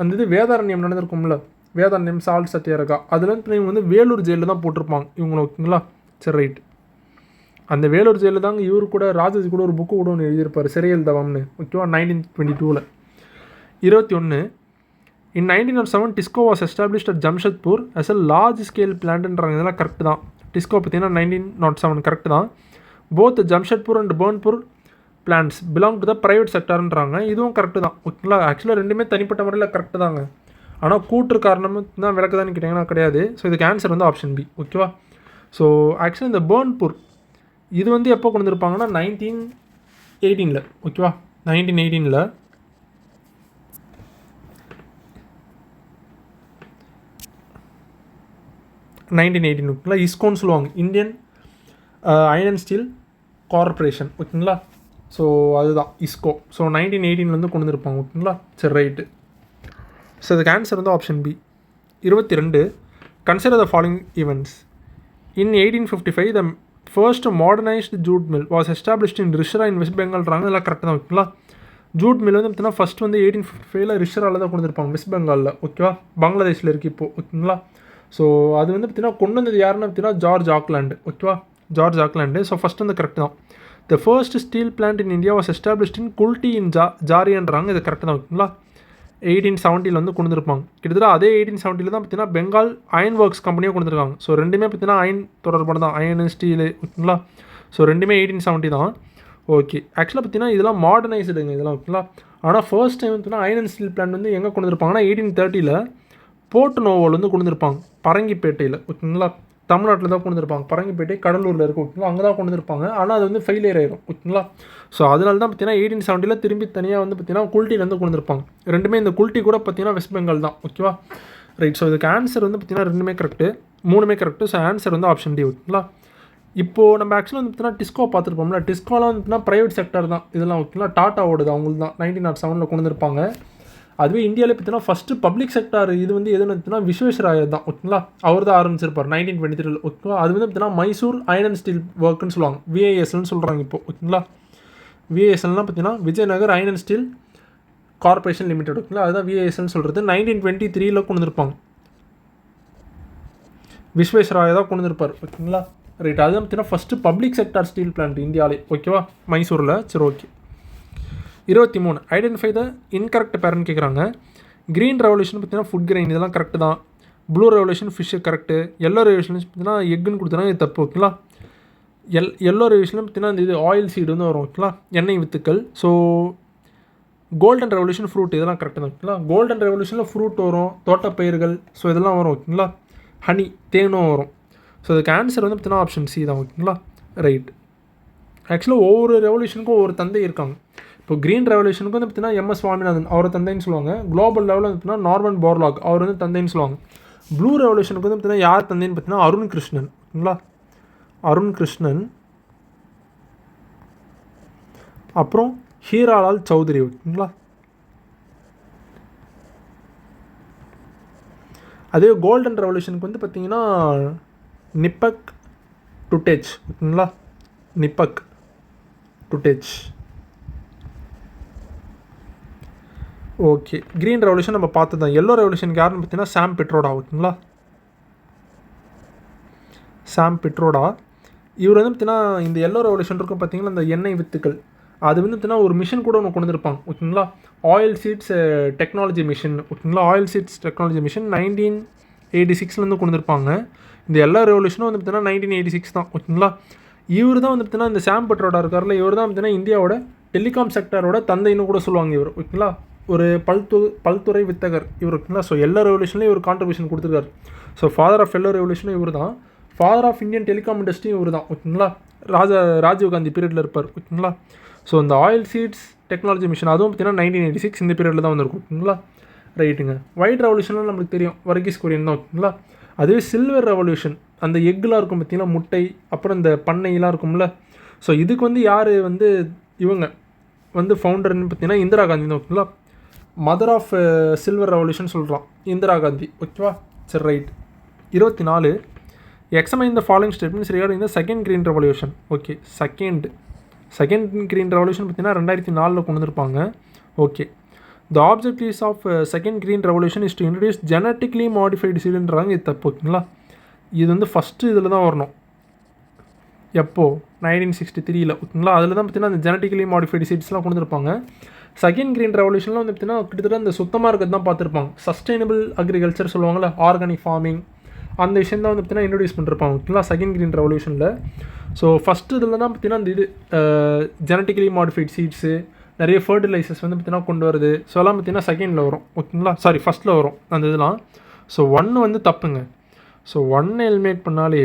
அந்த இது வேதாரண்யம் நடந்திருக்கும்ல வேதாரண்யம் சால்ட் சத்தியாகிரகா அதில் இவங்க வந்து வேலூர் ஜெயிலில் தான் போட்டிருப்பாங்க இவங்களை ஓகேங்களா. சரி ரைட். அந்த வேலூர் ஜெயிலில் தாங்க இவர் கூட ராஜாஜி கூட ஒரு புக்கு கூட ஒன்று எழுதியிருப்பார் சிறையல் தவம்னு ஓகேவா 1922. 21 In 1907 TISCO was established at Jamshedpur as a large scale பிளான்ட்ன்றாங்க. இதெல்லாம் கரெக்ட் தான். டிஸ்கோ பார்த்தீங்கன்னா 1907 கரெக்ட் தான். Both Jamshedpur and Burnpur plants belong to the private செக்டர்ன்றாங்க. இதுவும் கரெக்டு தான் ஓகேங்களா. ஆக்சுவலாக ரெண்டுமே தனிப்பட்ட முறையில் கரெக்டு தாங்க. ஆனால் கூற்று காரணமும் தான் விளக்குதான்னு கேட்டிங்கன்னா கிடையாது. ஸோ இதுக்கு ஆன்சர் வந்து ஆப்ஷன் பி ஓகேவா. ஸோ ஆக்சுவலாக இந்த பர்ன்பூர் இது வந்து எப்போ கொண்டு வந்திருப்பாங்கன்னா 1918 ஓகேவா. 1918 ஓகேங்களா. இஸ்கோன்னு சொல்லுவாங்க Indian iron and steel corporation ஓகேங்களா. ஸோ அதுதான் இஸ்கோ. ஸோ 1918 வந்து கொண்டு வந்திருப்பாங்க ஓகேங்களா. சரி ரைட்டு. ஸோ இதுக்கு ஆன்சர் வந்து option B. 22 consider the following events. In 1855 the first modernised jute mill was established in Rishra in west பெங்கால்றாங்க. இதெல்லாம் கரெக்டாக தான் ஓகேங்களா. ஜூட் மில் வந்து பார்த்தீங்கன்னா ஃபஸ்ட் வந்து 1855 ரிஷராவில் தான் கொண்டு வந்திருப்பாங்க வெஸ்ட் பெங்காலில் ஓகேவா. பங்களாதேஷில் இருக்குது இப்போது ஓகேங்களா. ஸோ அது வந்து பார்த்தீங்கன்னா கொண்டு வந்தது யாருன்னு பார்த்தீங்கன்னா ஜார்ஜ் ஆக்லாண்டு ஓகேவா. George Auckland. ஸோ ஃபஸ்ட் வந்து கரெக்ட் தான். The first steel plant in India was established in Kulti in ஜாரியான்றாங்க. இது கரெக்டாக தான் ஓகேங்களா. 1870 வந்து கொண்டு வந்திருப்பாங்க. கிட்டத்தட்ட அதே 1870 தான் பார்த்தீங்கன்னா பெங்கால் அயன் ஒர்க்ஸ் கம்பெனியாக கொண்டு வந்திருக்காங்க. ஸோ ரெண்டுமே பார்த்தீங்கன்னா அயன் தொடர்பான தான் அயனு ஸ்டீலு ஓகேங்களா. ஸோ ரெண்டுமே 1870 தான் ஓகே. ஆக்சுவலாக பார்த்தீங்கன்னா இதெல்லாம் மாடர்னைஸ்டுங்க இதெல்லாம் ஓகேங்களா. ஆனால் ஃபர்ஸ்ட் டைம் பார்த்தீங்கன்னா அயன் அண்ட் ஸ்டீல் பிளான்ட் வந்து எங்கே கொண்டு வந்திருப்பாங்கன்னா 1830 போர்ட் நோவோல் வந்து கொண்டு வந்திருப்பாங்க பரங்கிப்பேட்டையில் ஓகேங்களா. தமிழ்நாட்டில் தான் கொண்டு வந்திருப்பாங்க. பரங்கிப்பேட்டை கடலூரில் இருக்கும் ஓகேங்களா. அங்கே தான் கொண்டு வந்திருப்பாங்க. ஆனால் அது வந்து ஃபெயிலியர் ஆயிரும் ஓகேங்களா. ஸோ அதனால தான் பார்த்தீங்கன்னா 1870 திரும்பி தனியாக வந்து பார்த்தீங்கன்னா குல்ட்டிலேருந்து கொண்டு வந்திருப்பாங்க. ரெண்டுமே இந்த குல்ட்டி கூட பார்த்தீங்கன்னா வெஸ்ட் பெங்கால் தான் ஓகேவா. ரைட். ஸோ இதுக்கு ஆன்சர் வந்து பார்த்தீங்கன்னா ரெண்டுமே கரெக்டு 3மே கரெக்டு. ஸோ ஆன்சர் வந்து ஆப்ஷன் டி ஓகேங்களா. இப்போது நம்ம ஆக்சுவலாக வந்து பார்த்தீங்கன்னா டிஸ்கோ பார்த்துருப்போம்ல. டிஸ்கோலாம் வந்து பார்த்தீங்கன்னா ப்ரைவேட் செக்டர் தான் இதெல்லாம் ஓகேங்களா. டாட்டாவோடது அவங்களுக்கு தான் 1907 கொண்டு வந்திருப்பாங்க. அதுவே இந்தியாவிலே பார்த்தீங்கன்னா ஃபஸ்ட்டு பப்ளிக் செக்டார் இது வந்து எதுன்னு பார்த்தீங்கன்னா விஸ்வேஸ்வராயா தான் ஓகேங்களா. அவர் தான் ஆரம்பிச்சிருப்பார் 1923 ஓகேவா. அது வந்து பார்த்தீங்கன்னா மைசூர் அயன் அண்ட் ஸ்டீல் ஒர்க்குன்னு சொல்லுவாங்க. விஐஎஸ்எல்னு சொல்கிறாங்க இப்போ ஓகேங்களா. விஐஎஸ்எல்லாம் பார்த்தீங்கன்னா Vijayanagar iron and steel corporation limited ஓகேங்களா. அதுதான் விஐஎஸ்எல்னு சொல்கிறது. 1923 கொண்டு வந்திருப்பாங்க. விஸ்வேஸ்வராயா தான் கொண்டு வந்திருப்பார் ஓகேங்களா. ரைட். அதுதான் பார்த்தீங்கன்னா first public sector steel plant இந்தியாவிலே ஓகேவா மைசூரில். சரி okay. 23 identify the incorrect parent கேட்குறாங்க. க்ரீன் ரெவல்யூஷன் பார்த்தீங்கன்னா ஃபுட் கிரெயின் இதெல்லாம் கரெக்டு தான். Blue revolution fish correct. Yellow revolution பார்த்தீங்கன்னா எக்குன்னு கொடுத்தனா இது தப்பு ஓகேங்களா. எல்லோ ரெவல்யூஷன் பார்த்தீங்கன்னா இந்த இது ஆயில் சீடு வந்து வரும் ஓகேங்களா. எண்ணெய் வித்துக்கள். ஸோ கோல்டன் ரெவல்யூஷன் ஃப்ரூட் இதெல்லாம் கரெக்டு தான் ஓகேங்களா. கோல்டன் ரெவல்யூஷனில் ஃப்ரூட் வரும் தோட்டப்பயிர்கள் ஸோ இதெல்லாம் வரும் ஓகேங்களா. ஹனி தேனும் வரும். ஸோ அதுக்கு ஆன்சர் வந்து பார்த்தீங்கன்னா ஆப்ஷன் சி தான் ஓகேங்களா. ரைட். ஆக்சுவலாக ஒவ்வொரு ரெவல்யூஷனுக்கும் ஒவ்வொரு தந்தை இருக்காங்க. இப்போ க்ரீன் ரெவல்யூஷனுக்கு வந்து பார்த்தீங்கன்னா எம்எஸ் சுவாமிநாதன் அவர் தந்தைன்னு சொல்லுவாங்க. குளோபல் லெவலில் வந்து பார்த்தீங்கன்னா நார்மன் போர்லாக் அவர் வந்து தந்தைன்னு சொல்லுவாங்க. ப்ளூ ரெவல்யூஷனுக்கு வந்து பார்த்தீங்கன்னா யார் தந்தைன்னு பார்த்தீங்கன்னா அருண் கிருஷ்ணன் ஓகேங்களா. அருண் கிருஷ்ணன். அப்புறம் ஹீராலால் சௌத்ரி ஓகேங்களா. அதே கோல்டன் ரெவல்யூஷனுக்கு வந்து பார்த்தீங்கன்னா நிப்பக் டுடேச் ஓகேங்களா. நிப்பக் டுடேச் ஓகே, க்ரீன் ரெவல்யூஷன் நம்ம பார்த்து தான். எல்லோ ரெவல்யூஷனுக்கு யாருன்னு பார்த்தீங்கன்னா சாம் பிட்ரோடா. ஓகேங்களா, சாம் பிட்ரோடா. இவர் வந்து பார்த்தீங்கன்னா இந்த எல்லோ ரெவல்யூஷன் இருக்கும் பார்த்தீங்கன்னா இந்த எண்ணெய் வித்துக்கள், அது வந்து பார்த்தீங்கன்னா ஒரு மிஷின் கூட ஒன்று கொண்டு வந்திருப்பாங்க. ஓகேங்களா, ஆயில் சீட்ஸ் டெக்னாலஜி மிஷின். ஓகேங்களா, ஆயில் சீட்ஸ் டெக்னாலஜி மிஷின் 1986 கொண்டு வந்திருப்பாங்க. இந்த எல்லா ரெவல்யூஷனும் வந்து பார்த்தீங்கன்னா 1986 தான். ஓகேங்களா, இவர் தான் வந்து பார்த்தீங்கன்னா இந்த சாம் பிட்ரோடா இருக்கார்ல, இவர் தான் பார்த்தீங்கன்னா இந்தியாவோட டெலிகாம் செக்டரோட தந்தைன்னு கூட சொல்லுவாங்க இவர். ஓகேங்களா, ஒரு பல்துறை வித்தகர் இவர். ஓகேங்களா, ஸோ எல்லா ரெவல்யூஷன்லையும் இவர் கான்ட்ரிபியூஷன் கொடுத்துருக்காரு. ஸோ ஃபாதர் ஆஃப் எல்லா ரெவல்யூஷனும் இவர் தான். ஃபாதர் ஆஃப் இந்தியன் டெலிகாம் இண்டஸ்ட்ரியும் இவர் தான். ஓகேங்களா, ராஜீவ்காந்தி பீரியடில் இருப்பார். ஓகேங்களா, ஸோ இந்த ஆயில் சீட்ஸ் டெக்னாலஜி மிஷின் அதுவும் பார்த்தீங்கன்னா 1986 இந்த பீரியடில் தான் வந்திருக்கும். ஓகேங்களா, ரைட்டுங்க. ஒயிட் ரெவல்யூஷன்லாம் நம்மளுக்கு தெரியும், வர்கீஸ் குரியன் தான். ஓகேங்களா, அதுவே சில்வர் ரெவல்யூஷன் அந்த எக்குலாம் இருக்கும் பார்த்தீங்கன்னா, முட்டை, அப்புறம் இந்த பண்ணையெல்லாம் இருக்கும்ல, ஸோ இதுக்கு வந்து யார் வந்து இவங்க வந்து ஃபவுண்டர்னு பார்த்தீங்கன்னா இந்திரா காந்தி தான். ஓகேங்களா, மதர் ஆஃப் சில்வர் ரெவல்யூஷன் சொல்கிறோம் இந்திரா காந்தி. ஓகேவா, சரி right. 24 examine the following statements regarding the second green revolution. Okay, second green revolution பார்த்தீங்கன்னா 2004 கொண்டு வந்திருப்பாங்க. Okay, the objectives of second green revolution is to introduce genetically modified சீடுன்றாங்க. இது தப்பு. ஓகேங்களா, இது வந்து ஃபஸ்ட்டு இதில் தான் வரணும். எப்போது 1963. ஓகேங்களா, அதில் தான் பார்த்தீங்கன்னா அந்த ஜெனட்டிக்கலி மாடிஃபைடு சீட்ஸ்லாம் கொண்டு வந்திருப்பாங்க. செகண்ட் க்ரீன் ரெவல்யூஷன்லாம் வந்து பார்த்தீங்கன்னா கிட்டத்தட்ட அந்த சுத்தமாக இருக்கிறது தான் பார்த்துருப்பாங்க. சஸ்டைனபிள் அக்ரிகல்ச்சர் சொல்லுவாங்கள்ல, ஆர்கானிக் ஃபார்மிங், அந்த விஷயம் தான் வந்து பார்த்தீங்கன்னா இன்ட்ரடியூஸ் பண்ணிருப்பாங்க. ஓகேங்களா, செகண்ட் க்ரீன் ரெவல்யூஷனில். ஸோ ஃபஸ்ட்டு இதில் தான் பார்த்தீங்கன்னா அந்த இது ஜெனட்டிக்கலி மாடிஃபைட் சீட்ஸு, நிறைய ஃபர்டிலைசர்ஸ் வந்து பார்த்தீங்கன்னா கொண்டு வருது. ஸோ எல்லாம் பார்த்தீங்கன்னா செகண்டில் வரும். ஓகேங்களா, சாரி ஃபஸ்ட்டில் வரும் அந்த இதெல்லாம். ஸோ 1 வந்து தப்புங்க. ஸோ 1 எலிமினேட் பண்ணாலே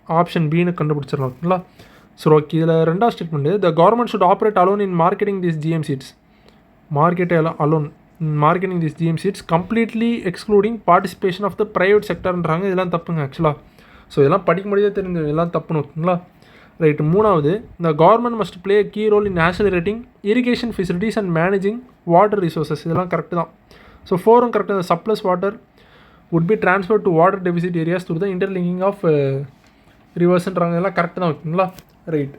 ஆப்ஷன் பின்னு கண்டுபிடிச்சிடலாம். ஓகேங்களா, ஸோ ஓகே. இதில் ரெண்டாவது statement, the government should operate alone in marketing this GM seeds. Marketing this GM seeds completely excluding participation of the private செக்டர்ன்றாங்க. இதெல்லாம் தப்புங்க ஆக்சுவலாக. ஸோ இதெல்லாம் படிக்க முடியாத தெரிஞ்சு எல்லாம் தப்புன்னு. ஓகேங்களா, ரைட்டு. 3வது, the government must play key role in accelerating irrigation facilities and managing water resources. இதெல்லாம் கரெக்டு தான். ஸோ 4ம் கரெக்டாக. The surplus water would be transferred to water deficit areas through the interlinking of ரிவர்ஸ்ன்றாங்க. இதெல்லாம் கரெக்டு தான். ஓகேங்களா, ரைட்.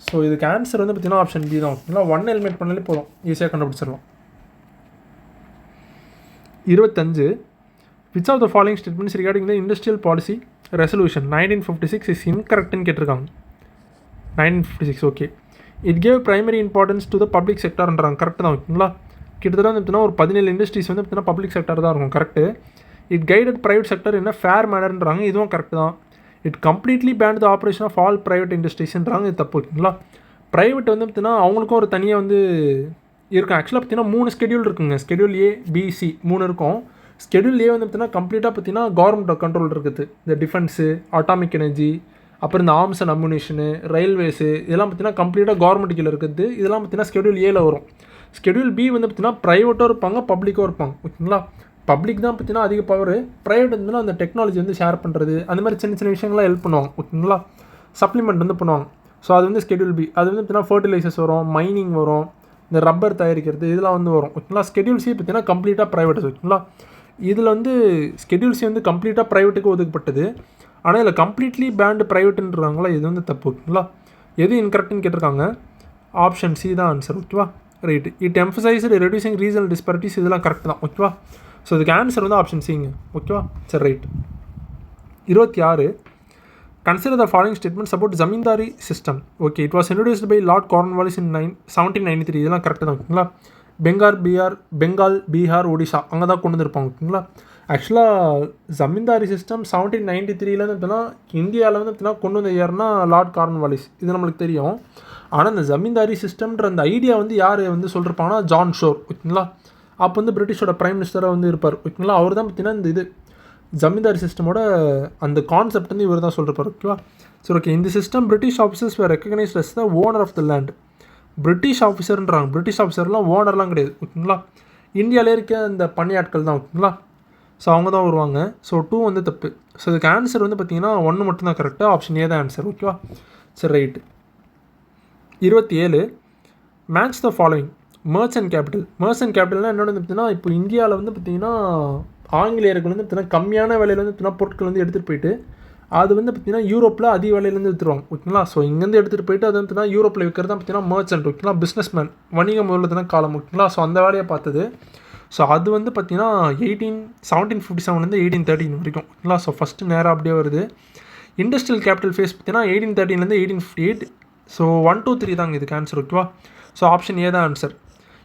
ஸோ இதுக்கு ஆன்சர் வந்து பார்த்தீங்கன்னா ஆப்ஷன் பி தான். ஓகேங்களா, 1 எலிமினேட் பண்ணாலே போதும், ஈஸியாக கண்டுபிடிச்சிடலாம். 25 which of the following statements regarding the industrial policy resolution 1956 is இன்கரெக்ட்னு கேட்டிருக்காங்க. 1956. Okay, it gave primary importance to the public செக்டர்ன்றாங்க. கரெக்டு தான். ஓகேங்களா, கிட்டத்தட்ட வந்து பார்த்தீங்கன்னா ஒரு 17 இண்டஸ்ட்ரீஸ் வந்து பார்த்தீங்கன்னா பப்ளிக் செக்டர் தான் இருக்கும். Correct. It guided private sector in a fair மேனர்ன்றாங்க. இதுவும் கரெக்டு தான். It completely banned the operation of all private இண்டஸ்ட்ரீஸ்ன்றாங்க. இது தப்பு. ஓகேங்களா, ப்ரைவேட் வந்து பார்த்தீங்கன்னா அவங்களுக்கும் ஒரு தனியாக வந்து இருக்கும். ஆக்சுவலாக பார்த்தீங்கன்னா 3 ஸ்கெடியூல் இருக்குங்க. ஸ்கெடியூல் ஏ, பி, சி 3 இருக்கும். ஸ்கெடியூல் ஏ வந்து பார்த்தீங்கன்னா கம்ப்ளீட்டாக பார்த்தீங்கன்னா கவர்மெண்ட் கண்ட்ரோல் இருக்குது. இந்த டிஃபென்ஸு, அட்டாமிக் எனர்ஜி, அப்புறம் இந்த ஆர்ம்ஸ் அண்ட் அம்யூனிஷனு, ரயில்வேஸு, இதெல்லாம் பார்த்தீங்கன்னா கம்ப்ளீட்டாக கவர்மெண்ட் கீழே இருக்குது. இதெல்லாம் பார்த்தீங்கன்னா ஸ்கெடியூல் ஏல வரும். ஸ்கெடியூல் பி வந்து பார்த்தீங்கன்னா ப்ரைவேட்டும் இருப்பாங்க, பப்ளிக்கும் இருப்பாங்க. ஓகேங்களா, பப்ளிக் தான் பார்த்தீங்கன்னா அதிக பவர், ப்ரைவேட் வந்து அந்த டெக்னாலஜி வந்து ஷேர் பண்ணுறது, அந்த மாதிரி சின்ன சின்ன விஷயங்கள்லாம் ஹெல்ப் பண்ணுவாங்க. ஓகேங்களா, சப்ளிமெண்ட் வந்து பண்ணுவாங்க. ஸோ அது வந்து ஸ்கெடியூல் பி. அது வந்து பார்த்தீங்கன்னா ஃபர்டிலைசர்ஸ் வரும், மைனிங் வரும், இந்த ரப்பர் தயாரிக்கிறது, இதெல்லாம் வந்து வரும். ஓகேங்களா, ஸ்கெடியூல் சி பார்த்தீங்கன்னா கம்ப்ளீட்டாக ப்ரைவேட். ஓகேங்களா, இதில் வந்து ஸ்கெடியூல் சி வந்து கம்ப்ளீட்டாக ப்ரைவேட்டுக்கு ஒதுக்கப்பட்டது. ஆனால் இதில் கம்ப்ளீட்லி பேண்டு ப்ரைவேட்டுன்றாங்களா, இது வந்து தப்பு. ஓகேங்களா, எது இன்கரெக்ட்னு கேட்டிருக்காங்க. ஆப்ஷன் சி தான் ஆன்சர். ஓகேவா, right. It emphasised reducing regional disparities. இதெல்லாம் கரெக்ட் தான். ஓகேவா, ஸோ இதுக்கு ஆன்சர் வந்து ஆப்ஷன் சிங்க. ஓகேவா, சரி right. 26 consider the following statements about zamindari system. Okay, it was introduced by Lord Cornwallis in 1793. இதெல்லாம் கரெக்டு தான். ஓகேங்களா, பெங்கால், பீகார், ஒடிசா அங்கே தான் கொண்டு வந்திருப்பாங்க. ஓகேங்களா, ஆக்சுவலாக ஜமீன்தாரி சிஸ்டம் 1793 பார்த்தீங்கன்னா இந்தியாவில் வந்து பார்த்தீங்கன்னா கொண்டு வந்து யாருன்னா லார்ட் கார்ன்வாலிஸ். இது நம்மளுக்கு தெரியும். ஆனால் இந்த ஜமீன்தாரி சிஸ்டம்ன்ற அந்த ஐடியா வந்து யார் வந்து சொல்லியிருப்பாங்கன்னா ஜான் ஷோர். ஓகேங்களா, அப்போ வந்து பிரிட்டிஷோட பிரைம் மினிஸ்டராக வந்து இருப்பார். ஓகேங்களா, அவர் தான் பார்த்தீங்கன்னா இந்த இது ஜமீன்தாரி சிஸ்டமோட அந்த கான்செப்ட் வந்து இவர் தான் சொல்லிருப்பார். ஓகேவா, சரி ஓகே. இந்த system British officers were recognised as the owner of the land. British ஆஃபீஸர்ன்றாங்க. பிரிட்டிஷ் ஆஃபீஸர்லாம் ஓனர்லாம் கிடையாது. ஓகேங்களா, இந்தியாவிலே இருக்க அந்த பணியாட்கள் தான். ஓகேங்களா, ஸோ அவங்க தான் வருவாங்க. ஸோ 2 வந்து தப்பு. ஸோ இதுக்கு ஆன்சர் வந்து பார்த்தீங்கன்னா 1 மட்டும் தான் கரெக்டாக. ஆப்ஷன் ஏ தான் ஆன்சர். ஓகேவா, சரி right. 27 match the following merchant capital. Merchant கேபிட்டல்னால் என்னென்னு வந்து பார்த்தீங்கன்னா இப்போ இந்தியாவில் வந்து பார்த்தீங்கன்னா ஆங்கிலேயர்கள் வந்து பார்த்தீங்கன்னா கம்மியான விலையில் வந்து பார்த்தீங்கன்னா பொருட்கள் வந்து எடுத்துகிட்டு போயிட்டு அது வந்து பார்த்திங்கன்னா யூரோப்பில் அதிக விலையிலேருந்து விற்றுருவாங்க ஓகேங்களா. ஸோ இங்கேருந்து எடுத்துகிட்டு போயிட்டு அது வந்து பார்த்தீங்கன்னா யூரோப்பில் விற்கிறது தான் பார்த்தீங்கன்னா மர்ச்சன்ட் ஓகேங்களா, பிஸ்னஸ் மேன், வணிக மூலதன காலம் ஓகேங்களா. ஸோ அந்த வேலையை பார்த்தது. ஸோ அது வந்து பார்த்திங்கன்னா 1757 1813 வரைக்கும் ஓகேங்களா. ஸோ ஃபஸ்ட்டு நேராக அப்படியே வருது. இண்டஸ்ட்ரியல் கேபிட்டல் ஃபேஸ் பார்த்தீங்கன்னா 1813 1858. ஸோ 1 2 3 தாங்க இதுக்கு ஆன்சர் ஓகேவா. ஸோ ஆப்ஷன் ஏ தான் ஆன்சர்.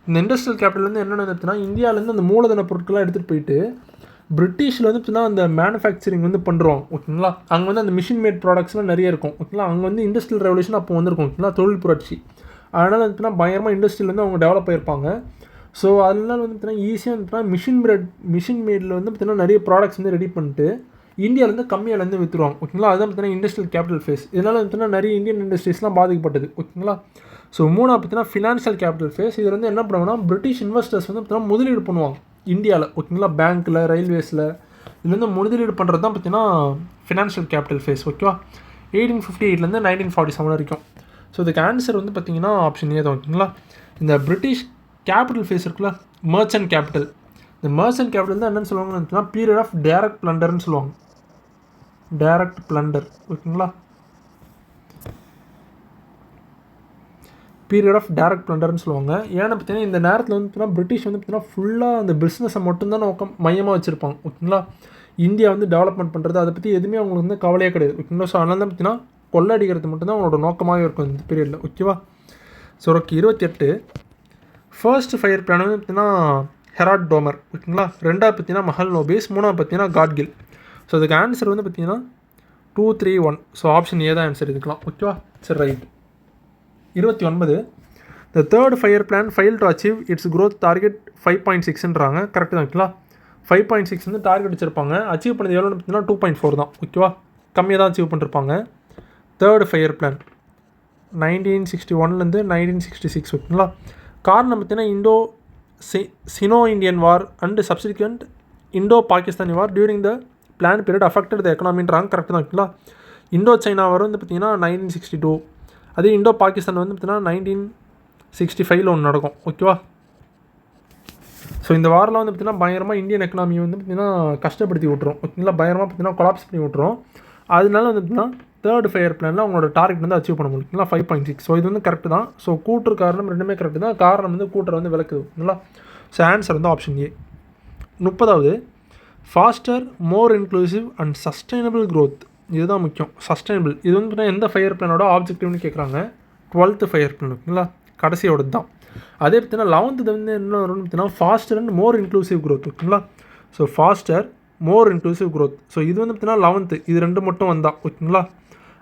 இந்த இண்டஸ்ட்ரியல் கேபிட்டல் வந்து என்னென்ன பார்த்தீங்கன்னா இந்தியாவிலேருந்து அந்த மூலதன பொருட்கள்லாம் எடுத்துகிட்டு போயிட்டு பிரிட்டிஷில் வந்து பார்த்தீங்கன்னா அந்த மேனுஃபேக்சரிங் வந்து பண்ணுறோம் ஓகேங்களா. அங்கே வந்து அந்த மிஷின் மேட் ப்ராடக்ட்ஸ்லாம் நிறைய இருக்கும் ஓகேங்களா. அங்கே வந்து இண்டஸ்ட்ரியல் ரெவல்யூஷன் அப்போ வந்திருக்கும் ஓகேங்களா, தொழில் புரட்சி. அதனால் வந்து பார்த்தீங்கன்னா பயங்கரமாக இண்டஸ்ட்ரியில் வந்து அவங்க டெவலப் ஆகிருப்பாங்க. ஸோ அதனால வந்து பார்த்தீங்கன்னா ஈஸியாக வந்து பார்த்தீங்கன்னா மிஷின் மேடில் வந்து பார்த்தீங்கன்னா நிறைய ப்ராடக்ட்ஸ் வந்து ரெடி பண்ணிட்டு இந்தியாவிலேருந்து கம்மியாலேருந்து விற்றுருவாங்க ஓகேங்களா. அதுதான் பார்த்தீங்கன்னா இண்டஸ்ட்ரியல் கேபிட்டல் ஃபேஸ். இதனால் வந்து பார்த்தீங்கன்னா நிறைய இந்தியன் இண்டஸ்ட்ரீஸ்லாம் பாதிக்கப்பட்டது ஓகேங்களா. ஸோ மூணாவது பார்த்தீங்கன்னா ஃபினான்ஷியல் கேபிட்டல் ஃபேஸ். இதில் வந்து என்ன பண்ணுவாங்கன்னா பிரிட்டிஷ் இன்வெஸ்டர்ஸ் வந்து பார்த்தீங்கன்னா முதலீடு பண்ணுவாங்க இந்தியாவில் ஓகேங்களா, பேங்க்கில், ரயில்வேஸில். இதில் வந்து முதலீடு பண்ணுறது தான் பார்த்தீங்கன்னா ஃபினான்ஷியல் கேபிட்டல் ஃபேஸ் ஓகேவா. 1858 1947 வரைக்கும். ஸோ இதுக்கு ஆன்சர் வந்து பார்த்தீங்கன்னா ஆப்ஷன் ஏ தான் ஓகேங்களா. இந்த பிரிட்டிஷ் கேபிட்டல் ஃபேஸ் இருக்குல்ல, மர்ச்சன்ட் கேபிட்டல். இந்த மர்ச்சன்ட் கேபிட்டல் தான் என்னென்னு சொல்லுவாங்கன்னு பீரியட் ஆஃப் டைரக்ட் பிளண்டர்னு சொல்லுவாங்க. டைரக்ட் பிளண்டர் ஓகேங்களா, பீரியட் ஆஃப் டைரக்ட் பிளண்டர்னு சொல்லுவாங்க. ஏன்னா பார்த்தீங்கன்னா இந்த நேரத்தில் வந்து பார்த்தீங்கன்னா பிரிட்டிஷ் வந்து பார்த்தீங்கன்னா ஃபுல்லாக அந்த பிஸ்னஸை மட்டும்தான் நோக்கம் மையமாக வச்சுருப்பாங்க ஓகேங்களா. இந்தியா வந்து டெவலப்மெண்ட் பண்ணுறது அதை பற்றி எதுவுமே அவங்களுக்கு வந்து கவலையே கிடையாது ஓகேங்களா. ஸோ அதனால தான் பார்த்தீங்கன்னா கொள்ளடிக்கிறது மட்டும்தான் அவங்களோட நோக்கமாகவே இருக்கும் இந்த பீரியடில் ஓகேவா. So okay 28 first fire plan வந்து பார்த்தீங்கன்னா ஹெராட் டோமர் ஓகேங்களா. ரெண்டாவது பார்த்தீங்கன்னா மஹல் நோபீஸ். மூணாவது பார்த்தீங்கன்னா காட்கில். ஸோ இதுக்கு ஆன்சர் வந்து பார்த்தீங்கன்னா 2 3 1. ஸோ ஆப்ஷன் ஏ தான் ஆன்சர் இதுக்கலாம் ஓகேவா. சரி right. 29 the third five year plan fail to achieve its growth target 5.6ன்றாங்க. கரெக்டு தான் ஓகேங்களா. 5.6 வந்து டார்கெட் வச்சுருப்பாங்க. அச்சீவ் பண்ணது எவ்வளோன்னு பார்த்தீங்கன்னா 2.4 தான் ஓகேவா. கம்மியாக தான் அச்சீவ் பண்ணிருப்பாங்க. தேர்ட் ஃபயர் பிளான் 1961 1966 ஓகேங்களா. காரணம் பார்த்தீங்கன்னா Sino Indian war and subsequent Indo Pakistani war during the plan period affected the எக்கனாமின்றாங்க. கரெக்டு தான் ஓகேங்களா. இண்டோ சைனா வார் வந்து பார்த்தீங்கன்னா 1962. அதே இண்டோ பாகிஸ்தான் வந்து பார்த்தீங்கன்னா 1965 ஒன்று நடக்கும் ஓகேவா. ஸோ இந்த வாரில் வந்து பார்த்தீங்கன்னா பயங்கரமாக இந்தியன் எக்கனாமியை வந்து பார்த்தீங்கன்னா கஷ்டப்படுத்தி விட்ரும் ஓகேங்களா. பயங்கரமாக பார்த்தீங்கன்னா கொலாப்ஸ் பண்ணி விட்ரும். அதனால வந்து பார்த்தீங்கன்னா தேர்ட் ஃபயர் பிளானில் அவங்களோட டார்கெட் வந்து அச்சீவ் பண்ண முடியுங்களா 5.6. ஸோ இது வந்து கரெக்டு தான். ஸோ கூட்டுற காரணம் ரெண்டுமே கரெக்டு தான். காரணம் வந்து கூட்டுற வந்து விளக்குது ஓகேங்களா. ஸோ ஆன்சர் வந்து option A. 30 foster more inclusive and sustainable growth. இதுதான் முக்கியம், சஸ்டைனபிள். இது வந்து பார்த்தீங்கன்னா எந்த ஃபயர் பிளானோட ஆப்ஜெக்டிவ்னு கேட்குறாங்க. 12th ஃபயர் பிளான் ஓகேங்களா, கடைசியோட தான். அதே பார்த்தீங்கன்னா 11th வந்து என்ன வரும்னு பார்த்தீங்கன்னா faster and more inclusive growth ஓகேங்களா. So faster more inclusive growth. So இது வந்து பார்த்தீங்கன்னா 11th, இது ரெண்டு மட்டும் வந்தால் ஓகேங்களா.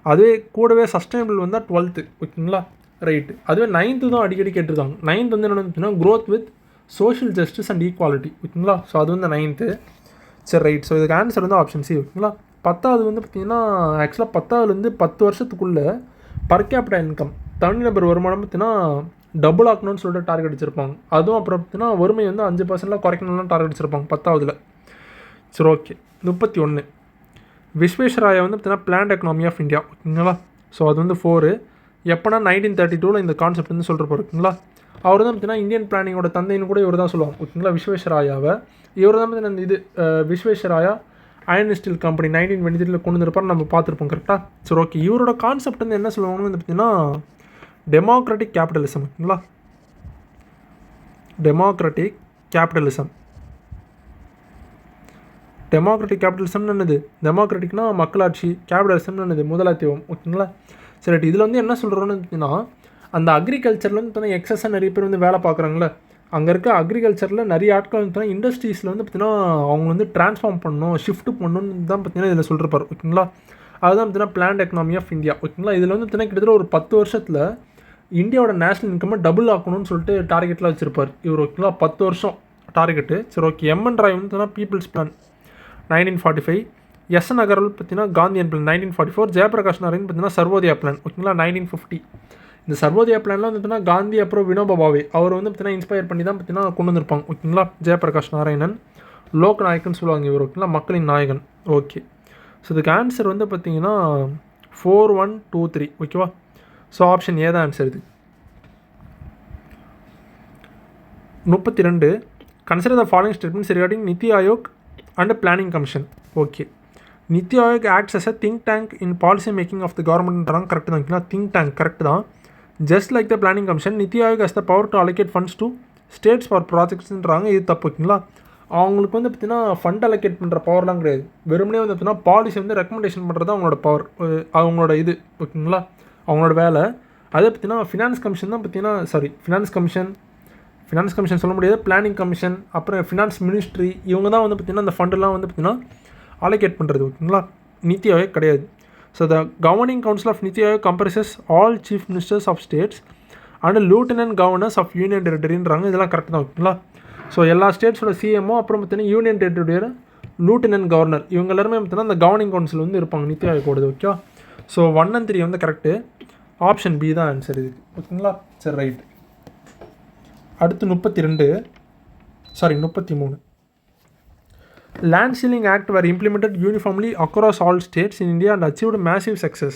அதுவே கூடவே சஸ்டைனபிள் வந்தால் 12th ஓகேங்களா. ரைட்டு. அதுவே 9th தான் அடிக்கடி கேட்டிருக்காங்க. 9th வந்து என்னென்னு பார்த்தீங்கன்னா growth with social justice and equality ஓகேங்களா. ஸோ அது வந்து 9th. சரி ரைட். ஸோ இதுக்கு ஆன்சர் வந்து ஆப்ஷன் சி ஓகேங்களா. 10வது வந்து பார்த்திங்கன்னா ஆக்சுவலாக 10வதுலேருந்து 10 வருஷத்துக்குள்ளே பர் கேபிட்டா இன்கம் தனிநபர் வருமானம் பார்த்தீங்கன்னா டபுள் ஆக்கணும்னு சொல்லிட்டு டார்கெட் வச்சுருப்பாங்க. அதுவும் அப்புறம் பார்த்தீங்கன்னா வறுமை வந்து 5% குறைக்கணும்னு டார்கெட் வச்சுருப்பாங்க 10வதுல. சரி ஓகே. 31 விஸ்வேஸ்வராயா வந்து பார்த்தீங்கன்னா பிளான்ட் எக்கனாமி ஆஃப் இந்தியா ஓகேங்களா. ஸோ அது வந்து 4 எப்போனா 1932 இந்த கான்செப்ட் வந்து சொல்கிறப்போ ஓகேங்களா. அவர் தான் பார்த்தீங்கன்னா இந்தியன் பிளானிங்கோட தந்தைன்னு கூட இவர் தான் சொல்லுவாங்க ஓகேங்களா, விஸ்வேஸ்வராயாவை. இவர் தான் பார்த்தீங்கன்னா இந்த இது விஸ்வேஸ்வராயா அயர்ன் ஸ்டீல் கம்பெனி 1923 கொண்டு வந்திருப்பார், நம்ம பார்த்துருப்போம் கரெக்டாக. சரி ஓகே. இவரோட கான்செப்ட் வந்து என்ன சொல்லுவாங்கன்னு வந்து பார்த்தீங்கன்னா டெமோக்ராட்டிக் கேபிட்டலிசம் ஓகேங்களா. டெமோக்ராட்டிக் கேபிட்டலிசம்னு என்னது, டெமோக்ராட்டிக்னா மக்களாட்சி, கேபிட்டலிசம்னு என்னது முதலாளித்துவம் ஓகேங்களா. சரி இதில் வந்து என்ன சொல்கிறோன்னு பார்த்தீங்கன்னா அந்த அக்ரிகல்ச்சரில் வந்து பார்த்தீங்கன்னா எக்ஸஸாக நிறைய பேர் வந்து வேலை பார்க்குறாங்களே, அங்கே இருக்க அக்ரிகல்ச்சரில் நிறைய ஆட்கள் வந்து பார்த்தீங்கன்னா இண்டஸ்ட்ரீஸில் வந்து பார்த்தீங்கன்னா அவங்க வந்து ட்ரான்ஸ்ஃபார்ம் பண்ணணும், ஷிஃப்ட் பண்ணணும்னு தான் பார்த்தீங்கன்னா இதில் சொல்கிறப்பார் ஓகேங்களா. அதுதான் பார்த்தீங்கன்னா பிளான்ட் எக்கனாமி ஆஃப் இந்தியா ஓகேங்களா. இதில் வந்து பார்த்தீங்கன்னா கிட்டத்தட்ட ஒரு 10 வருஷத்தில் இந்தியாவோட நேஷனல் இன்கம்மை டபுள் ஆக்கணும்னு சொல்லிட்டு டார்கெட்லாம் வச்சுருப்பார் இவர் ஓகேங்களா. 10 வருஷம் டார்கெட்டு. சரி ஓகே. எம்என் ராய் வந்து பார்த்தீங்கன்னா பீப்புள்ஸ் பிளான் 1945. எஸ்என் அகர்வால் பார்த்தீங்கன்னா காந்தியன் பிளான் 1944. ஜெயபிரகாஷ் நாராயண் பார்த்தீங்கன்னா சர்வோதயா பிளான் ஓகேங்களா 1950. இந்த சர்வோதயா பிளான்லாம் வந்து பார்த்தீங்கன்னா காந்தி அப்புறம் வினோபா பாவே அவர் வந்து பார்த்தீங்கன்னா இன்ஸ்பயர் பண்ணி தான் பார்த்தீங்கன்னா கொண்டு வந்திருப்பாங்க ஓகேங்களா. ஜெயபிரகாஷ் நாராயணன் லோக் நாயக்கன் சொல்லுவாங்க இவர் ஓகேங்களா, மக்களின் நாயகன். ஓகே. ஸோ இதுக்கு ஆன்சர் வந்து பார்த்தீங்கன்னா 4 1 2 3 ஓகேவா. ஸோ ஆப்ஷன் ஏ தான் ஆன்சர் இது. 32 consider the following statements regarding NITI Aayog and planning commission. Okay. NITI Aayog acts as a think tank in policy making of the கவர்மெண்ட்ன்றாங்க. கரெக்ட் தான் ஓகேங்களா. திங்க் டேங்க் கரெக்ட் தான். Just like the planning commission NITI Aayog has the power to allocate funds to states for ப்ராஜெக்ட்ஸ்ன்றாங்க. இது தப்பு ஓகேங்களா. அவங்களுக்கு வந்து பார்த்திங்கன்னா ஃபண்ட் அலோகேட் பண்ணுற பவர்லாம் கிடையாது. வெறுமனே வந்து பார்த்திங்கன்னா பாலிசி வந்து ரெக்கமெண்டேஷன் பண்ணுறது அவங்களோட பவர், அவங்களோட இது ஓகேங்களா, அவங்களோட வேலை. அதே பார்த்திங்கன்னா ஃபினான்ஸ் கமிஷன் தான் பார்த்திங்கன்னா ஃபினான்ஸ் கமிஷன் சொல்ல முடியாது, பிளானிங் கமிஷன், அப்புறம் ஃபினான்ஸ் மினிஸ்ட்ரி, இவங்க தான் வந்து பார்த்திங்கன்னா அந்த ஃபண்டெல்லாம் வந்து பார்த்திங்கன்னா அலோகேட் பண்ணுறது ஓகேங்களா. நித்தி ஆயோக் கிடையாது. So the governing council of NITI Aayog comprises all chief ministers of states and lieutenant governors of union டெரிட்டரின்றாங்க. இதெல்லாம் கரெக்ட் தான் ஓகேங்களா. ஸோ எல்லா ஸ்டேட்ஸோட சிஎம்ஓ அப்புறம் பார்த்தீங்கன்னா யூனியன் டெரிட்டரியோட லூட்டனன்ட் கவர்னர் இவங்க எல்லாருமே பார்த்தீங்கன்னா அந்த கவர்னிங் கவுன்சில் வந்து இருப்பாங்க நித்தி ஆயோக்கோடது ஓகே. ஸோ 1 and 3 வந்து கரெக்டு. ஆப்ஷன் பி தான் ஆன்சர் இதுக்கு ஓகேங்களா. சரி ரைட். அடுத்து 33. Land ceiling act were implemented uniformly across all states in India and achieved massive success.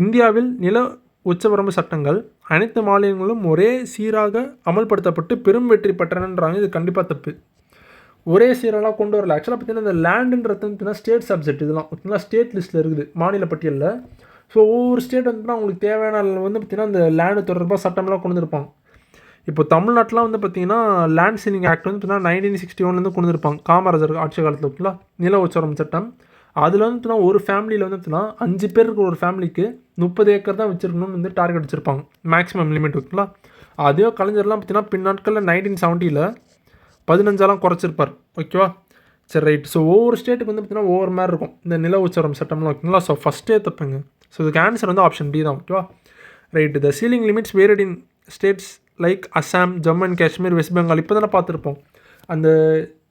இந்தியாவில் நில உச்சவரம்பு சட்டங்கள் அனைத்து மாநிலங்களும் ஒரே சீராக அமல்படுத்தப்பட்டு பெரும் வெற்றி பெற்றனன்றாங்க. இது கண்டிப்பாக தப்பு. ஒரே சீரெல்லாம் கொண்டு வரல. ஆக்சுவலாக பார்த்தீங்கன்னா இந்த லேண்டுன்றது பார்த்தீங்கன்னா ஸ்டேட் சப்ஜெக்ட், இதெல்லாம் ஓகேங்களா ஸ்டேட் லிஸ்ட்டில் இருக்குது மாநில பட்டியலில். ஸோ ஒவ்வொரு ஸ்டேட் வந்துட்டுனா அவங்களுக்கு தேவையான வந்து பார்த்திங்கன்னா இந்த லேண்டு தொடர்பாக சட்டம்லாம் கொண்டு வந்துருப்பாங்க. இப்போ தமிழ்நாட்டில் வந்து பார்த்திங்கன்னா லேண்ட் சீலிங் ஆக்ட் வந்து பார்த்தீங்கன்னா 1961 கொண்டு வந்துருப்பாங்க, காமராஜர் ஆட்சி காலத்தில் ஓகேங்களா. நில உச்சவரம்பு சட்டம் அதில் வந்து ஒரு ஃபேமிலியில் வந்து 5 பேர் இருக்கிற ஒரு ஃபேமிலிக்கு 30 ஏக்கர் தான் வச்சுருக்கணும்னு வந்து டார்கெட் வச்சுருப்பாங்க, மேக்ஸிமம் லிமிட் ஓகேங்களா. அதே கலைஞர்லாம் பார்த்தீங்கன்னா பின்னாட்களில் 1970 15 குறைச்சிருப்பார் ஓகேவா. சரி ரைட். ஸோ ஒவ்வொரு ஸ்டேட்டுக்கு வந்து பார்த்தீங்கன்னா ஒவ்வொரு மாதிரி இருக்கும் இந்த நில உச்சவரம்பு சட்டம்லாம் ஓகேங்களா. ஸோ ஃபஸ்ட்டே தப்புங்க. ஸோ இதுக்கு ஆன்சர் வந்து ஆப்ஷன் டி தான் ஓகேவா. Right. The ceiling limits variate in states like Assam, Jammu and Kashmir, west Bengal. இப்போ தானே பார்த்துருப்போம் அந்த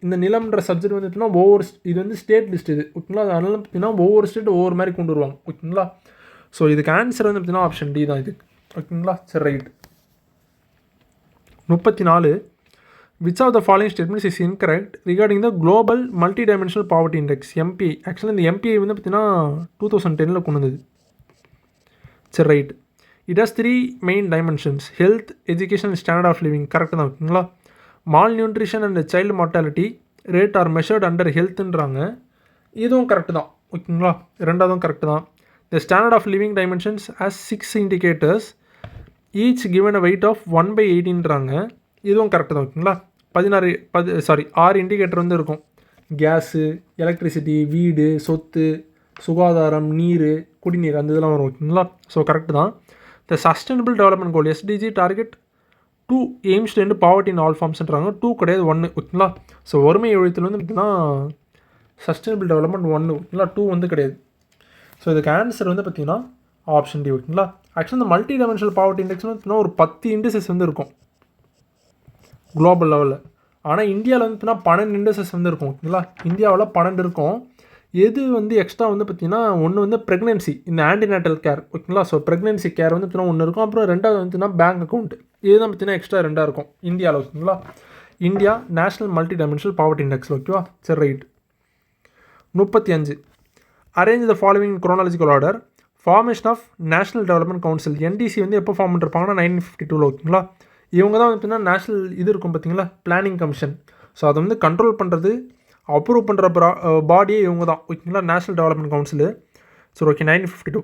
இந்த நிலம்ன்ற சப்ஜெக்ட் வந்து பார்த்தீங்கன்னா ஒவ்வொரு இது வந்து ஸ்டேட் லிஸ்ட் இது ஓகேங்களா. அதனால பார்த்தீங்கன்னா ஒவ்வொரு ஸ்டேட் ஒவ்வொரு மாதிரி கொண்டு வருவாங்க ஓகேங்களா. ஸோ இதுக்கு ஆன்சர் வந்து பார்த்தீங்கன்னா ஆப்ஷன் டி தான் இது ஓகேங்களா. சரி right. 34. Which of the following statements is incorrect regarding the Global Multidimensional Poverty Index MPI? ஆக்சுவலாக இந்த MPI வந்து பார்த்தீங்கன்னா 2010 கொண்டு வந்தது. சரி right. It has 3 main dimensions: health, education, standard of living. Correct தான் ஓகேங்களா. Malnutrition and child mortality rate are measured under ஹெல்த்துன்றாங்க. இதுவும் கரெக்டு தான் ஓகேங்களா. ரெண்டாவதும் கரெக்டு தான். The standard of living dimensions has 6 indicators each given a weight of 1/18ன்றாங்க. இதுவும் கரெக்டு தான் ஓகேங்களா. 6 இண்டிகேட்டர் வந்து இருக்கும். கேஸு, எலக்ட்ரிசிட்டி, வீடு, சொத்து, சுகாதாரம், நீர், குடிநீர், அந்த இதெல்லாம் வரும் ஓகேங்களா. ஸோ கரெக்டு தான். The sustainable development goal SDG target 2 aims to end poverty in all ஃபார்ம்ஸ்ன்றாங்க. 2 கிடையாது, 1 ஓகேங்களா. ஸோ வறுமை ஒழித்தில் வந்து பார்த்திங்கன்னா சஸ்டைனபிள் டெவலப்மெண்ட் 1 ஓகேங்களா, 2 வந்து கிடையாது. ஸோ இதுக்கு ஆன்சர் வந்து பார்த்திங்கன்னா ஆப்ஷன் டி ஓகேங்களா. ஆக்சுவலாக இந்த மல்டி டைமென்ஷனல் பாவர்ட்டி இண்டெக்ஸ்னு பார்த்தீங்கன்னா ஒரு 10 இண்டெக்ஸஸ் வந்து இருக்கும் குளோபல் லெவலில். ஆனால் இந்தியாவில் வந்து பார்த்தீங்கன்னா 12 இண்டெக்ஸஸ் வந்து இருக்கும் ஓகேங்களா. இந்தியாவில் 12 இருக்கும். எது வந்து எக்ஸ்ட்ரா வந்து பார்த்திங்கன்னா ஒன்று வந்து ப்ரெக்னென்சி, இந்த ஆன்டிநேட்டல் கேர் ஓகேங்களா. ஸோ ப்ரெக்னென்சி கேர் வந்து பார்த்தீங்கன்னா ஒன்று இருக்கும். அப்புறம் ரெண்டாவது வந்து பார்த்தீங்கன்னா பேங்க் அக்கௌண்ட், இதுதான் பார்த்தீங்கன்னா எக்ஸ்ட்ரா 2 இருக்கும் இந்தியாவில் ஓகேங்களா. India national multidimensional poverty index ஓகேவா. சரி right. 35. Arrange the following chronological order. Formation of national development council NDC வந்து எப்போ ஃபார்ம் பண்ணிருப்பாங்கன்னா 1952 ஓகேங்களா. இவங்க தான் வந்து பார்த்தீங்கன்னா நேஷனல் இது இருக்கும் பார்த்தீங்களா, பிளானிங் கமிஷன். ஸோ அதை வந்து கண்ட்ரோல் பண்ணுறது, அப்ரூவ் பண்ணுற பாடியே இவங்க தான் ஓகேங்களா, நேஷனல் டெவலப்மெண்ட் கவுன்சிலு. சரி ஓகே. 1952.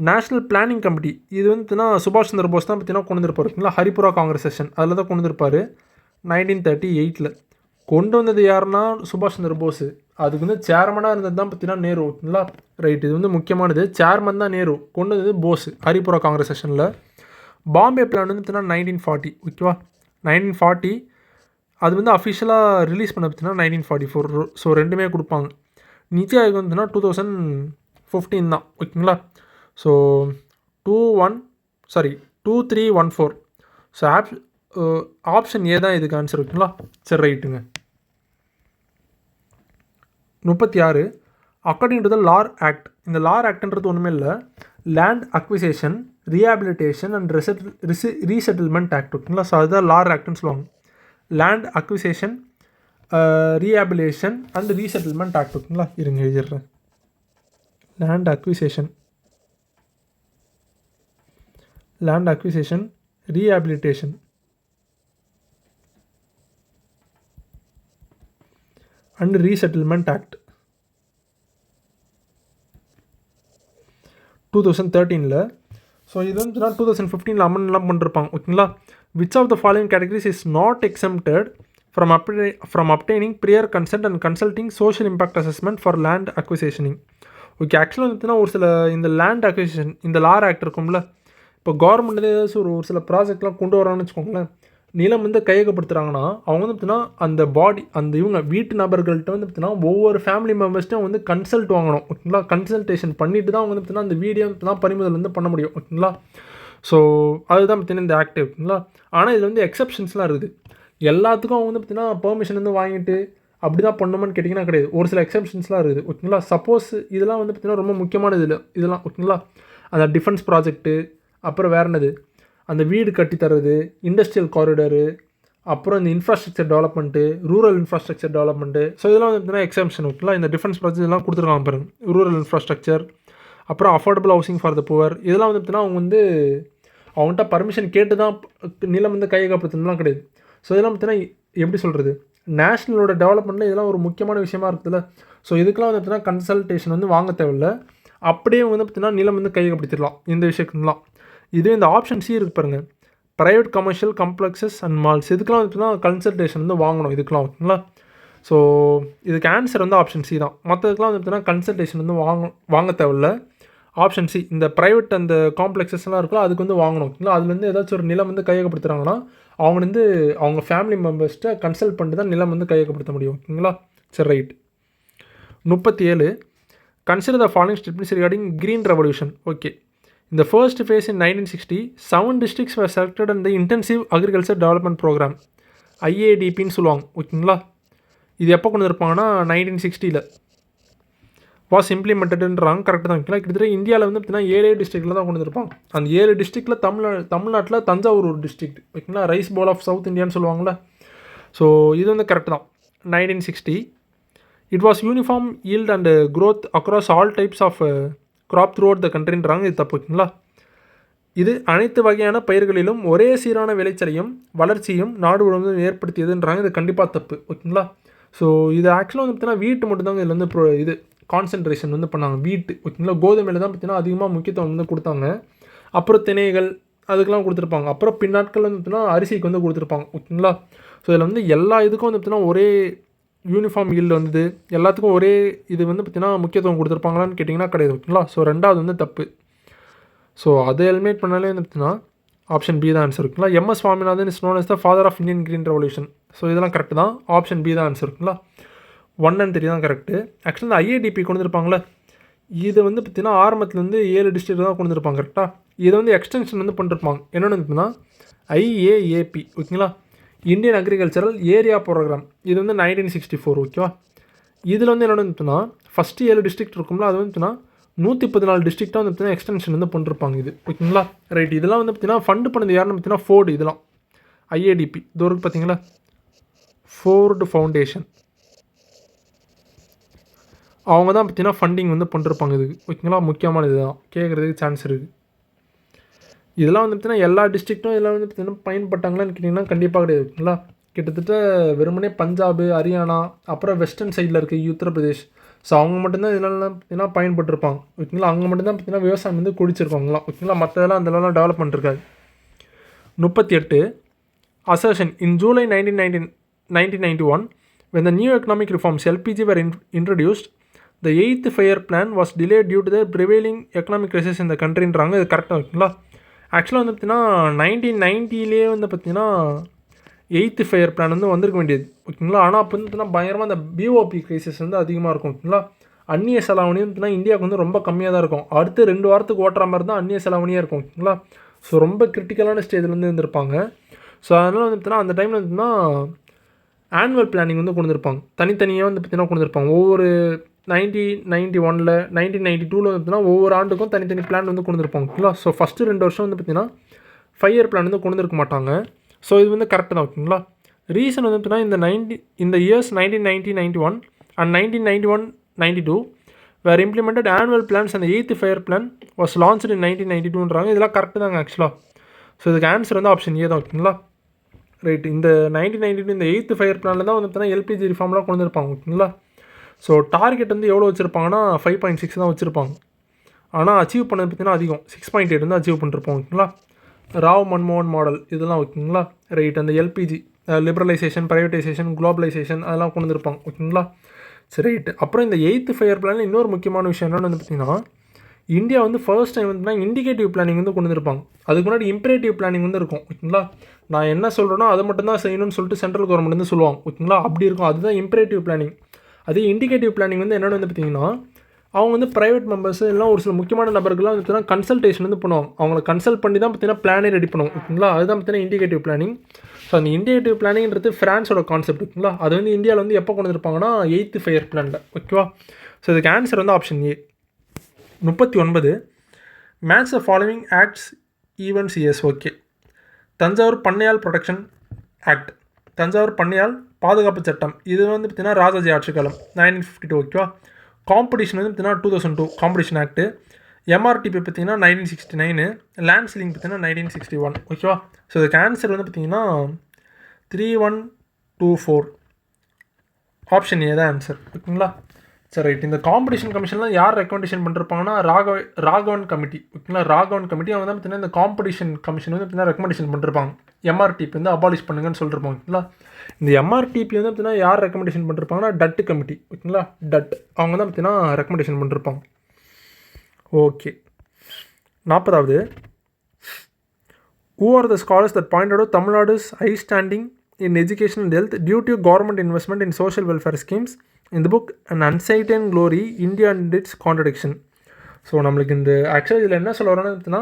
நேஷனல் பிளானிங் கமிட்டி இது வந்து பார்த்தீங்கன்னா சுபாஷ் சந்திர போஸ் தான் பார்த்தீங்கன்னா கொண்டு வந்திருப்பார் ஓகேங்களா. ஹரிபுரா காங்கிரஸ் செஷன் அதில் தான் கொண்டு வந்திருப்பார் 1938. கொண்டு வந்தது யாருன்னா சுபாஷ் சந்திர போஸ். அதுக்கு வந்து சேர்மனாக இருந்தது தான் பார்த்தீங்கன்னா நேரு ஓகேங்களா. ரைட். இது வந்து முக்கியமானது. சேர்மன் தான் நேரு, கொண்டு வந்தது போஸ் ஹரிபுரா காங்கிரஸ் செஷனில். பாம்பே பிளான் வந்து பார்த்தீங்கன்னா 1940 ஓகேவா. 1940 அது வந்து அஃபிஷியலாக ரிலீஸ் பண்ண பார்த்தீங்கன்னா 1944. ஸோ ரெண்டுமே கொடுப்பாங்க. நிதி ஆயோக் வந்துன்னா 2015 தான் ஓகேங்களா. ஸோ 2314. ஸோ ஆப்ஷன் ஏ தான் இதுக்கு ஆன்சர் ஓகேங்களா. சரி ரைட்டுங்க. 36. According to the LARR act. இந்த லார் ஆக்ட்ன்றது ஒன்றுமே இல்லை, land acquisition, rehabilitation and resettlement act ஓகேங்களா. ஸோ அதுதான் லார் ஆக்ட்னு சொல்லுவாங்க. Land acquisition, rehabilitation and resettlement act ஓகேங்களா. இருங்க எழுதிடுறேன். Land acquisition, rehabilitation and resettlement act. 2013ல். ஸோ இது வந்து 2015ல் அமெண்ட்லாம் பண்ணிருப்பாங்க ஓகேங்களா. Which of the following categories is not exempted from obtaining prior consent and consulting social impact assessment for land அக்விசேஷனிங். ஓகே, ஆக்சுவலாக வந்துட்டுனா ஒரு சில இந்த லேண்ட் அக்விசேஷன் இந்த லார் ஆக்ட் இருக்கும்ல, இப்போ கவர்மெண்ட்லேயே ஏதாச்சும் ஒரு சில ப்ராஜெக்ட்லாம் கொண்டு வராங்கன்னு வச்சுக்கோங்களேன், நிலம் வந்து கையகப்படுத்துகிறாங்கன்னா அவங்க வந்து பார்த்திங்கன்னா அந்த பாடி அந்த இவங்க வீட்டு நபர்கள்ட்ட வந்து பார்த்திங்கன்னா ஒவ்வொரு ஃபேமிலி மெம்பர்ஸ்ட்டும் வந்து கன்சல்ட் வாங்கணும் ஓகேங்களா. கன்சல்டேஷன் பண்ணிட்டு தான் அவங்க வந்து பார்த்திங்கன்னா அந்த வீடியோ தான் பறிமுதல் வந்து பண்ண முடியும் ஓகேங்களா. ஸோ அதுதான் பார்த்திங்கன்னா இந்த ஆக்ட் ஓகேங்களா. ஆனால் இதில் வந்து எக்ஸப்ஷன்ஸ்லாம் இருக்குது. எல்லாத்துக்கும் அவங்க வந்து பார்த்திங்கன்னா பெர்மிஷன் வந்து வாங்கிட்டு அப்படி தான் பண்ணணுமான்னு கேட்டிங்கன்னா கிடையாது. ஒரு சில எக்ஸப்ஷன்ஸ்லாம் இருக்குது ஓகேங்களா. சப்போஸ் இதெல்லாம் வந்து பார்த்திங்கன்னா ரொம்ப முக்கியமானது இல்லை இதெல்லாம் ஓகேங்களா. அந்த டிஃபென்ஸ் ப்ராஜெக்ட்டு, அப்புறம் வேறு என்னது அந்த வீடு கட்டித்தரது, இண்டஸ்ட்ரியல் காரிடரு, அப்புறம் இந்த infrastructure development, rural infrastructure development. So இதெல்லாம் வந்து பார்த்தீங்கன்னா எக்ஸம்ஷன் ஓகேங்களா. இந்த டிஃபென்ஸ் ப்ராஜெக்ட் இதெல்லாம் கொடுத்துருக்காங்க பாருங்க. ரூரல் இன்ஃப்ராஸ்ட்ரக்சர், அப்புறம் affordable housing for the poor. இதெல்லாம் வந்து பார்த்தீங்கன்னா அவங்க வந்து அவங்கள்ட்ட பர்மிஷன் கேட்டு தான் நிலம் வந்து கையகப்படுத்தணும்லாம் கிடையாது. ஸோ இதெல்லாம் பார்த்தீங்கன்னா எப்படி சொல்கிறது, நேஷ்னலோட டெவலப்மெண்ட்டில் இதெல்லாம் ஒரு முக்கியமான விஷயமா இருக்குதுல்ல. ஸோ இதுக்கெல்லாம் வந்து பார்த்தீங்கன்னா கன்சல்டேஷன் வந்து வாங்க தேவையில்லை. அப்படியே வந்து பார்த்தீங்கன்னா நிலம் வந்து கையகப்படுத்திடலாம் இந்த விஷயத்துலாம். இதே இந்த ஆப்ஷன் சி இருக்கு பாருங்கள், private commercial complexes and malls. இதுக்கெலாம் வந்துட்டுனா கன்சல்டேஷன் வந்து வாங்கணும் இதுக்கெலாம் ஓகேங்களா. ஸோ இதுக்கு ஆன்சர் வந்து ஆப்ஷன் சி தான். மற்றதுக்கெலாம் வந்துட்டுனா கன்சல்டேஷன் வந்து வாங்க தேவையில்ல. ஆப்ஷன் சி இந்த ப்ரைவேட் அந்த காம்ப்ளெக்ஸஸ்லாம் இருக்குல்ல அதுக்கு வந்து வாங்கணும் ஓகேங்களா. அதுலேருந்து ஏதாச்சும் ஒரு நிலம் வந்து கையகப்படுத்துகிறாங்கன்னா அவங்க வந்து அவங்க ஃபேமிலி மெம்பர்ஸ்கிட்ட கன்சல்ட் பண்ணிட்டு தான் நிலம் வந்து கையகப்படுத்த முடியும் ஓகேங்களா. சரி right. 37 consider the following steps regarding green revolution. Okay, in the first phase in 1960, 7 districts were selected in the Intensive Agriculture Development Program, IADPன்னு சொல்லுவாங்க ஓகேங்களா. இது எப்போ கொண்டு வந்திருப்பாங்கன்னா 1960ல் வாஸ் இம்ப்ளிமெண்டட்ன்றாங்க. கரெக்டாக தான் ஓகேங்களா. கிட்டத்தட்ட இந்தியாவில் வந்து பார்த்தீங்கன்னா 7 டிஸ்ட்ரிக்டில் தான் கொண்டு வந்திருப்பாங்க. அந்த 7 டிஸ்ட்ரிக்டில் தமிழ்நாட்டில் தஞ்சாவூர் ஒரு டிஸ்ட்ரிக்ட் ஓகேங்களா. ரைஸ் போல் ஆஃப் சவுத் இந்தியான்னு சொல்லுவாங்களே. ஸோ இது வந்து கரெக்ட் தான் 1960. It was uniform yield and growth across all types of crop throughout the கண்ட்ரின்றாங்க. இது தப்பு ஓகேங்களா. இது அனைத்து வகையான பயிர்களிலும் ஒரே சீரான விளைச்சலையும் வளர்ச்சியும் நாடு முழுவதும் ஏற்படுத்தியதுன்றாங்க. இது கண்டிப்பாக தப்பு ஓகேங்களா. ஸோ இது ஆக்சுவலாக வந்து பார்த்தீங்கன்னா வீட்டு மட்டும்தாங்க இதில் வந்து இது கான்சன்ட்ரேஷன் வந்து பண்ணாங்க. வீட்டு ஓகேங்களா. கோதுமையில் தான் பார்த்தீங்கன்னா அதிகமாக முக்கியத்துவம் வந்து கொடுத்தாங்க. அப்புறம் திணைகள் அதுக்கெலாம் கொடுத்துருப்பாங்க. அப்புறம் பின்னாட்கள் வந்து பார்த்தீங்கன்னா அரிசிக்கு வந்து கொடுத்துருப்பாங்க ஓகேங்களா. ஸோ இதில் வந்து எல்லா இதுக்கும் வந்து பார்த்தீங்கன்னா ஒரே யூனிஃபார்ம் ஈல்டு வந்தது, எல்லாத்துக்கும் ஒரே இது வந்து பார்த்திங்கன்னா முக்கியத்துவம் கொடுத்துருப்பாங்களான்னு கேட்டிங்கன்னா கிடையாது ஓகேங்களா. ஸோ ரெண்டாவது வந்து தப்பு. ஸோ அதை எலிமினேட் பண்ணாலே வந்து பார்த்திங்கன்னா ஆப்ஷன் பி தான் ஆன்சர் இருக்குங்களா. MS Swaminathan is known as the father of Indian green revolution. So இதெல்லாம் கரெக்டு தான். ஆப்ஷன் பி தான் ஆன்சர் இருக்குங்களா. 1 and 3 தான் கரெக்டு. ஆக்சுவலாக இந்த ஐஏடிபி கொண்டு வந்திருப்பாங்களே, இது வந்து பார்த்திங்கன்னா ஆரம்பத்தில் வந்து 7 டிஸ்ட்ரிக்ட் தான் கொண்டு வந்திருப்பாங்க கரெக்டாக. இதை வந்து எக்ஸ்டென்ஷன் வந்து பண்ணிருப்பாங்க. என்னென்னு பார்த்தீங்கன்னா ஐஏஏபி ஓகேங்களா, இந்தியன் அக்ரிகல்ச்சரல் ஏரியா ப்ரோக்ராம். இது வந்து 1964 ஓகேவா. இதில் வந்து என்னென்னு பார்த்தீங்கன்னா ஃபஸ்ட்டு 7 டிஸ்ட்ரிக்ட் இருக்கும்ல, அது வந்து பார்த்தீங்கன்னா 114 டிஸ்ட்ரிக்டாக வந்து பார்த்தீங்கன்னா எக்ஸ்டென்ஷன் வந்து பண்ணிருப்பாங்க இது ஓகேங்களா. ரைட். இதெல்லாம் வந்து பார்த்தீங்கன்னா ஃபண்டு பண்ணது யாருன்னு பார்த்தீங்கன்னா ஃபோர்டு. இதெல்லாம் ஐஏடிபி தூரம் பார்த்தீங்களா, ஃபோர்டு ஃபவுண்டேஷன். அவங்க தான் பார்த்தீங்கன்னா ஃபண்டிங் வந்து பண்ணிருப்பாங்க இதுக்கு ஓகேங்களா. முக்கியமான இதுதான் கேட்குறதுக்கு சான்ஸ் இருக்குது. இதெல்லாம் வந்து பார்த்தீங்கன்னா எல்லா டிஸ்ட்ரிக்ட்டும் இதெல்லாம் வந்து பார்த்தீங்கன்னா பயன்பட்டாங்களான்னு கேட்டிங்கன்னா கண்டிப்பாக கிடையாது ஓகேங்களா. கிட்டத்தட்ட வெறுமனே பஞ்சாப், ஹரியானா, அப்புறம் வெஸ்டர்ன் சைடில் இருக்குது உத்தரப்பிரதேஷ். ஸோ அவங்க மட்டும்தான் இதெல்லாம் பார்த்தீங்கன்னா பயன்பட்டுருப்பாங்க ஓகேங்களா. அங்கே மட்டும்தான் பார்த்தீங்கன்னா விவசாயம் வந்து குடிச்சிருக்காங்களாம் ஓகேங்களா. மற்றதெல்லாம் அதெல்லாம் டெவலப்மெண்ட் இருக்காது. 38 assertion in July 1991 when the new economic reforms LPG were introduced, the 8th 5-year plan was delayed due to the prevailing economic crisis in the countryன்றாங்க. இது கரெக்டாக ஓகேங்களா. ஆக்சுவலாக வந்து பார்த்திங்கன்னா 1990லே வந்து பார்த்திங்கன்னா 8th 5-year பிளான் வந்து வந்திருக்க வேண்டியது ஓகேங்களா. ஆனால் அப்போ வந்து பார்த்தீங்கன்னா பயங்கரமாக அந்த பிஓபி கிரைசிஸ் வந்து அதிகமாக இருக்கும் ஓகேங்களா. அந்நிய செலாவணி வந்து இந்தியாவுக்கு வந்து ரொம்ப கம்மியாக தான் இருக்கும். அடுத்து 2 வாரத்துக்கு ஓட்டுற மாதிரி தான் அந்நிய செலாவணியாக இருக்கும் ஓகேங்களா. ஸோ ரொம்ப கிரிட்டிக்கலான ஸ்டேஜில் வந்து இருந்திருப்பாங்க. ஸோ அதனால் வந்து பார்த்தீங்கன்னா அந்த டைமில் வந்துன்னா ஆனுவல் பிளானிங் வந்து கொண்டு வந்திருப்பாங்க. தனித்தனியாக வந்து பார்த்தீங்கன்னா கொண்டு வந்திருப்பாங்க. ஒவ்வொரு 1991ல் 1992ல் வந்து பார்த்தீங்கன்னா ஒவ்வொரு ஆண்டுக்கும் தனித்தனி பிளான் வந்து கொண்டு வந்திருப்பாங்க ஓகேங்களா. ஸோ ஃபஸ்ட்டு 2 வருஷம் வந்து பார்த்தீங்கன்னா 5-year பிளான் வந்து கொண்டு வந்திருக்க மாட்டாங்க. ஸோ இது வந்து கரெக்டு தான் ஓகேங்களா. ரீசன் வந்து பார்த்தீங்கன்னா இந்த years 1990-91 and 1991-92 were implemented annual plans அந்த 8th 5-year plan was launched in 1992ன்றாங்க. இதெல்லாம் கரெக்டு தாங்க ஆக்சுவலாக. ஸோ இதுக்கு ஆன்சர் வந்து ஆப்ஷன் ஏ தான் ஓகேங்களா. ரைட். இந்த 1992 இந்த 8th 5-year பிளானில் தான் வந்து பார்த்தீங்கன்னா எல்பிஜி ரிஃபார்ம்லாம் கொண்டு வந்திருப்பாங்க ஓகேங்களா. ஸோ டார்கெட் வந்து எவ்வளோ வச்சுருப்பாங்கன்னா 5.6 தான் வச்சுருப்பாங்க. ஆனால் அச்சீவ் பண்ணது பார்த்தீங்கன்னா அதிகம் 6.8 வந்து அச்சீவ் பண்ணிருப்போம் ஓகேங்களா. ராவ் மன்மோகன் மாடல் இதெல்லாம் ஓகேங்களா. ரைட், அந்த எல்பிஜி லிபரலைசேஷன், ப்ரைவேட்டைசேஷன், குளோபலைசேஷன் அதெல்லாம் கொண்டு வந்திருப்பாங்க ஓகேங்களா. சரி ரைட்டு. அப்புறம் இந்த 8th ஃபயர் பிளானில் இன்னொரு முக்கியமான விஷயம் என்னென்னு வந்து பார்த்திங்கன்னா, இந்தியா வந்து ஃபர்ஸ்ட் டைம் வந்து இண்டிகேட்டிவ் பிளானிங் வந்து கொண்டு வந்திருப்பாங்க. அதுக்கு முன்னாடி இம்பரேட்டிவ் பிளானிங் வந்து இருக்கும் ஓகேங்களா. நான் என்ன சொல்கிறேனோ அதை மட்டும்தான் செய்யணும்னு சொல்லிட்டு சென்ட்ரல் கவர்மெண்ட் வந்து சொல்லுவாங்க ஓகேங்களா. அப்படி இருக்கும், அதுதான் இம்பரேட்டிவ் பிளானிங். அதே இண்டிகேட்டிவ் பிளானிங் வந்து என்னென்னு வந்து பார்த்திங்கன்னா, அவங்க வந்து ப்ரைவேட் மெம்பர்ஸ் எல்லாம் ஒரு சில முக்கியமான நபர்கள்லாம் வந்து பார்த்தீங்கன்னா கன்சல்டேஷன் வந்து பண்ணுவாங்க. அவங்களை கன்சல்ட் பண்ணி தான் பார்த்தீங்கன்னா பிளானே ரெடி பண்ணுவோம் ஓகேங்களா. அதுதான் பார்த்தீங்கன்னா இண்டிகேட்டிவ் பிளானிங். ஸோ அந்த இண்டிகேட்டிவ் பிளானிங்கிறது ஃப்ரான்ஸோட கான்செப்ட் ஓகேங்களா. அது வந்து இந்தியாவில் வந்து எப்போ கொண்டு வந்திருப்பாங்கன்னா 8th ஃபயர் பிளானில் ஓகேவா. ஸோ இதுக்கு ஆன்சர் வந்து option A. 39 match the following acts events years. Okay, Thanjavur Pannaiyal protection act, Thanjavur பண்ணையாள் பாதுகாப்பு சட்டம், இது வந்து பார்த்தீங்கன்னா ராஜாஜி ஆட்சி காலம் 1952 ஓகேவா. காம்படிஷன் வந்து பார்த்தீங்கன்னா 2002 காம்படிஷன் ஆக்ட்டு. எம்ஆர்டிபி பார்த்தீங்கன்னா 1969, லேண்ட் சீலிங் பார்த்தீங்கன்னா 1961 ஓகேவா. ஸோ இதுக்கு ஆன்சர் வந்து பார்த்தீங்கன்னா 3124 ஆப்ஷன் ஏ தான் ஆன்சர் ஓகேங்களா. சரி ரைட். இந்த காம்படிஷன் கமிஷன்லாம் யார் ரெக்கமெண்டேஷன் பண்ணிருப்பாங்கன்னா ராகவன் கமிட்டி ஓகேங்களா. ராகவன் கமிட்டி அவங்க தான் பார்த்தீங்கன்னா இந்த காம்படிஷன் கமிஷன் வந்து பார்த்தீங்கன்னா ரெக்கமெண்டேஷன் பண்ணிருப்பாங்க. எம்ஆர்டிபி வந்து அபாலிஷ் பண்ணுங்கன்னு சொல்லிருப்பாங்க ஓகேங்களா. இந்த எம்ஆர்டிபி வந்து பார்த்தீங்கன்னா யார் ரெக்கமெண்டேஷன் பண்ணிருப்பாங்கன்னா டட் கமிட்டி ஓகேங்களா. டட் அவங்க தான் பார்த்தீங்கன்னா ரெக்கமெண்டேஷன் பண்ணிருப்பாங்க. ஓகே, 40வது who are the scholars that pointed out Tamil Nadu's high standing in education and health due to government investment in social welfare schemes in the book An Uncertain Glory, India and its Contradiction. So நம்மளுக்கு இந்த ஆக்சுவலாக இதில் என்ன சொல்ல வரோன்னு பார்த்தீங்கன்னா,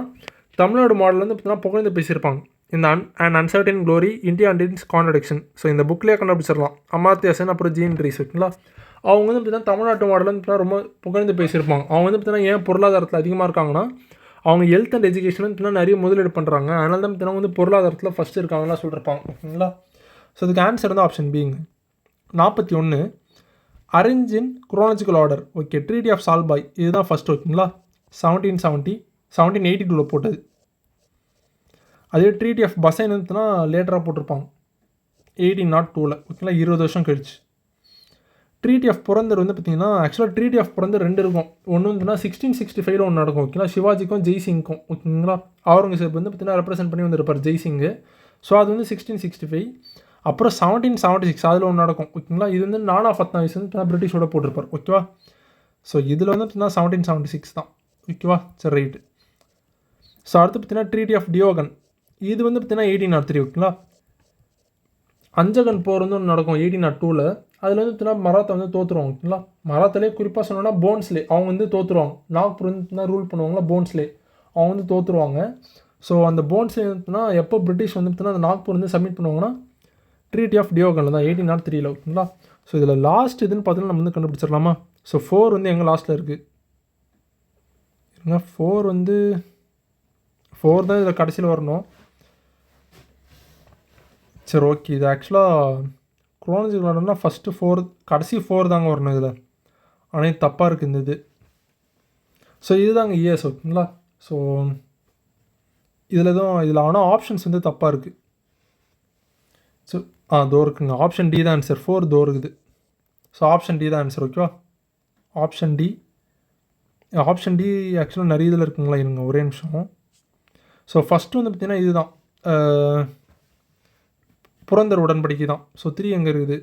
தமிழ்நாடு மாடல் வந்து பார்த்தீங்கன்னா புகழ்ந்து பேசியிருப்பாங்க. இந்த an uncertain glory, India and it's contradiction. So இந்த புக்லேயே கண்டுபிடிச்சிடலாம். அமாத்தியாசன் அப்புறம் ஜீன் ரீஸ் ஓகேங்களா. அவங்க வந்து பார்த்தீங்கன்னா தமிழ்நாட்டு மாடல் வந்து பார்த்தீங்கன்னா ரொம்ப புகழ்ந்து பேசியிருப்பாங்க. அவங்க வந்து பார்த்தீங்கன்னா ஏன் பொருளாதாரத்தில் அதிகமாக இருக்காங்கன்னா, அவங்க ஹெல்த் அண்ட் எஜுகேஷன் வந்து நிறைய முதலீடு பண்ணுறாங்க. அதனால தான் பார்த்தீங்கன்னா வந்து பொருளாதாரத்தில் ஃபஸ்ட்டு இருக்காங்கலாம் சொல்லியிருப்பாங்க ஓகேங்களா. ஸோ இதுக்கு ஆன்சர் வந்து ஆப்ஷன் பிங்க. 41 arrange in chronological order. Okay, treaty of Salbai இதுதான் ஃபஸ்ட் ஓகேங்களா. 1782 போட்டது. அதே ட்ரீட்டி ஆஃப் பசைன் வந்துன்னா லேட்டராக போட்டிருப்பாங்க 1802 ஓகேங்களா, 20 வருஷம் கழிச்சு. ட்ரீட்டி ஆஃப் புரந்தர் வந்து பார்த்தீங்கன்னா ஆக்சுவலாக ட்ரீட்டி ஆஃப் புரந்தர் 2 இருக்கும். ஒன்று வந்துன்னா 1665 ஒன்று நடக்கும் ஓகேங்களா, சிவாஜிக்கும் ஜெய்சிங்க்கும் ஓகேங்களா. அவுரங்கசீப் வந்து பார்த்தீங்கன்னா ரெப்ரசென்ட் பண்ணி வந்திருப்பார் ஜெய்சிங்கு. ஸோ அது வந்து 1665. அப்புறம் 1776 அதில் ஒன்று நடக்கும் ஓகேங்களா. இது வந்து நானா ஃபட்னாவிஸ் வந்து பிரிட்டிஷோட போட்டிருப்பார் ஓகேவா. ஸோ இதில் வந்து பார்த்தீங்கன்னா 1776 தான் ஓகேவா. சரி ரைட்டு. ஸோ அடுத்து பார்த்தீங்கன்னா ட்ரீட்டி ஆஃப் டியோகன் இது வந்து பார்த்தீங்கன்னா 1803 ஓகேங்களா. அஞ்சகன் போர் வந்து ஒன்று நடக்கும் 1802. அதில் வந்து பார்த்தீங்கன்னா மராத்தா வந்து தோற்றுருவாங்க ஓகேங்களா. மராத்தாலே குறிப்பாக சொன்னோன்னா போன்ஸ்லே அவங்க வந்து தோற்றுருவாங்க. நாக்பூர் வந்து ரூல் பண்ணுவாங்களா போன்ஸ்லே அவங்க வந்து தோற்றுருவாங்க. ஸோ அந்த போன்ஸ்லே வந்துட்டுனா எப்போ பிரிட்டிஷ் வந்து பார்த்தீங்கன்னா அந்த நாக்பூர் வந்து சப்மிட் பண்ணுவாங்கன்னா ட்ரீட்டி ஆஃப் டியோகனில் தான் 1803 ஓகேங்களா. ஸோ இதில் லாஸ்ட் இதுன்னு பார்த்தீங்கன்னா நம்ம வந்து கண்டுபிடிச்சிடலாமா. ஸோ 4 வந்து எங்கே லாஸ்ட்டில் இருக்குது இருங்க. 4 வந்து 4 தான் இதில் கடைசியில் வரணும். சரி ஓகே, இது ஆக்சுவலாக குரோனாலஜிக்கல் ஆர்டர்னா ஃபஸ்ட்டு 4 கடைசி 4 தாங்க வரணும் இதில். ஆனால் இது தப்பாக இருக்குது இந்த இது. ஸோ இதுதாங்க இயர்ஸ் ஓகேங்களா. ஸோ இதில் எதுவும் இதில் ஆனால் ஆப்ஷன்ஸ் வந்து தப்பாக இருக்குது. ஸோ தோ இருக்குங்க, ஆப்ஷன் டி தான் ஆன்சர். 4 தோ இருக்குது. ஸோ ஆப்ஷன் டி தான் ஆன்சர் ஓகேவா. ஆப்ஷன் டி ஆக்சுவலாக நிறைய இதில் இருக்குங்களா, இருங்க ஒரே நிமிஷம். ஸோ ஃபஸ்ட்டு வந்து பார்த்திங்கன்னா இதுதான் புரந்தர் உடன்படிக்கை தான். ஸோ 3 எங்கே இருக்குது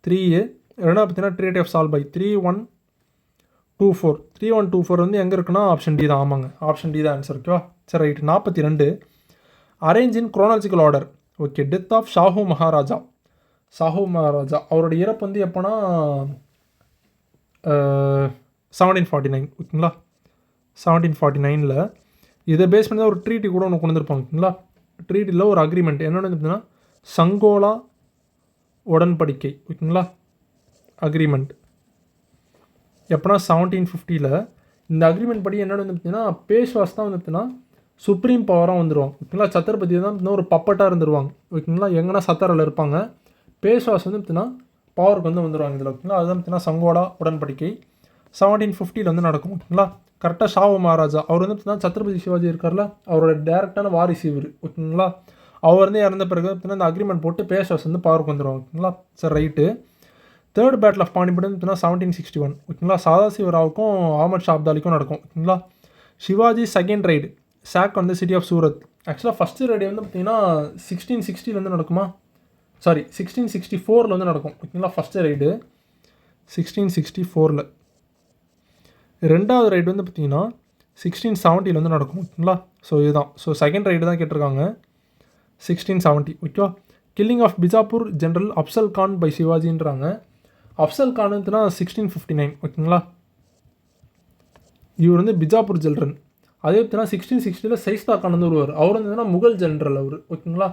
3. ரெண்டாவது பார்த்தீங்கன்னா ட்ரீட்டி ஆஃப் சால்பாய் 3124 வந்து எங்கே இருக்குன்னா ஆப்ஷன் டி தான். ஆமாங்க, ஆப்ஷன் டி தான் ஆன்சர் ஓகேவா. சரி right. 42 arrange in chronological order. Okay, death of Shahu Maharaja அவரோட இறப்பு வந்து எப்போனா 1749 ஓகேங்களா. 1749 இதை பேஸ் பண்ணி தான் ஒரு ட்ரீட்டி கூட ஒன்று கொண்டு வந்திருப்பாங்க ஓகேங்களா. ட்ரீட்டியில் ஒரு அக்ரிமெண்ட் என்னென்னு பார்த்தீங்கன்னா சங்கோலா உடன்படிக்கை ஓகேங்களா. அக்ரிமெண்ட் எப்போனா 1750. இந்த அக்ரிமெண்ட் படி என்னென்னு வந்து பார்த்தீங்கன்னா பேஷ்வாஸ் தான் வந்து பார்த்தீங்கன்னா சுப்ரீம் பவராக வந்துடுவாங்க ஓகேங்களா. சத்திரபதி தான் இன்னும் ஒரு பப்பட்டாக இருந்துருவாங்க ஓகேங்களா. எங்கன்னா சத்தரில் இருப்பாங்க. பேஷ்வாஸ் வந்து பார்த்தீங்கன்னா பவருக்கு வந்து வந்துடுவாங்க இதில் ஓகேங்களா. அதுதான் பார்த்தீங்கன்னா சங்கோலா உடன்படிக்கை 1750 வந்து நடக்கும் ஓகேங்களா. கரெக்டாக ஷாஹூ மகாராஜா அவர் வந்து பார்த்தீங்கன்னா சத்ரபதி சிவாஜி இருக்கார்ல அவரோட டேரெக்டான வாரிசு இவர் ஓகேங்களா. அவர் வந்து இறந்த பிறகு பார்த்தீங்கன்னா இந்த அக்ரிமெண்ட் போட்டு பேஷ்வாஸ் வந்து பவருக்கு வந்துடுவாங்க ஓகேங்களா. சரி ரைட்டு. தேர்ட் பேட்டில் ஆஃப் பானிபட் வந்து பார்த்தீங்கன்னா 1761 ஓகேங்களா. சதாசிவராவுக்கும் அகமது ஷா அப்தாலிக்கும் நடக்கும் ஓகேங்களா. சிவாஜி செகண்ட் ரைடு சாக் வந்து சிட்டி ஆஃப் சூரத். ஆக்சுவலாக ஃபஸ்ட்டு ரைடு வந்து பார்த்தீங்கன்னா 1660 வந்து நடக்குமா, சாரி 1664 வந்து நடக்கும் ஓகேங்களா. First raid 1664. ரெண்டாவது ரைடு வந்து பார்த்தீங்கன்னா 1670 வந்து நடக்கும் ஓகேங்களா. ஸோ இதுதான். ஸோ செகண்ட் ரைடு தான் கேட்டிருக்காங்க 1670 ஓகேவா. Killing of Bijapur general Afzal Khan by சிவாஜின்றாங்க. அப்சல் கான் வந்துன்னா 1659 ஓகேங்களா. இவர் வந்து பிஜாப்பூர் ஜென்ரல். அதே பார்த்தீங்கன்னா 1660 சைஸ்தா கான் வந்து வருவார். அவர் வந்து முகல் ஜென்ரல் அவர் ஓகேங்களா.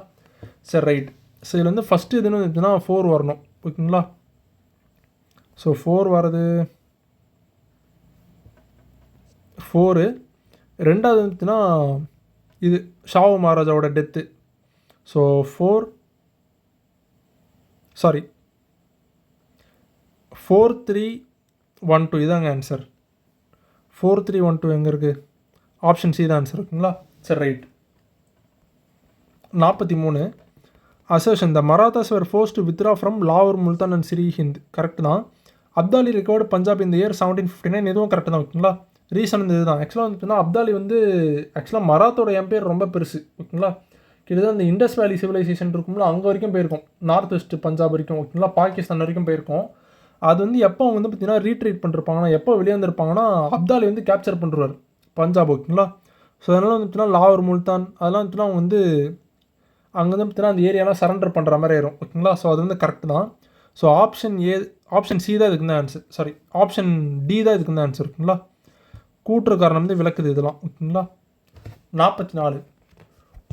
சரி ரைட். ஸோ இதில் வந்து ஃபஸ்ட்டு இதுன்னு வந்துச்சுன்னா 4 வரணும் ஓகேங்களா. ஸோ 4 வரது 4. ரெண்டாவது வந்துச்சுன்னா இது ஷாவு மகாராஜாவோட டெத்து. ஸோ 4312 இதாங்க ஆன்சர். 4312 எங்கே இருக்குது? ஆப்ஷன் சி தான் ஆன்சர் ஓகேங்களா. சரி right. 43 assertion the Marathas were forced to withdraw from லாகூர், Multan and Sirhind. Correct தான். அப்தாலி ரெக்கார்டு பஞ்சாப் இந்த இயர் 1759 இதுவும் கரெக்டு தான் ஓகேங்களா. ரீசன் வந்து இதுதான். ஆக்சுவலாக வந்துட்டுனா அப்தாலி வந்து ஆக்சுவலாக மராத்தோட எம்பையர் ரொம்ப பெருசு ஓகேங்களா. கிட்டத்தட்ட அந்த இண்டஸ் வேலி சிவிலைசேஷன் இருக்கும்ல அங்கே வரைக்கும் போயிருக்கும், நார்த் வெஸ்ட் பஞ்சாப் வரைக்கும் ஓகேங்களா, பாகிஸ்தான் வரைக்கும் போயிருக்கும். அது வந்து எப்போ அவங்க வந்து பார்த்தீங்கன்னா ரீட்ரீட் பண்ணிருப்பாங்கன்னா, எப்போ வெளியே வந்திருப்பாங்கன்னா அப்தாலி வந்து கேப்சர் பண்ணுறாரு பஞ்சாப் ஓகேங்களா. ஸோ அதனால் வந்து பார்த்தீங்கன்னா லாகூர், முல்தான் அதெல்லாம் வந்துட்டுனா அவங்க வந்து அங்கே வந்து பார்த்தீங்கன்னா அந்த ஏரியாலாம் சரண்டர் பண்ணுற மாதிரி ஆயிரும் ஓகேங்களா. ஸோ அது வந்து கரெக்ட் தான். ஸோ ஆப்ஷன் சி தான் இதுக்கு தான் ஆன்சர், சாரி ஆப்ஷன் டி தான் இதுக்கு தான் ஆன்சர் ஓகேங்களா. கூட்டுற காரணம் வந்து விளக்குது இதெல்லாம் ஓகேங்களா. 44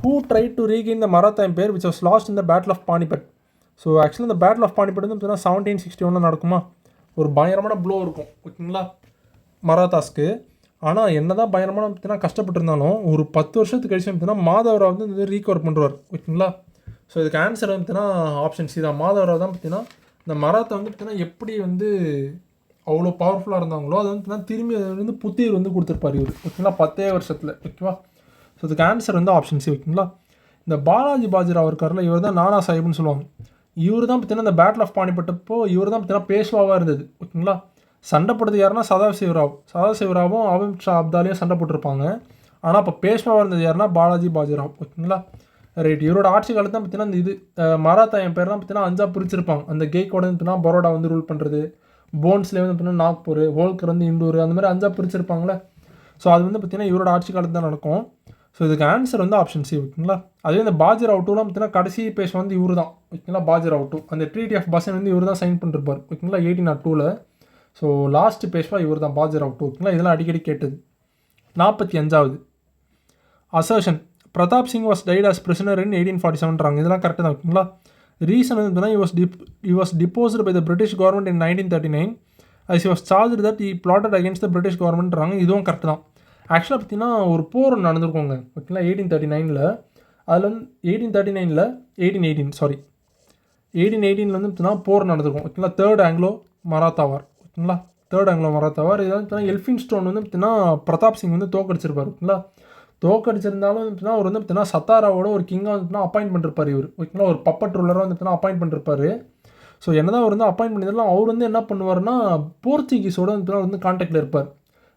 who try to regain the Maratha empire which was lost in the battle of Panipat. So ஆக்சுவலாக இந்த பேட்டில் ஆஃப் பானிபட் வந்து பார்த்தீங்கன்னா 1761 நடக்குமா. ஒரு பயங்கரமான ப்ளோ இருக்கும் ஓகேங்களா மராத்தாஸ்க்கு. ஆனால் என்ன தான் பயங்கரமான பார்த்தீங்கன்னா கஷ்டப்பட்டுருந்தாலும் ஒரு 10 வருஷத்துக்கு கழிச்சு பார்த்தீங்கன்னா மாதவராவ் வந்து இந்த ரீகவர் பண்ணுறார் ஓகேங்களா. ஸோ இதுக்கு ஆன்சர் வந்து பார்த்தீங்கன்னா ஆப்ஷன் சி தான். மாதவராவ் தான் பார்த்தீங்கன்னா இந்த மராத்தா வந்து பார்த்தீங்கன்னா எப்படி வந்து அவ்வளோ பவர்ஃபுல்லாக இருந்தாங்களோ அது வந்து பார்த்தீங்கன்னா திரும்பி அது வந்து புத்துயிர் வந்து கொடுத்துருப்பார் இவர் ஓகேங்களா 10 வருஷத்தில் ஓகேவா. ஸோ இதுக்கு ஆன்சர் வந்து ஆப்ஷன் சி ஓகேங்களா. இந்த பாலாஜி பாஜிராவ் இருக்கார்ல, இவர் தான் நானா சாஹிப்னு சொல்லுவாங்க. இவர் தான் பார்த்தீங்கன்னா இந்த பேட்டில் ஆஃப் பானிபட்டப்போ இவர் தான் பார்த்தீங்கன்னா பேஷ்வாவாக இருந்தது ஓகேங்களா. சண்டை போட்டது யாருன்னா சதாசிவராவும் அகமது ஷா அப்தாலியும் சண்டை போட்டிருப்பாங்க. ஆனால் இப்போ பேஷ்வாவாக இருந்தது யாருன்னா பாலாஜி பாஜிராவ் ஓகேங்களா. ரைட். இவரோட ஆட்சி காலத்தில் தான் பார்த்தீங்கன்னா இந்த இது மராத்தா எம்பையர் தான் பார்த்தீங்கன்னா 5 பிரிச்சிருப்பாங்க. அந்த கேக்கோட பார்த்தீங்கன்னா பரோடா வந்து ரூல் பண்ணுறது, போன்ஸ்லேயே வந்து பார்த்தீங்கன்னா நாக்பூர், ஹோல்கர் வந்து இண்டூர், அந்த மாதிரி 5 பிரிச்சிருப்பாங்களே. ஸோ அது வந்து பார்த்தீங்கன்னா இவரோட ஆட்சி காலத்தில் தான் நடக்கும். ஸோ இதுக்கு ஆன்சர் வந்து ஆப்ஷன் சி ஓகேங்களா. அதே இந்த பாஜிராவ் டூலாம் பார்த்தீங்கன்னா கடைசி பேஷ் வந்து இவர் தான் ஓகேங்களா. பாஜிராவ் டூ அந்த ட்ரீட்டி ஆஃப் பசன் வந்து இவர் தான் சைன் பண்ணிருப்பார் ஓகேங்களா 1802. ஸோ லாஸ்ட் பேஷ்வா இவர் தான் பாஜிராவ் டூ ஓகேங்களா. இதெல்லாம் அடிக்கடி கேட்டது. 45 assertion Pratap Singh was tied as prisoner in 1847றாங்க. இதெல்லாம் கரெக்டாக தான் ஓகேங்களா. ரீசன் வந்து he was deposed by the British government in 1939 as he was charged that he plotted against the British governmentறாங்க. இதுவும் கரெக்டு தான். ஆக்சுவலாக பார்த்தீங்கன்னா ஒரு போர் நடந்திருக்கோங்க ஓகேங்களா 1839. அதில் வந்து 1818 வந்து பார்த்தீங்கன்னா போர் நடந்திருக்கும் ஓகேங்களா. தேர்ட் ஆங்கிலோ மராத்தா வார் ஓகேங்களா. இதில் வந்து எல்ஃபின்ஸ்டோன் வந்து பார்த்தீங்கன்னா பிரதாப் சிங் வந்து தோக்கடிச்சிருப்பார் ஓகேங்களா. தோக்கடிச்சிருந்தாலும் வந்துட்டுனா அவர் வந்து பார்த்தீங்கன்னா சத்தாராவோட ஒரு கிங்காக வந்துட்டுனா அப்பாயின்ட் பண்ணிருப்பார் இவர் ஓகேங்களா. ஒரு பப்பட் ரூலராக வந்துட்டுனா அப்பாயின்ட் பண்ணிருப்பார். ஸோ என்ன தான் அவர் வந்து அப்பாயின்ட் பண்ணியிருந்தாலும் அவர் வந்து என்ன பண்ணுவார்னா போர்ச்சுகீஸோட வந்துட்டுனா வந்து கான்டாக்டில் இருப்பார்,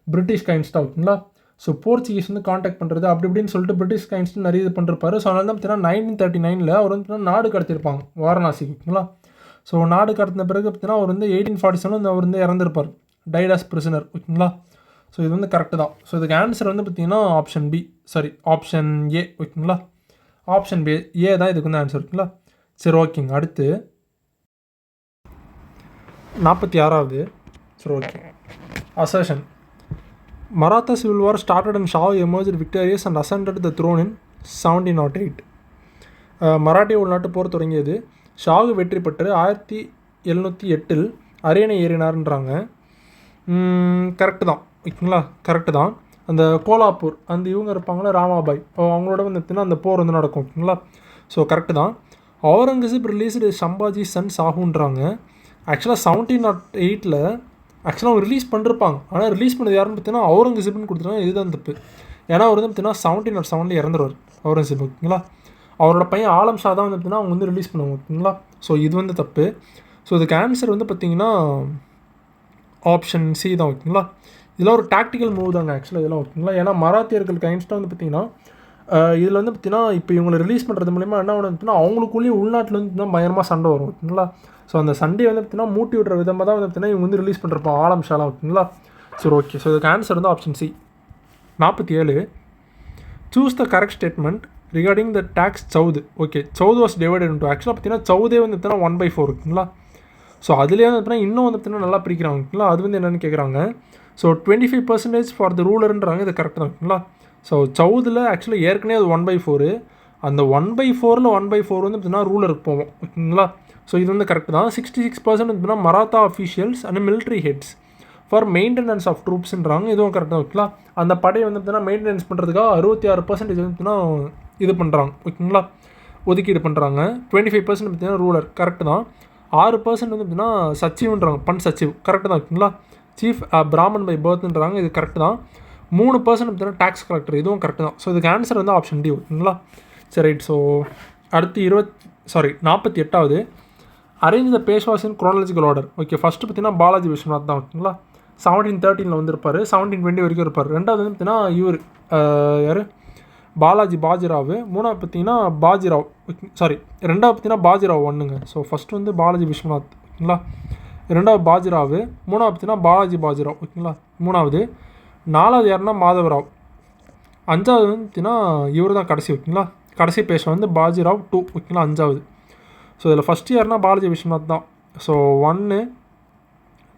பிரிட்டிஷ் கைன்ஸ்டாக ஓகேங்களா. ஸோ போர்ச்சுகீஸ் வந்து கான்டாக்ட் பண்ணுறது அப்படி இப்படின்னு சொல்லிட்டு பிரிட்டிஷ் கைன்ஸ்ட்டு நிறைய இது பண்ணிருப்பார். ஸோ அதனால தான் பார்த்தீங்கன்னா 1939 அவர் வந்து நாடு கடத்திருப்பாங்க வாரணாசி ஓகேங்களா. ஸோ நாடு கடத்தின பிறகு பார்த்தீங்கன்னா அவர் வந்து 1847 அவர் வந்து இறந்துருப்பார், டைட் ஆஸ் பிரிசனர் ஓகேங்களா. ஸோ இது வந்து கரெக்டு தான். ஸோ இதுக்கு ஆன்சர் வந்து பார்த்தீங்கன்னா ஆப்ஷன் ஏ ஓகேங்களா. ஆப்ஷன் ஏ தான் இதுக்கு வந்து ஆன்சர் ஓகேங்களா. சரி ஓகேங்க. அடுத்து 46 சரி okay. Assertion Maratha civil war started and Shah emerged victorious and ascended the throne in 1708. மராட்டிய உள்நாட்டு போர் தொடங்கியது, ஷாவு வெற்றி பெற்று 1708 அரியணை ஏறினார்ன்றாங்க. கரெக்டு தான் ஓகேங்களா. கரெக்டு தான். அந்த கோலாப்பூர் அந்த இவங்க இருப்பாங்களா ராமாபாய், அவங்களோட வந்து பார்த்தீங்கன்னா அந்த போர் வந்து நடக்கும் ஓகேங்களா. ஸோ கரெக்டு தான். அவுரங்கசீப் ரிலீஸ்டு சம்பாஜி சன் சாஹுன்றாங்க. ஆக்சுவலாக 1708 ஆக்சுவலாக அவங்க ரிலீஸ் பண்ணிருப்பாங்க. ஆனால் ரிலீஸ் பண்ணது யாருன்னு பார்த்தீங்கன்னா அவுரங்கசீப்னு கொடுத்துருக்காங்க. இதுதான் தப்பு. ஏன்னா அவர் வந்து பார்த்தீங்கன்னா 1707 இறந்துருவார் அவுரங்கசீப் ஓகேங்களா. அவரோட பையன் ஆலம் ஷா தான் வந்து பார்த்தீங்கன்னா அவங்க வந்து ரிலீஸ் பண்ணுவாங்க ஓகேங்களா. ஸோ இது வந்து தப்பு. ஸோ இதுக்கு ஆன்சர் வந்து பார்த்திங்கன்னா ஆப்ஷன் சி தான் ஓகேங்களா. இதெல்லாம் ஒரு டாக்டிக்கல் மூவ் தாங்க ஆக்சுவலாக இதெல்லாம் ஓகேங்களா. ஏன்னா மராத்தியர்களுக்கு அகைன்ஸ்டாக வந்து பார்த்திங்கன்னா இதில் வந்து பார்த்திங்கன்னா இப்போ இவங்களை ரிலீஸ் பண்ணுறது மூலிமா என்ன ஒன்று பார்த்திங்கன்னா அவங்களுக்குள்ளேயே உள்நாட்டில் வந்து பார்த்திங்கன்னா பயங்கரமாக சண்டை வரும் ஓகேங்களா. ஸோ அந்த சண்டே வந்து பார்த்திங்கன்னா மூட்டி விடுற விதமாக தான் வந்து பார்த்திங்கன்னா இவங்க வந்து ரிலீஸ் பண்ணுறப்போ ஆலம் ஷாலாம் ஓகேங்களா. சரி ஓகே. ஸோ இதுக்கு ஆன்சர் வந்து option C. 47 choose the correct statement regarding the tax Chauth. Okay, Chauth was divided into ஆக்சுவலாக பார்த்திங்கன்னா சவுதே வந்து பார்த்திங்கன்னா 1/4 ஓகேங்களா. ஸோ அதுலேயே வந்து பார்த்திங்கன்னா இன்னும் வந்து பார்த்திங்கன்னா நல்லா பிரிக்கிறாங்க ஓகேங்களா. அது வந்து என்னென்னு கேட்குறாங்க. ஸோ 25% ஃபார் த ரூலர்ன்றாங்க. இது கரெக்ட் தான் ஓகேங்களா. ஸோ சவுதில் ஆக்சுவலாக ஏற்கனவே அது 1/4, அந்த 1/4ல் 1/4 வந்து பார்த்திங்கன்னா ரூலருக்கு போவோம் ஓகேங்களா. ஸோ இது வந்து கரெக்ட் தான். 66% வந்து Maratha officials and military heads for maintenance of ட்ரூப்ஸ்ன்றாங்க. இதுவும் கரெக்டாக ஓகேங்களா. அந்த படையை வந்து பார்த்திங்கன்னா மெயின்டெனன்ஸ் பண்ணுறதுக்காக 66% வந்து பார்த்திங்கன்னா இது பண்ணுறாங்க ஓகேங்களா, ஒதுக்கீடு பண்ணுறாங்க. 25% பார்த்திங்கன்னா ரூலர் கரெக்டு தான். 6% வந்து பார்த்திங்கன்னா சச்சிவ்ன்றாங்க, பன் சச்சிவ் கரெக்டு தான் ஓகேங்களா. சீஃப் பிராமன் பை பர்த்ன்றாங்க. இது கரெக்டு தான். 3% பார்த்திங்கன்னா டேக்ஸ் கலெக்டர். இதுவும் கரெக்டு தான். ஸோ இதுக்கு ஆன்சர் வந்து ஆப்ஷன் டி ஓகேங்களா. சரி ரைட். ஸோ அடுத்து 48வது arrange the Peshwas in chronological order. Okay, first பார்த்திங்கன்னா பாலாஜி விஸ்வநாத் தான் ஓகேங்களா. 1713 வந்திருப்பார், 1720 வரைக்கும் இருப்பார். ரெண்டாவது வந்து பார்த்திங்கன்னா இவர் யார், பாலாஜி பாஜிராவ். மூணாவது பார்த்திங்கன்னா பாஜிராவ் சாரி ரெண்டாவது பார்த்திங்கன்னா பாஜிராவ் ஒன்றுங்க. ஸோ ஃபஸ்ட்டு வந்து பாலாஜி விஸ்வநாத் ஓகேங்களா, ரெண்டாவது பாஜிராவ், மூணாவது பார்த்திங்கன்னா பாலாஜி ஓகேங்களா மூணாவது. நாலாவது யாருன்னா மாதவராவ். அஞ்சாவது வந்து பார்த்திங்கன்னா இவர் தான் கடைசி ஓகேங்களா. கடைசி பேஷ வந்து பாஜிராவ் 2 ஓகேங்களா, அஞ்சாவது. ஸோ இதில் ஃபஸ்ட் இயர்னா பாலாஜி விஸ்வநாத் தான். ஸோ 1,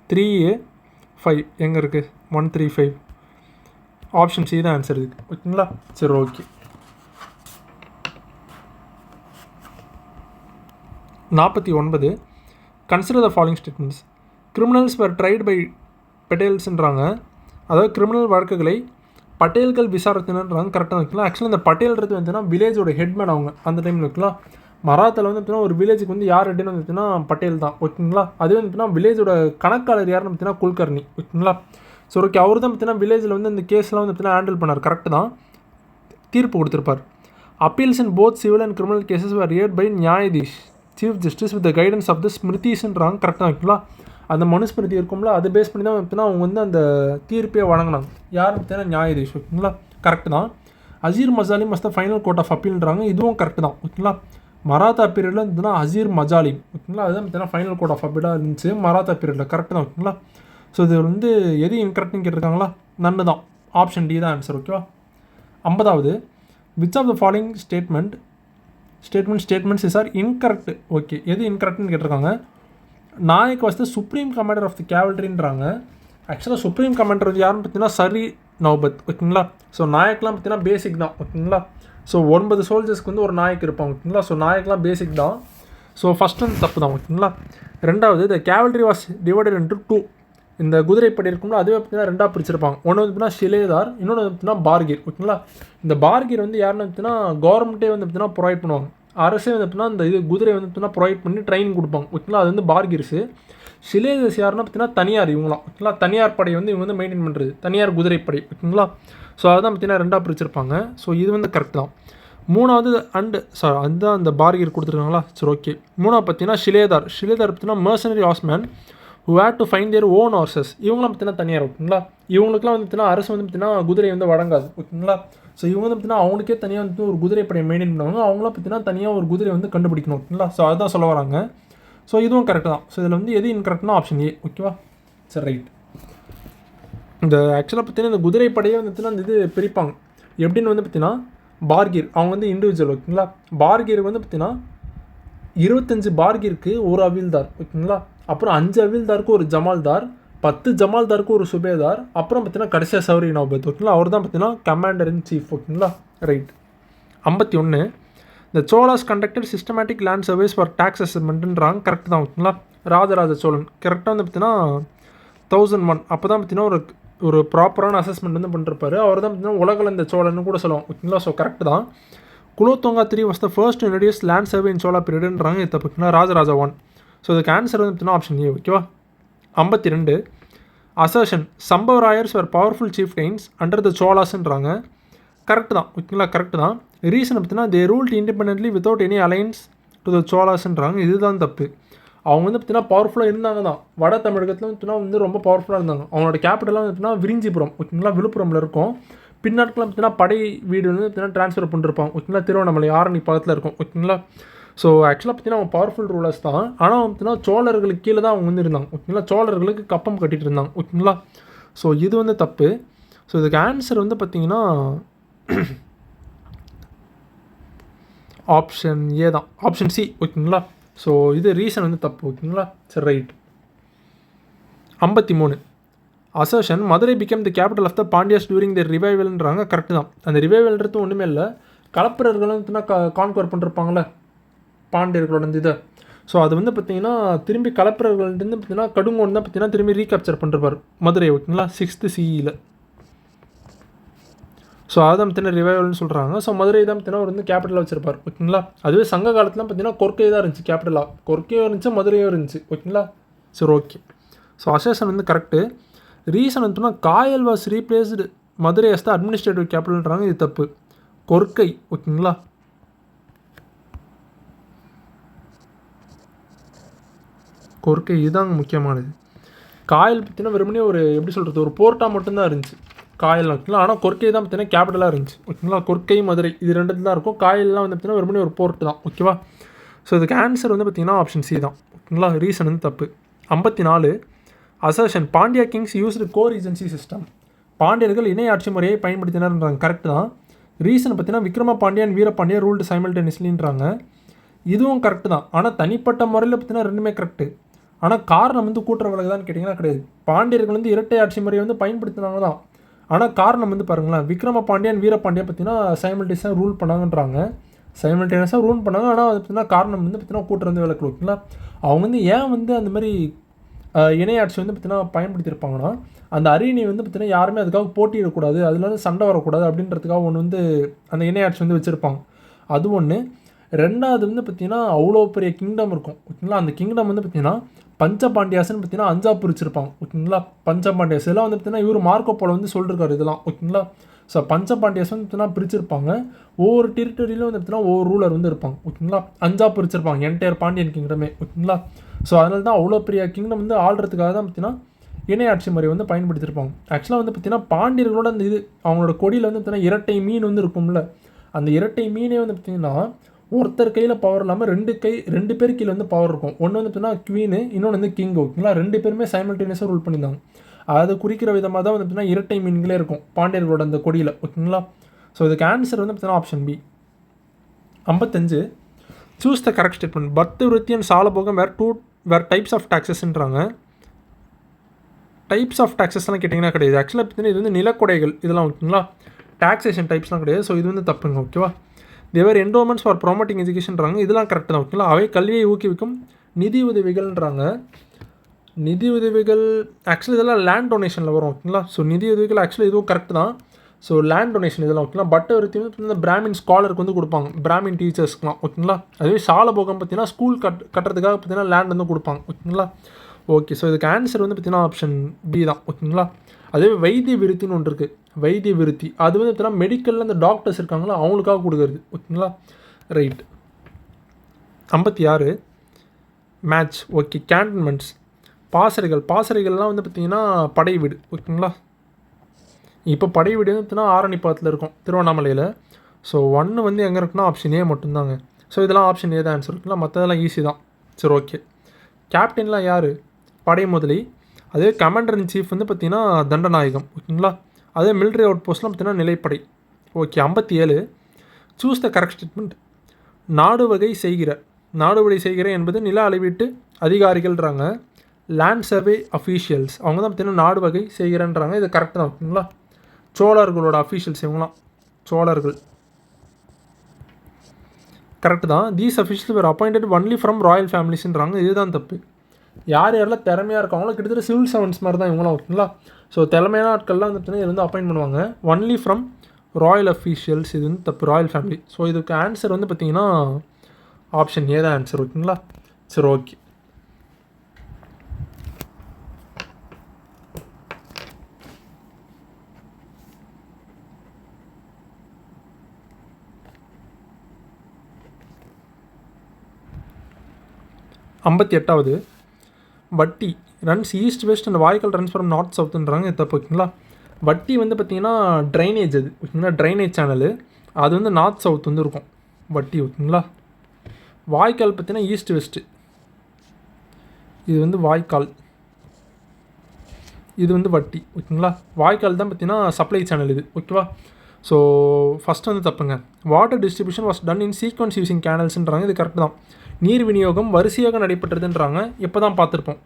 3, 5 எங்கே இருக்குது, 1, 3, 5 ஆப்ஷன் சி தான் ஆன்சர் இதுக்கு ஓகேங்களா. சரி okay. 49 consider the following statements. Criminals were tried by பட்டேல்ஸ்ன்றாங்க. அதாவது கிரிமினல் வழக்குகளை பட்டேல்கள் விசாரத்தினன்றாங்க. கரெக்டாக வைக்கலாம். ஆக்சுவலாக இந்த பட்டேல்றது வந்துன்னா வில்லேஜோட ஹெட்மேன் அவங்க அந்த டைமில் வைக்கலாம். மராத்தில் வந்து பார்த்திங்கன்னா ஒரு வில்லேஜுக்கு வந்து யார் ஹெட்டுன்னு வந்து பார்த்திங்கன்னா பட்டேல் தான் ஓகேங்களா. அதே வந்து பார்த்திங்கன்னா வில்லேஜோட கணக்காளர் யாருன்னு பார்த்திங்கன்னா குல்கர்னி ஓகேங்களா. ஸோ ஓகே, அவர் தான் பார்த்திங்கன்னா வில்லேஜில் வந்து இந்த கேஸ்லாம் வந்து பார்த்திங்கன்னா ஹேண்டில் பண்ணார். கரெக்டு தான், தீர்ப்பு கொடுத்துருப்பார். Appeals in both civil and criminal cases were heard by Nyayadhish chief justice with the guidance of the ஸ்மிருதிஸ்ன்றாங்க. கரெக்டாக வைக்கலாம். அந்த மனுஸ்மிருதி இருக்கும்ல, அதை பேஸ் பண்ணி தான் பார்த்திங்கன்னா அவங்க வந்து அந்த தீர்ப்பே வழங்கினாங்க. யாருன்னு பார்த்திங்கன்னா நியாயதீஷ் ஓகேங்களா. கரெக்டு தான். Asir மஜாலிம் மஸ்த final court of அப்பீல்ன்றாங்க. இதுவும் கரெக்டு தான் ஓகேங்களா. மராத்தா பீரியடில் இருந்ததுன்னா அசீர் மஜாலிம் ஓகேங்களா, அதுதான் பார்த்திங்கன்னா ஃபைனல் கோர்ட் ஆஃப் அப்பீலாக இருந்துச்சு மராத்தா பீரியடில். கரெக்டு தான் ஓகேங்களா. ஸோ இது வந்து எது இன்கரெக்ட்னு கேட்டிருக்காங்களா, நன்னு தான், ஆப்ஷன் டி தான் ஆன்சர் ஓகேவா. 50வது which of the following statements is or incorrect. Okay, எது இன்கரெக்ட்னு கேட்டிருக்காங்க. Nayak was the supreme commander of the கேவல்ட்ரின்றாங்க. ஆக்சுவலாக சுப்ரீம் கமாண்டர் வந்து யாருன்னு பார்த்தீங்கன்னா சரி நௌபத் ஓகேங்களா. ஸோ நாயக்லாம் பார்த்தீங்கன்னா பேசிக் தான் ஓகேங்களா. ஸோ 9 சோல்ஜர்ஸ்க்கு வந்து ஒரு நாயக் இருப்பாங்க ஓகேங்களா. ஸோ நாயக்லாம் பேசிக் தான். ஸோ ஃபஸ்ட் வந்து தப்பு தான் ஓகேங்களா. ரெண்டாவது த கேவல்ட்ரி வாஸ் டிவைடட் இன்டு 2. இந்த குதிரைப்படை இருக்கும்ல, அதுவே பார்த்திங்கன்னா ரெண்டாக பிரிச்சிருப்பாங்க. ஒன்று வந்து பார்த்திங்கன்னா ஷிலேதார், இன்னொன்று வந்து பார்த்திங்கன்னா பார்கீர் ஓகேங்களா. இந்த பார்கீர் வந்து யாருன்னு பார்த்திங்கன்னா கவர்மெண்ட்டே வந்து பார்த்திங்கன்னா ப்ரொவைட் பண்ணுவாங்க. அரசே வந்து பார்த்திங்கன்னா இந்த இது குதிரை வந்து பார்த்திங்கன்னா ப்ரொவைட் பண்ணி ட்ரைனிங் கொடுப்பாங்க ஓகேங்களா. அது வந்து பார்கீர்ஸு. ஷிலேதர்ஸ் யாருன்னா பார்த்திங்கன்னா தனியார், இவங்களாம் ஓகேங்களா. தனியார் படை வந்து இவங்க வந்து மெயின்டைன் பண்ணுறது, தனியார் குதிரைப்படை ஓகேங்களா. ஸோ அதுதான் பார்த்திங்கன்னா ரெண்டாக பிரிச்சிருப்பாங்க. ஸோ இது வந்து கரெக்ட் தான். மூணாவது அதுதான் அந்த பார்கீர் கொடுத்துருக்காங்களா. சரி ஓகே. மூணாவது பார்த்திங்கன்னா ஷிலேதார் பார்த்திங்கன்னா mercenary horsemen who had to find their own horses. இவங்களாம் பார்த்திங்கன்னா தனியார் ஓகேங்களா. இவங்களுக்குலாம் வந்து பார்த்திங்கன்னா அரசு வந்து பார்த்திங்கன்னா குதிரை வந்து வழங்காது ஓகேங்களா. ஸோ இவங்க வந்து பார்த்திங்கன்னா அவங்களுக்கே தனியாக வந்து ஒரு குதிரைப்படையை மெயின்டைன் பண்ணுவாங்க. அவங்களாம் பார்த்திங்கன்னா தனியாக ஒரு குதிரை வந்து கண்டுபிடிக்கணும் ஓகேங்களா. ஸோ அதுதான் சொல்ல வராங்க. ஸோ இதுவும் கரெக்டு தான். ஸோ இதில் வந்து எது இன்கரெக்ட்னா ஆப்ஷன் ஏ ஓகேவா. சரி ரைட். இந்த ஆக்சுவலாக பார்த்திங்கன்னா இந்த குதிரைப்படையே வந்து பார்த்திங்கன்னா இந்த இது பிரிப்பாங்க எப்படின்னு வந்து பார்த்திங்கன்னா பார்கீர் அவங்க வந்து இண்டிவிஜுவல் ஓகேங்களா. பார்கீர் வந்து பார்த்திங்கன்னா 25 பார்கீருக்கு ஒரு அவில்தார் ஓகேங்களா. அப்புறம் 5 அவில்தாருக்கு ஒரு ஜமால்தார், 10 ஜமால்தாருக்கு ஒரு சுபேதார், அப்புறம் பார்த்தீங்கன்னா கடைசியாக சௌரி நௌபத் ஓகேங்களா. அவர் தான் பார்த்தீங்கன்னா கமாண்டர் இன் சீஃப் ஓகேங்களா. ரைட். 51 இந்த Cholas conducted systematic land service for tax அசஸ்மெண்ட்ன்றாங்க. கரெக்ட் தான் ஓகேங்களா. ராஜராஜ சோழன் கரெக்டாக வந்து பார்த்தீங்கன்னா 1001 அப்போ தான் பார்த்தீங்கன்னா ஒரு ப்ராப்பரான அசஸ்மெண்ட் வந்து பண்ணிருப்பாரு. அவர் தான் பார்த்தீங்கன்னா உலகளந்த சோழன்னு கூட சொல்லுவாங்க ஓகேங்களா. ஸோ கரெக்ட் தான். Kulothunga 3 was the first introduce land survey in Chola பீரியட்ன்றாங்க. இது தப்புங்களா. ராஜராஜா 1. ஸோ இதுக்கு ஆன்சர் வந்து பார்த்தீங்கன்னா ஆப்ஷன் ஏ ஓகேவா. 52 assertion Sambuvarayars were powerful chieftains under the சோலாஸ்ன்றாங்க. கரெக்ட் தான் ஓகேங்களா. கரெக்ட் தான். ரீசன் பார்த்தீங்கன்னா they ruled independently without any allegiance to the சோலாஸ்ன்றாங்க. இதுதான் தப்பு. அவங்க வந்து பார்த்தீங்கன்னா பவர்ஃபுல்லாக இருந்தாங்க தான். வட தமிழகத்தில் பார்த்தீங்கன்னா வந்து ரொம்ப பவர்ஃபுல்லாக இருந்தாங்க. அவங்களோட கேபிட்டலாக பார்த்தீங்கன்னா விரிஞ்சிபுரம் ஓகேங்களா, விழுப்புரமில் இருக்கும். பின்னாட்கெலாம் பார்த்தீங்கன்னா படை வீடு வந்து பார்த்தீங்கன்னா ட்ரான்ஸ்ஃபர் பண்ணிருப்பாங்க ஓகேங்களா, திருவண்ணாமலை ஆரணி பக்கத்தில் இருக்கும் ஓகேங்களா. ஸோ ஆக்சுவலாக பார்த்தீங்கன்னா அவங்க பவர்ஃபுல் ரூலர்ஸ் தான். ஆனால் பார்த்தீங்கன்னா சோழர்களுக்கு கீழே தான் அவங்க வந்து இருந்தாங்க ஓகேங்களா. சோழர்களுக்கு கப்பம் கட்டிகிட்டு இருந்தாங்க ஓகேங்களா. ஸோ இது வந்து தப்பு. ஸோ இதுக்கு ஆன்சர் வந்து பார்த்தீங்கன்னா ஆப்ஷன் ஏ தான், ஆப்ஷன் சி ஓகேங்களா. ஸோ இது ரீசன் வந்து தப்பு ஓகேங்களா. சரி right. 53 assertion Madurai became the capital of the Pandyas during the ரிவைவல்ன்றாங்க. கரெக்டு தான். அந்த ரிவைவல்ன்றது ஒன்றுமே இல்லை, கலப்பரர்களும் கான்குவர் பண்ணிருப்பாங்களே பாண்டியர்களோட இதை. ஸோ அது வந்து பார்த்தீங்கன்னா திரும்பி கலப்பரர்கள்ட்டு பார்த்தீங்கன்னா கடுங்கோன் தான் பார்த்தீங்கன்னா திரும்பி ரீகேப்சர் பண்ணிருப்பார் மதுரை ஓகேங்களா 6th CE. ஸோ அதான் பார்த்தீங்கன்னா ரிவைவல்னு சொல்கிறாங்க. ஸோ மதுரை தான் பார்த்தீங்கன்னா அவர் வந்து கேபிட்டலாக வச்சிருப்பார் ஓகேங்களா. அதுவே சங்க காலத்தில் பார்த்தீங்கன்னா கொர்க்கை தான் இருந்துச்சு கேபிட்டலாக, கொர்க்கையும் இருந்துச்சு மதுரையும் இருந்துச்சு ஓகேங்களா. சரி ஓகே. ஸோ அசர்ஷன் வந்து கரெக்டு. ரீசன் வந்துன்னா Kayal was replaced Madurai as the administrative கேபிட்டல்ன்றாங்க. இது தப்பு, கொர்க்கை ஓகேங்களா. கொர்க்கை இதுதாங்க முக்கியமானது. காயல் பார்த்தீங்கன்னா வெறுமனே ஒரு எப்படி சொல்கிறது, ஒரு போர்ட்டாக மட்டும்தான் இருந்துச்சு காயல் ஓகேங்களா. ஆனால் கொர்க்கை தான் பார்த்தீங்கன்னா கேபிட்டலாக இருந்துச்சு ஓகேங்களா. கொர்க்கை மதுரை இது ரெண்டு தான் இருக்கும். காயல்லாம் வந்து பார்த்தீங்கன்னா வெறுமனே ஒரு போர்ட் தான் ஓகேவா. ஸோ இதுக்கு ஆன்சர் வந்து பார்த்தீங்கன்னா ஆப்ஷன் சி தான் ஓகேங்களா. ரீசன் வந்து தப்பு. 54 அசர்ஷன் பாண்டியா கிங்ஸ் யூஸ்டு கோ ரீஜென்சி சிஸ்டம். பாண்டியர்கள் இணை ஆட்சி முறையை பயன்படுத்தினார்ன்றாங்க. கரெக்ட் தான். ரீசன் பார்த்தீங்கன்னா விக்ரம பாண்டியன் வீரபாண்டியா ரூல்டு சைமல்டேனியஸ்லின்றாங்க. இதுவும் கரெக்டு தான். ஆனால் தனிப்பட்ட முறையில் பார்த்தீங்கன்னா ரெண்டுமே கரெக்டு. ஆனால் காரணம் வந்து கூட்டுற விலகு தான் கேட்டிங்கன்னா கிடையாது. பாண்டியர்கள் வந்து இரட்டை ஆட்சி முறையை வந்து பயன்படுத்தினாங்க தான். ஆனால் காரணம் வந்து பாருங்களேன், விக்ரம பாண்டியன் வீரபாண்டியா பார்த்தீங்கன்னா சைமல்டேனியஸாக ரூல் பண்ணாங்கன்றாங்க. சைமல்டேனியஸாக ரூல் பண்ணாங்க. ஆனால் அது பார்த்தீங்கன்னா காரணம் வந்து பார்த்தீங்கன்னா கூட்டுற வந்து விலக்கு ஓகேங்களா. அவங்க வந்து ஏன் வந்து அந்த மாதிரி இணையாட்சி வந்து பார்த்தீங்கன்னா பயன்படுத்தியிருப்பாங்கன்னா, அந்த அரியணை வந்து பார்த்தீங்கன்னா யாருமே அதுக்காக போட்டியிடக்கூடாது, அதில் வந்து சண்டை வரக்கூடாது அப்படின்றதுக்காக ஒன்று வந்து அந்த இணையாட்சி வந்து வச்சுருப்பாங்க. அது ஒன்று. ரெண்டாவது வந்து பார்த்தீங்கன்னா அவ்வளோ பெரிய கிங்டம் இருக்கும் ஓகேங்களா. அந்த கிங்டம் வந்து பார்த்தீங்கன்னா பஞ்சபாண்டியாஸ்ன்னு பார்த்தீங்கன்னா 5ஆக பிரிச்சிருப்பாங்க ஓகேங்களா. பஞ்சபாண்டியாஸ் இதெல்லாம் வந்து பார்த்தீங்கன்னா இவர் மார்க்கோ போல வந்து சொல்லிருக்காரு இதெல்லாம் ஓகேங்களா. ஸோ பஞ்சபாண்டியாஸ் வந்து பார்த்தீங்கன்னா பிரிச்சிருப்பாங்க. ஒவ்வொரு டெரிட்டரியிலும் வந்து பார்த்தீங்கன்னா ஒவ்வொரு ரூலர் வந்து இருப்பாங்க ஓகேங்களா. 5ஆக பிரிச்சிருப்பாங்க என்டையர் பாண்டியன் கிங்டமே ஓகேங்களா. ஸோ அதனால தான் அவ்வளோ பெரிய கிங்டம் வந்து ஆள்றதுக்காக தான் பார்த்தீங்கன்னா இணையாட்சி முறை வந்து பயன்படுத்தியிருப்பாங்க. ஆக்சுவலாக வந்து பார்த்தீங்கன்னா பாண்டியர்களோட அந்த இது அவங்களோட கொடியில் வந்து பார்த்தீங்கன்னா இரட்டை மீன் வந்து இருக்கும்ல, அந்த இரட்டை மீனே வந்து பார்த்தீங்கன்னா ஒருத்தர் கையில் பவர் இல்லாமல் ரெண்டு பேர் கீழே வந்து பவர் இருக்கும். ஒன்று வந்து பார்த்தீங்கன்னா குவீனு, இன்னொன்று வந்து கிங் ஓகேங்களா. ரெண்டு பேருமே சைமல்டேனியஸாக ரூல் பண்ணியிருந்தாங்க. அதை குறிக்கிற விதமாக தான் வந்து பார்த்தீங்கன்னா இரட்டை மீன்களே இருக்கும் பாண்டியர்களோட அந்த கொடியில் ஓகேங்களா. ஸோ இதுக்கு ஆன்சர் வந்து பார்த்தீங்கன்னா option B. 55 choose the correct statement. Birth Vritti and Salabhogam were types of டாக்ஸஸ்ன்றாங்க. டைப்ஸ் ஆஃப் டாக்ஸஸ்லாம் கேட்டிங்கன்னா கிடையாது. ஆக்சுவலாக பார்த்தீங்கன்னா இது வந்து நிலக்கொடைகள் இதெல்லாம் ஓகேங்களா. டாக்ஸேஷன் டைப்ஸ்லாம் கிடையாது. ஸோ இது வந்து தப்புங்க ஓகேவா. தேவர் என்டோமெண்ட்ஸ் ஃபார் ப்ரோமோட்டிங் எஜுகேஷன்றாங்க. இதெல்லாம் கரெக்ட் தான் ஓகேங்களா. அவை கல்வியை ஊக்குவிக்கும் நிதி உதவிகள்ன்றாங்க. நிதி உதவிகள் ஆக்சுவலி இதெல்லாம் லேண்ட் டொனேஷனில் வரும் ஓகேங்களா. ஸோ நிதி உதவிகள் ஆக்சுவலி இதுவும் கரெக்ட் தான். ஸோ லேண்ட் டொனேஷன் இதெல்லாம் ஓகேங்களா. பட் விருத்தி வந்து இந்த பிராமின் ஸ்காலருக்கு வந்து கொடுப்பாங்க, பிராமின் டீச்சர்ஸ்க்குலாம் ஓகேங்களா. அதுவே சாலபோகம் பார்த்தீங்கன்னா ஸ்கூல் கட்டுறதுக்காக பார்த்தீங்கன்னா லேண்ட் வந்து கொடுப்பாங்க ஓகேங்களா. ஓகே. ஸோ இதுக்கு ஆன்சர் வந்து பார்த்தீங்கன்னா ஆப்ஷன் பி தான் ஓகேங்களா. அதே வைத்திய விருத்தின்னு ஒன்று இருக்குது, வைத்திய விருத்தி. அது வந்து பார்த்தீங்கன்னா மெடிக்கலில் இந்த டாக்டர்ஸ் இருக்காங்களா அவங்களுக்காக கொடுக்குறது ஓகேங்களா. ரைட். 56 match okay. கேண்டன்மெண்ட்ஸ் பாசறைகள்லாம் வந்து பார்த்திங்கன்னா படை வீடு ஓகேங்களா. இப்போ படை வீடு வந்து பார்த்தீங்கன்னா ஆரணிப்பாத்தில் இருக்கும் திருவண்ணாமலையில். ஸோ 1 வந்து எங்கே இருக்குன்னா ஆப்ஷன் ஏ மட்டும்தாங்க. ஸோ இதெல்லாம் ஆப்ஷன் ஏ தான் ஆன்சர் இருக்குங்களா. மற்றதெல்லாம் ஈஸி தான். சரி ஓகே. கேப்டன்லாம் யார்? படை முதலி. அதே கமாண்டர் இன் சீஃப் வந்து பார்த்திங்கன்னா தண்டநாயகம் ஓகேங்களா. அதே மிலிட்ரி அவுட் போஸ்ட்லாம் பார்த்திங்கன்னா நிலைப்படை. Okay. 57 choose the correct statement. நாடு வகை செய்கிற என்பது நில அளவீட்டு அதிகாரிகள்ன்றாங்க. லேண்ட் சர்வே அஃபீஷியல்ஸ் அவங்க தான் பார்த்திங்கன்னா நாடு வகை செய்கிறன்றாங்க. இது கரெக்ட் தான் ஓகேங்களா. சோழர்களோட அஃபீஷியல்ஸ் இவங்களாம் சோழர்கள். கரெக்டு தான். These officials were appointed only from royal ஃபேமிலிஸ்ன்றாங்க. இதுதான் தப்பு. யாரெல்லாம் திறமையாக இருக்காங்களோ கிட்டத்தட்ட சிவில் சர்வன்ட்ஸ் மாதிரி தான் இவங்களாம் ஓகேங்களா. ஸோ திறமையான ஆட்கள்லாம் வந்து இது வந்து அப்பாயின்ட் பண்ணுவாங்க ஒன்லி ஃப்ரம் ராயல் அஃபீஷியல்ஸ். இது வந்து தப்பு, ராயல் ஃபேமிலி. ஸோ இதுக்கு ஆன்சர் வந்து பார்த்திங்கன்னா ஆப்ஷன் ஏ தான் ஆன்சர் ஓகேங்களா. சரி ஓகே. 58வது வட்டி ரன்ஸ் ஈஸ்ட் வெஸ்ட் அண்ட் வாய்க்கால் ரன்ஸ் ஃப்ரம் நார்த் சவுத்துன்றாங்க. இது தப்பு ஓகேங்களா. வட்டி வந்து பார்த்திங்கன்னா ட்ரைனேஜ் அது ஓகேங்களா, ட்ரைனேஜ் சேனலு. அது வந்து நார்த் சவுத் வந்து இருக்கும் வட்டி ஓகேங்களா. வாய்க்கால் பார்த்திங்கன்னா ஈஸ்ட் வெஸ்ட்டு, இது வந்து வாய்க்கால், இது வந்து வட்டி ஓகேங்களா. வாய்க்கால் தான் பார்த்திங்கன்னா சப்ளை சேனல் இது ஓகேவா. ஸோ ஃபஸ்ட்டு வந்து தப்புங்க. Water distribution was done in sequence using கேனல்ஸ்ன்றாங்க. இது கரெக்ட் தான். நீர் விநியோகம் வரிசையாக நடைபெற்றதுன்றாங்க. இப்போ தான் பார்த்துருப்போம்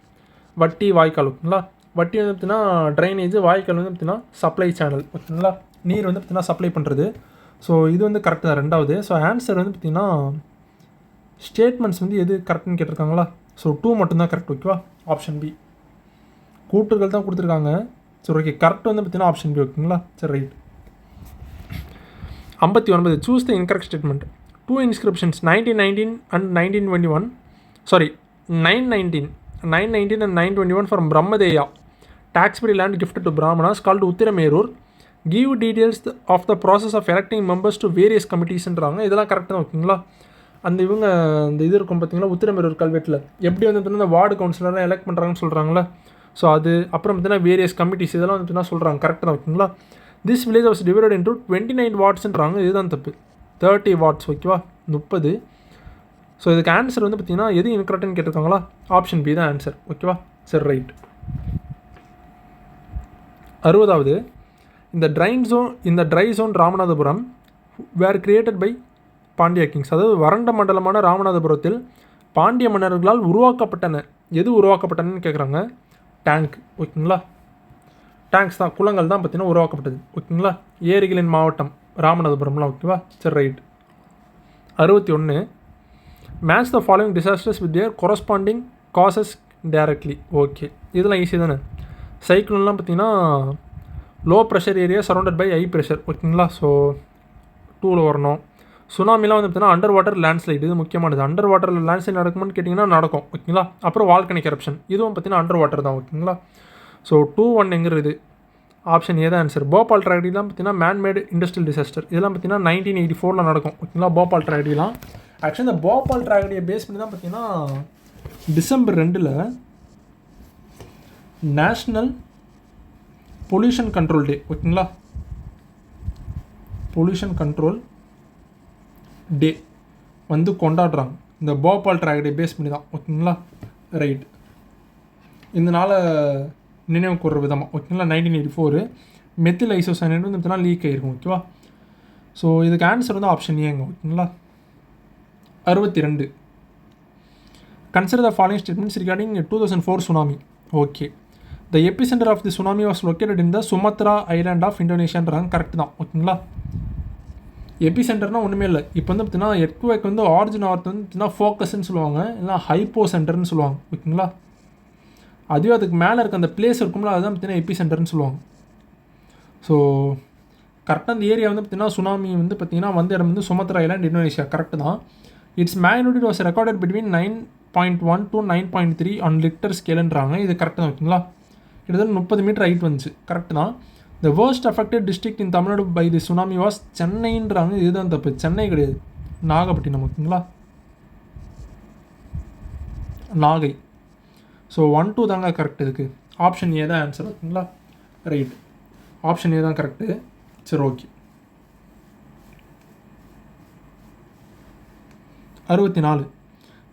வட்டி வாய்க்கால் ஓகேங்களா. வட்டி வந்து பார்த்திங்கன்னா ட்ரைனேஜ், வாய்க்கால் வந்து பார்த்திங்கன்னா சப்ளை சேனல் ஓகேங்களா, நீர் வந்து பார்த்திங்கன்னா சப்ளை பண்ணுறது. ஸோ இது வந்து கரெக்டு தான் 2வது. ஸோ ஆன்சர் வந்து பார்த்திங்கன்னா ஸ்டேட்மெண்ட்ஸ் வந்து எது கரெக்டுன்னு கேட்டிருக்காங்களா. ஸோ 2 மட்டும்தான் கரெக்ட் ஓகேவா. Option B. கூற்றுகள் தான் கொடுத்துருக்காங்க. சரி ஓகே, கரெக்ட் வந்து பார்த்திங்கன்னா ஆப்ஷன் பி ஓகேங்களா. சரி right. 59 choose the incorrect statement. 2 inscriptions 1919 and 1921 sorry 919 and 921 from Brahmadeya tax-free land gifted to Brahmanas called Uttiramerur. Give details of the process of electing members to various committeesன்றாங்க. இதெல்லாம் கரெக்ட் தான் ஓகேங்களா. அந்த இவங்க இந்த இது இருக்கும் பார்த்தீங்களா உத்திரமேரூர் கல்வெட்டில் எப்படி வந்து இந்த வார்டு கவுன்சிலராக எலெக்ட் பண்ணுறாங்கன்னு சொல்கிறாங்களா. ஸோ அது அப்புறம் பார்த்தீங்கன்னா வேரியஸ் கமிட்டிஸ் இதெல்லாம் வந்து பார்த்தீங்கன்னா சொல்கிறாங்க. கரெக்ட் தான் ஓகேங்களா. This village was divided into 29 வார்ட்ஸ்ன்றாங்க. இதுதான் தப்பு. 30 வாட்ஸ் ஓகேவா, 30. ஸோ இதுக்கு ஆன்சர் வந்து பார்த்திங்கன்னா எது இன்கரெக்ட்னு கேட்டிருக்காங்களா. ஆப்ஷன் பி தான் ஆன்சர் ஓகேவா. சரி ரைட். 60வது இந்த dry zone Ramanathapuram were created by Pandya kings. அதாவது வறண்ட மண்டலமான ராமநாதபுரத்தில் பாண்டிய மன்னர்களால் உருவாக்கப்பட்டன. எது உருவாக்கப்பட்டனன்னு கேட்குறாங்க. டேங்க் ஓகேங்களா. டேங்க்ஸ் தான், குளங்கள் தான் பார்த்திங்கன்னா உருவாக்கப்பட்டது ஓகேங்களா. ஏரிகளின் மாவட்டம் ராமநாதபுரம்லாம் ஓகேவா. சரி right. 61 match the following disasters with their corresponding causes directly. Okay, இதெல்லாம் ஈஸி தானே. சைக்ளோன்லாம் பார்த்திங்கன்னா low pressure area surrounded by high pressure ஓகேங்களா. ஸோ 2ல் வரணும். சுனாமிலாம் வந்து பார்த்திங்கன்னா அண்டர் வாட்டர் லேண்ட்ஸ்லைடு, இது முக்கியமானது. அண்டர் வாட்டரில் லேண்ட்ஸ்லைட் நடக்குமான்னு கேட்டிங்கன்னா நடக்கும் ஓகேங்களா. அப்புறம் வால்கனிக் எரப்ஷன், இதுவும் பார்த்திங்கன்னா அண்டர் வாட்டர் தான் ஓகேங்களா. ஸோ 2-1 எங்கிறது ஆப்ஷன் ஏ தான் ஆன்சர். போபால் ட்ராஜடிலாம் பார்த்திங்கன்னா மேன்மேடு இண்டஸ்ட்ரியல் டிசாஸ்டர். இதெல்லாம் பார்த்திங்கன்னா 1984 நடக்கும் ஓகேங்களா. போபால் ட்ராஜடிலாம் ஆக்சுவலி இந்த போபால் ட்ராஜடியை பேஸ் பண்ணி தான் பார்த்திங்கன்னா டிசம்பர் 2 நேஷ்னல் பொல்யூஷன் கண்ட்ரோல் டே ஓகேங்களா. பொல்யூஷன் கண்ட்ரோல் டே வந்து கொண்டாடுறாங்க. இந்த போபால் ட்ராஜடியை பேஸ் பண்ணி தான் ஓகேங்களா. ரைட். இந்த நாளை நினைவு கூறுற விதமாக ஓகேங்களா. 1984 மெத்தில் ஐசோசைனேட் வந்து பார்த்தீங்கன்னா லீக் ஆகிருக்கும் ஓகேவா. ஸோ இதுக்கு ஆன்சர் வந்து ஆப்ஷன் ஏங்க ஓகேங்களா. 62 consider the following statements regarding 2004 tsunami. Okay, the epicentre of the tsunami was located in the Sumatra island of இந்தோனேஷியான்றாங்க. கரெக்ட் தான் ஓகேங்களா. எபிசென்டர்னால் ஒன்றுமே இல்லை. இப்போ வந்து பார்த்தீங்கன்னா எர்த்குவேக் வந்து ஆரிஜின் ஆர்த் வந்து பார்த்தீங்கன்னா ஃபோக்கஸ்ன்னு சொல்லுவாங்க, இல்லை ஹைப்போ சென்டர்னு சொல்லுவாங்க ஓகேங்களா. அதுவே அதுக்கு மேலே இருக்க அந்த பிளேஸ் இருக்கும்ல அதுதான் பார்த்தீங்கன்னா எபி சென்டர்னு சொல்லுவாங்க. ஸோ கரெக்டாக அந்த ஏரியா வந்து பார்த்தீங்கன்னா சுனாமி வந்து பார்த்தீங்கன்னா வந்த இடம் வந்து சுமத்ரா ஐலாண்ட் இந்தோனேஷியா. கரெக்டு தான். Its magnitude was recorded between 9.1 to 9.3 on Richter ஸ்கேலுன்றாங்க. இது கரெக்டு தான் ஓகேங்களா. கிட்டத்தட்ட 30 மீட்டர் ஹைட் வந்துச்சு. கரெக்டு தான். The worst affected district in Tamil Nadu by the tsunami was சென்னைன்றாங்க. இதுதான் தப்பு. சென்னை கிடையாது, நாகப்பட்டினம் ஓகேங்களா. நாகை. ஸோ 1-2 தாங்க கரெக்ட். இதுக்கு ஆப்ஷன் ஏ தான் ஆன்சர் ஓகேங்களா. ரைட், ஆப்ஷன் ஏ தான் கரெக்டு. சரி okay. 64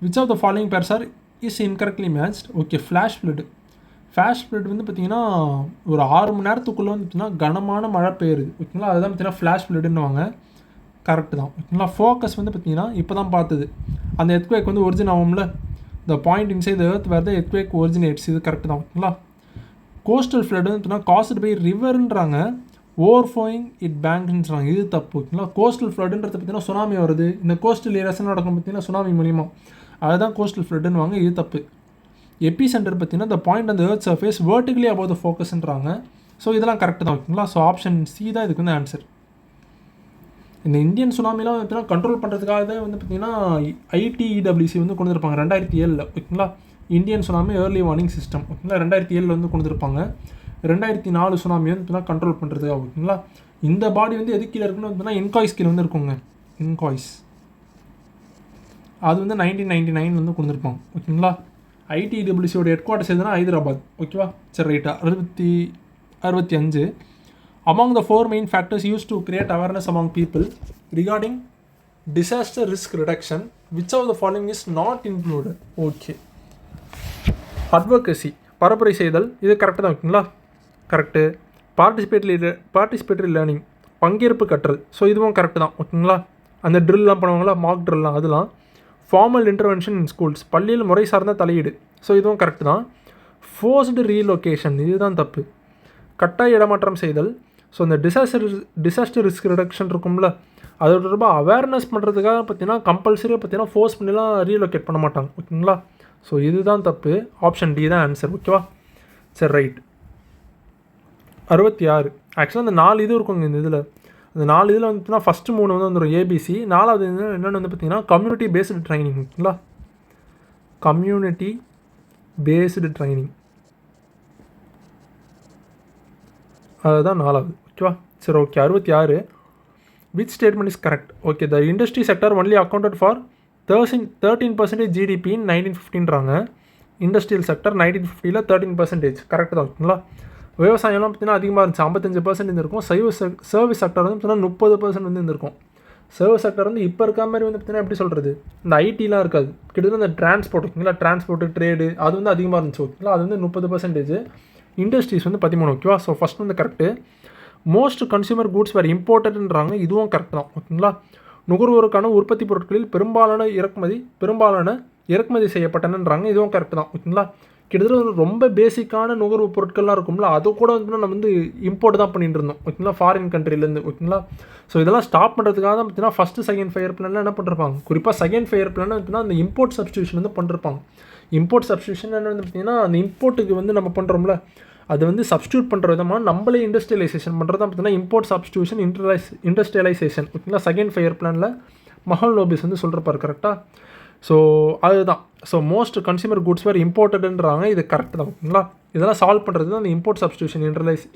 which of the following pairs are is incorrectly matched. Okay, flash flood. Flash flood வந்து பார்த்திங்கன்னா ஒரு 6 மணி நேரத்துக்குள்ளே வந்து பார்த்திங்கன்னா கனமான மழை பெய்யுது ஓகேங்களா. அதுதான் பார்த்திங்கன்னா ஃப்ளாஷ் ஃப்ளட்டுன்னுவாங்க. கரெக்டு தான் ஓகேங்களா. ஃபோக்கஸ் வந்து பார்த்திங்கன்னா இப்போ தான் பார்த்தது. அந்த எர்த்குவேக் வந்து ஒரிஜின் ஆகும்ல, the point inside the earth where the earthquake originates. இது கரெக்டு தான் ஓகேங்களா. கோஸ்டல் ஃப்ளட் வந்து பார்த்தீங்கன்னா காஸ்ட் பை ரிவர்ன்றாங்க, ஓவர்ஃப்ளோயிங் இட் பேங்க்ன்றாங்க. இது தப்பு ஓகேங்களா. கோஸ்டல் ஃப்ளட்டுன்றது பார்த்தீங்கன்னா சுனாமி வருது, இந்த கோஸ்டல் ஏரியாஸ்லாம் நடக்கும் பார்த்தீங்கன்னா சுனாமி மூலியமாக, அதுதான் கோஸ்டல் ஃப்ளட்டுன்னுவாங்க. இது தப்பு. எபி சென்டர் பார்த்தீங்கன்னா த பாயிண்ட் அந்த earth surface vertically above the ஃபோக்கஸ்ன்றாங்க. ஸோ இதெல்லாம் கரெக்டு தான் ஓகேங்களா. ஸோ ஆப்ஷன் சி தான் இதுக்கு வந்து ஆன்சர். இந்த இந்தியன் சுனாமிலாம் பார்த்தீங்கன்னா கண்ட்ரோல் பண்ணுறதுக்காக தான் வந்து பார்த்திங்கன்னா ஐடிஇடபிள்யூசி வந்து கொண்டு வந்திருப்பாங்க 2007 ஓகேங்களா. Indian tsunami early warning system ஓகேங்களா 2007 வந்து கொண்டு வந்திருப்பாங்க. 2004 சுனாமி வந்து பார்த்தீங்கன்னா கண்ட்ரோல் பண்ணுறதுக்காக ஓகேங்களா. இந்த பாடி வந்து எது கீழே இருக்குன்னு பார்த்தீங்கன்னா இன்காய்ஸ் கீழே வந்து இருக்குங்க. இன்காய்ஸ் அது வந்து 1999 வந்து கொடுத்துருப்பாங்க. ஓகேங்களா. ஐடிடபிள்யூசியோட ஹெட் குவார்ட்டர்ஸ் எதுனா ஹைதராபாத். ஓகேவா. சரி ரைட்டா. 65. Among the 4 main factors used to create awareness among people regarding disaster risk reduction, which of the following is not included? Okay. Advocacy, பரப்புரை செய்தல், இது கரெக்டு தான். ஓகேங்களா. கரெக்டு. பார்ட்டிசிபேட்டரி லேர்னிங், பங்கேற்பு கற்றல், ஸோ இதுவும் கரெக்டு தான். ஓகேங்களா. அந்த ட்ரில்லாம் பண்ணுவாங்களா, மார்க் ட்ரில்லாம், அதெல்லாம். ஃபார்மல் இன்டர்வென்ஷன் இன் ஸ்கூல்ஸ், பள்ளியில் முறை சார்ந்த தலையீடு, ஸோ இதுவும் கரெக்டு தான். ஃபோர்ஸ்டு ரீலொகேஷன், இதுதான் தப்பு. கட்டாய இடமாற்றம் செய்தல், ஸோ இந்த டிசாஸ்டர் ரிஸ்க் ரிடக்ஷன் இருக்கும்ல, அதோட ரொம்ப அவேர்னஸ் பண்ணுறதுக்காக பார்த்தீங்கன்னா கம்பல்சரியாக பார்த்தீங்கன்னா ஃபோர்ஸ் பண்ணிலாம் ரீலொகேட் பண்ண மாட்டாங்க. ஓகேங்களா. ஸோ இதுதான் தப்பு. ஆப்ஷன் டி தான் ஆன்சர். ஓகேவா. சரி ரைட். 66. ஆக்சுவலாக அந்த 4 இது இருக்குங்க இந்த இதில். அந்த 4 இதில் வந்துட்டுனா ஃபஸ்ட்டு 3 வந்து வந்துடும் ஏபிசி. 4வது என்னென்னு வந்து பார்த்திங்கன்னா கம்யூனிட்டி பேஸ்டு ட்ரைனிங். ஓகேங்களா. கம்யூனிட்டி பேஸ்டு ட்ரைனிங், அதுதான் 4வது. ஓகேவா. சரி okay. 66. Which statement is correct? Okay. The industry sector only accounted for 13% GDP in 1950ன்றாங்க. இண்டஸ்ட்ரியல் செக்டர் 1950ல் 13%. கரெக்டு தான். ஓகேங்களா. விவசாயம்லாம் பார்த்தீங்கன்னா அதிகமாக இருந்துச்சு, 55% இருந்திருக்கும். சர்வீஸ் செக்டர் வந்து பார்த்தீங்கன்னா 30% வந்து இருந்திருக்கும். சர்வீஸ் செக்டர் வந்து இப்போ இருக்க மாதிரி வந்து பார்த்தீங்கன்னா எப்படி சொல்கிறது, இந்த ஐடிலாம் இருக்காது. கிட்டத்தட்ட இந்த டிரான்ஸ்போர்ட், ஓகேங்களா, டிரான்ஸ்போர்ட்டு ட்ரேடு அது வந்து அதிகமாக இருந்துச்சு. ஓகேங்களா. அது வந்து 30%. இண்டஸ்ட்ரீஸ் வந்து 13. ஓகேவா. ஸோ ஃபஸ்ட் வந்து கரெக்டு. மோஸ்ட் கன்சியூமர் கூட்ஸ் வேறு இம்போர்ட்டட்ன்றாங்க, இதுவும் கரெக்ட் தான். ஓகேங்களா. நுகர்வோருக்கான உற்பத்தி பொருட்களில் பெரும்பாலான இறக்குமதி செய்யப்பட்டனன்றாங்க, இதுவும் கரெக்ட் தான். ஓகேங்களா. கிட்டத்தட்ட ரொம்ப பேசிக்கான நுகர்வு பொருட்கள்லாம் இருக்கும்ல, அது கூட வந்து நம்ம வந்து இம்போர்ட் தான் பண்ணிட்டு இருந்தோம். ஓகேங்களா. ஃபாரின் கண்ட்ரிலேருந்து. ஓகேங்களா. ஸோ இதெல்லாம் ஸ்டாப் பண்ணுறதுக்காக தான் பார்த்தீங்கன்னா ஃபஸ்ட்டு செகண்ட் ஃபயர் பிளானில் என்ன பண்ணிருப்பாங்க, குறிப்பாக செகண்ட் ஃபயர் பிளான் பார்த்தீங்கன்னா அந்த இம்போர்ட் சப்ஸ்டியூஷன் வந்து பண்ணிருப்பாங்க. இம்போர்ட் சப்ஸ்டியூஷன் என்ன வந்து பார்த்தீங்கன்னா அந்த இம்போர்ட்டுக்கு வந்து நம்ம பண்ணுறோம்ல, அது வந்து சப்ஸ்டியூட் பண்ணுற விதமாக நம்மளே இண்டஸ்ட்ரியலைசேஷன் பண்ணுறது தான் பார்த்தீங்கன்னா இம்போர்ட் சப்ஸ்டியூஷன் இண்டஸ்ட்ரியலைசேஷன். ஓகேங்களா. செகண்ட் ஃபயர் பிளானில் மஹல் லோபிஸ் வந்து சொல்கிறப்பாரு. கரெக்டாக. ஸோ அதுதான். ஸோ மோஸ்ட் கன்சியூமர் குட்ஸ் வேறு இம்போர்ட்டடுன்றாங்க, இது கரெக்ட் தான். ஓகேங்களா. இதெல்லாம் சால்வ் பண்ணுறது தான் அந்த இம்போர்ட் சப்ஸ்டியூஷன்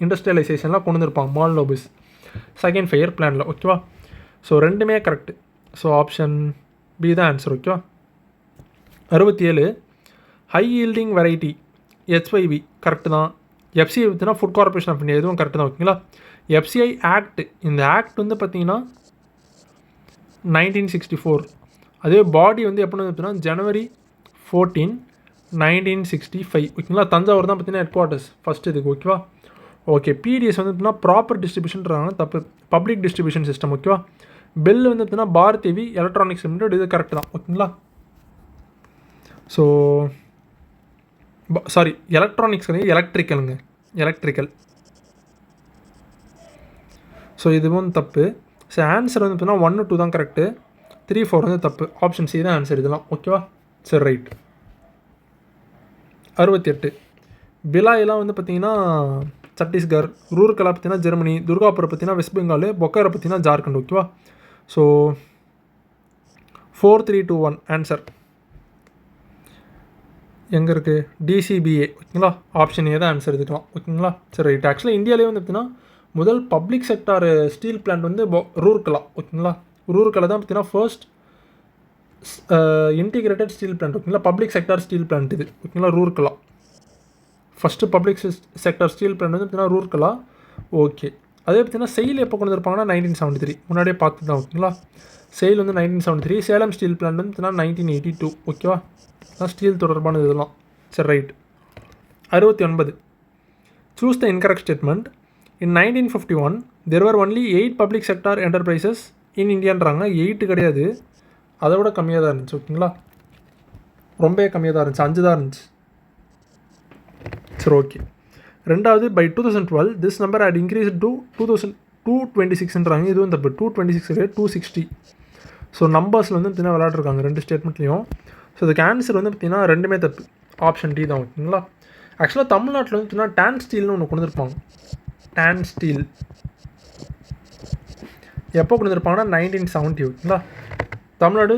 இண்டஸ்ட்ரியலைசேஷன்லாம் கொண்டு வந்திருப்பாங்க மால் லோபிஸ் செகண்ட் ஃபயர் பிளானில். ஓகேவா. ஸோ ரெண்டுமே கரெக்டு. ஸோ ஆப்ஷன் பி தான் ஆன்சர். ஓகேவா. 67. High yielding variety HYV correct தான். எஃப்சிஐ வித்துனா ஃபுட் கார்பரேஷன் ஆஃப் இந்தியா, இதுவும் கரெக்டு தான். ஓகேங்களா. எஃப்சிஐ ஆக்ட், இந்த ஆக்ட் வந்து பார்த்தீங்கன்னா 1964. அதே பாடி வந்து எப்போன்னு பார்த்தீங்கன்னா January 14, 1965. ஓகேங்களா. தஞ்சாவூர் தான் பார்த்தீங்கன்னா ஹெட் குவார்ட்டர்ஸ் ஃபஸ்ட்டு இதுக்கு. ஓகேவா. ஓகே. பிடிஎஸ் வந்து பார்த்தீங்கன்னா ப்ராப்பர் டிஸ்ட்ரிபியூஷன்றாங்க, தப்பு. Public distribution system. ஓகேவா. பெல் வந்து பார்த்தீங்கன்னா பாரத் எலக்ட்ரானிக்ஸ் லிமிடெட், இது கரெக்டு தான். ஓகேங்களா. ஸோ சாரி, எலக்ட்ரானிக்ஸ் கிடையாது, எலக்ட்ரிக்கல். ஸோ இதுவும் தப்பு. ஸோ ஆன்சர் வந்து பார்த்தீங்கன்னா 1, 2 தான் கரெக்டு. 3, 4 வந்து தப்பு. ஆப்ஷன் சி தான் ஆன்சர் இதெல்லாம். ஓகேவா. சரி ரைட். 68. பிலாயெல்லாம் வந்து பார்த்தீங்கன்னா சத்தீஸ்கர், ரூர்கலா பார்த்தீங்கன்னா ஜெர்மனி, துர்காபுரை பார்த்தீங்கன்னா வெஸ்ட் பெங்கால், பொக்காரை பார்த்தீங்கன்னா ஜார்க்கண்ட். ஓகேவா. ஸோ 4, 3, 2, 1 ஆன்சர் எங்கே இருக்குது, DCBA. ஓகேங்களா. ஆப்ஷன் ஏ தான் ஆன்சர் இதுக்கலாம். ஓகேங்களா. சரி ரைட். ஆக்சுவலாக இந்தியாவிலே வந்து பார்த்தீங்கன்னா முதல் பப்ளிக் செக்டார் ஸ்டீல் பிளான்ட் வந்து ரூர்கலா. ஓகேங்களா. ரூர்கலா தான் பார்த்தீங்கன்னா ஃபர்ஸ்ட் இன்டிகிரேட்டட் ஸ்டீல் பிளான்ட். ஓகேங்களா. பப்ளிக் செக்டார் ஸ்டீல் பிளான்ட் இது. ஓகேங்களா. Rourkela first public sector steel plant வந்து பார்த்தீங்கன்னா ரூர்கலா. ஓகே. அதே பார்த்தீங்கன்னா செயில் எப்போ கொண்டு வந்திருப்பாங்கன்னா 1973, முன்னாடியே பார்த்து தான். ஓகேங்களா. செயில் வந்து 1973. சேலம் ஸ்டீல் பிளான்ட் வந்து பார்த்தீங்கன்னா 1982. ஓகேவா. ஸ்டீல் தொடர்பானது இதெல்லாம். சரி right. 69. Choose the incorrect statement. In 1951 there were only 8 public sector enterprises in இந்தியான்றாங்க. 8 கிடையாது, அதை விட கம்மியாக தான் இருந்துச்சு. ஓகேங்களா. ரொம்ப கம்மியாக தான் இருந்துச்சு, 5 தான் இருந்துச்சு. சரி ஓகே. ரெண்டாவது, by 2012 this number had increased to 226ன்றாங்க, இதுவும் தப்பு. 226 கிடையாது, 260. ஸோ நம்பர்ஸில் வந்து பார்த்தீங்கன்னா விளையாட்ருக்காங்க ரெண்டு ஸ்டேட்மெண்ட்லேயும். ஸோ இதுக்கு ஆன்சர் வந்து பார்த்தீங்கன்னா ரெண்டுமே தப்பு. ஆப்ஷன் டி தான். ஓகேங்களா. ஆக்சுவலாக தமிழ்நாட்டில் வந்து பார்த்தீங்கன்னா டான் ஸ்டீல்னு ஒன்று கொண்டு வந்திருப்பாங்க. டான் ஸ்டீல் எப்போ கொண்டு வந்திருப்பாங்கன்னா 1970. ஓகேங்களா. Tamil Nadu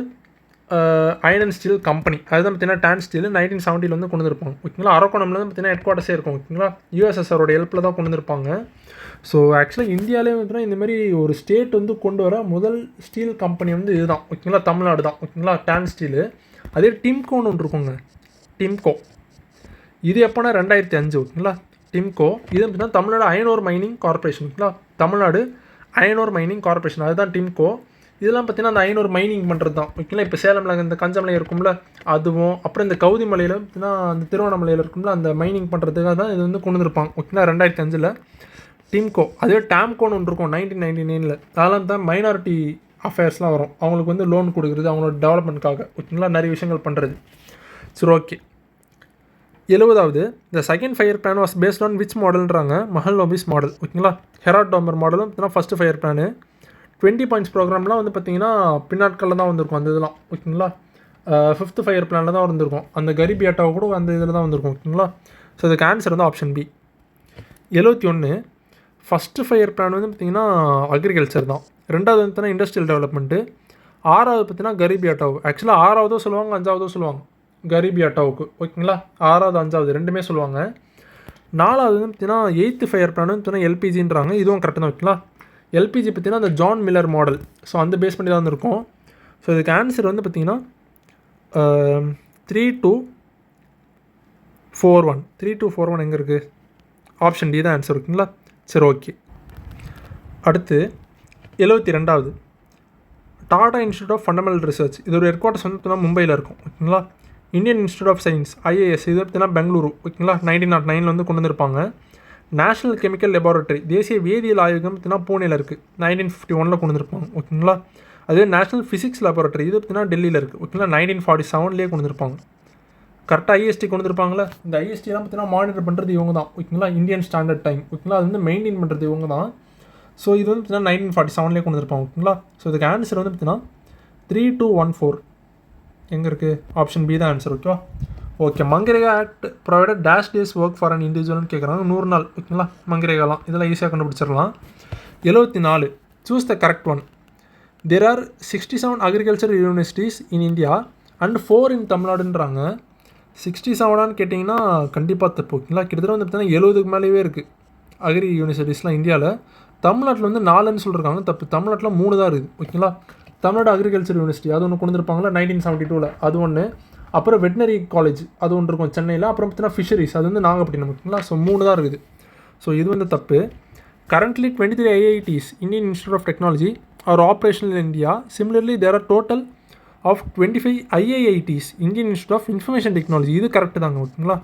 iron and steel company அதுதான் பார்த்தீங்கன்னா டான் ஸ்டீல் 1970 வந்து கொண்டு வந்திருப்பாங்க ஓகேங்களா. அரக்கோணம்ல தான் பார்த்தீங்கன்னா ஹெட் குவார்ட்டர்ஸே இருக்கும் ஓகேங்களா. யூஎஸ்எஸ்ஆரோட ஹெல்ப்பில் தான் கொண்டு வந்திருப்பாங்க. ஸோ ஆக்சுவலாக இந்தியாவிலே வந்துன்னா இந்த மாதிரி ஒரு ஸ்டேட் வந்து கொண்டு வர முதல் ஸ்டீல் கம்பெனி வந்து இதுதான் ஓகேங்களா, தமிழ்நாடு தான் ஓகேங்களா, டான் ஸ்டீலு. அதே டிம்கோன்னு ஒன்று இருக்குங்க, டிம்கோ. இது எப்போனா 2005 ஓகேங்களா. டிம்கோ இது அப்படின்னா தமிழ்நாடு அயனோர் மைனிங் கார்பரேஷன் ஓகேங்களா, தமிழ்நாடு அயனோர் மைனிங் கார்பரேஷன் அதுதான் டிம்கோ. இதெல்லாம் பார்த்தீங்கன்னா அந்த அயனோர் மைனிங் பண்ணுறது தான் ஓகேங்களா. இப்போ சேலமில் இந்த கஞ்சமலை இருக்கும்ல அதுவும், அப்புறம் இந்த கவுதி மலையில் பார்த்தீங்கன்னா அந்த திருவண்ணாமலையில் இருக்கும்ல அந்த மைனிங் பண்ணுறதுக்காக தான் இது வந்து கொண்டு வந்திருப்பாங்க ஓகேங்களா 2005 டிம்கோ. அதுவே டேம்கோன்னு ஒன்று இருக்கும் 1999. அதெல்லாம் தான் மைனாரிட்டி அஃபேர்ஸ்லாம் வரும், அவங்களுக்கு வந்து லோன் கொடுக்குறது அவங்களோட டெவலப்மெண்ட்காக ஓகேங்களா, நிறைய விஷயங்கள் பண்ணுறது. சரி ஓகே. 70வது இந்த second five year plan was based on which மாடல்ன்றாங்க, மஹல்லோபிஸ் மாடல் ஓகேங்களா. ஹெராட் டாம்பர் மாடலும் பார்த்தீங்கன்னா ஃபஸ்ட்டு ஃபயர் பிளானு. 20 பாயிண்ட்ஸ் ப்ரோக்ராம்லாம் வந்து பார்த்திங்கன்னா பின்னாட்களில் தான் வந்திருக்கும் அந்த இதெல்லாம் ஓகேங்களா. 5th ஃபயர் பிளானில் தான் வந்திருக்கும், அந்த கரிபியாட்டாவை கூட அந்த இதில் தான் வந்திருக்கும் ஓகேங்களா. ஸோ இதுக்கு ஆன்சர் வந்து option B. 71 first five year plan வந்து பார்த்திங்கன்னா அக்ரிகல்ச்சர் தான். 2வது வந்து பார்த்தீங்கன்னா இண்டஸ்ட்ரியல் டெவலப்மெண்ட்டு. 6வது பார்த்தீங்கன்னா கரிபியாட்டாவு. ஆக்சுவலாக 6வதோ சொல்லுவாங்க 5வதோ சொல்லுவாங்க கரிபியாட்டாவுக்கு ஓகேங்களா. 6வது 5வது ரெண்டுமே சொல்லுவாங்க. 4வது வந்து பார்த்திங்கன்னா 8th ஃபயர் பிளான் வந்து பார்த்தீங்கன்னா எல்பிஜின்றாங்க, இதுவும் கரெக்டாக தான் ஓகேங்களா. எல்பிஜி பார்த்தீங்கன்னா அந்த ஜான் மில்லர் மாடல், ஸோ அந்த பேஸ் பண்ணி தான் வந்துருக்கும். ஸோ இதுக்கு ஆன்சர் வந்து பார்த்திங்கன்னா 3241 எங்கே இருக்குது, ஆப்ஷன் டி தான் ஆன்சர் ஓகேங்களா. சரி ஓகே. அடுத்து 72வது Tata institute of fundamental research, இது ஒரு ஹெட் குவார்ட்டர்ஸ் வந்து பார்த்தீங்கன்னா மும்பையில் இருக்கும் ஓகேங்களா. Indian institute of science IAS இது பார்த்தீங்கன்னா பெங்களூரு ஓகேங்களா 1909 வந்து கொண்டு வந்திருப்பாங்க. நேஷனல் கெமிக்கல் லெபார்ட்டரி தேசிய வேதியியல் ஆய்வகம் பார்த்தீங்கன்னா பூனேயில் இருக்குது 1951 கொண்டு வந்திருப்பாங்க ஓகேங்களா. அதுவே நேஷனல் ஃபிசிக்ஸ் லெபார்ட்டரி இது பார்த்தீங்கன்னா டெல்லியில் இருக்குது ஓகேங்களா 1947 கொண்டு வந்திருப்பாங்க. கரெக்டாக ஐஎஸ்டி கொண்டு வந்திருப்பாங்களே, இந்த ஐஎஸ்டிலாம் பார்த்தீங்கன்னா மானிட்டர் பண்ணுறது இவங்க தான் ஓகேங்களா, இந்தியன் ஸ்டாண்டர்ட் டைம் ஓகேங்களா, அது வந்து மெயின்டைன் பண்ணுறது இவங்க தான். ஸோ இது வந்து பார்த்தீங்கன்னா 1947 கொண்டு வந்திருப்பாங்க ஓகேங்களா. ஸோ இதுக்கு ஆன்சர் வந்து பார்த்தீங்கன்னா 3214 எங்கே இருக்குது, ஆப்ஷன் பி தான் ஆன்சர் ஓகேவா. ஓகே. மங்கரேகா act provided dash days work for an இண்டிவிஜுவல்னு கேட்குறாங்க, 100 நாள் ஓகேங்களா. மங்கரேகாலாம் இதெல்லாம் ஈஸியாக கண்டுபிடிச்சிடலாம். 74 choose the correct one. There are 67 agriculture universities in India and 4 in தமிழ்நாடுன்றாங்க. 67 கேட்டிங்கன்னா கண்டிப்பாக தப்பு ஓகேங்களா. கிட்டத்தட்ட வந்து பார்த்தீங்கன்னா 70க்கு மேலேயே இருக்குது அக்ரி யூனிவர்சிட்டிஸ்லாம் இந்தியாவில். தமிழ்நாட்டில் வந்து 4ன்னு சொல்லியிருக்காங்க, தப்பு. தமிழ்நாட்டில் 3 தான் இருக்குது ஓகேங்களா. தமிழ்நாடு அக்ரிகல்ச்சர் யூனிவர்சிட்டி அது ஒன்று கொண்டு வந்திருப்பாங்களா 1972 அது ஒன்று. அப்புறம் வெட்டினரி காலேஜ் அது ஒன்று இருக்கும் சென்னையில். அப்புறம் பார்த்தீங்கன்னா ஃபிஷரிஸ் அது வந்து நாகப்பட்டினம் ஓகேங்களா. ஸோ 3 தான் இருக்குது. ஸோ இது வந்து தப்பு. Currently 23 IITs Indian institute of technology are operational in India. Similarly there are total of 25 IIITs Indian institute of information technology. இது கரெக்டு தாங்க ஓகேங்களா.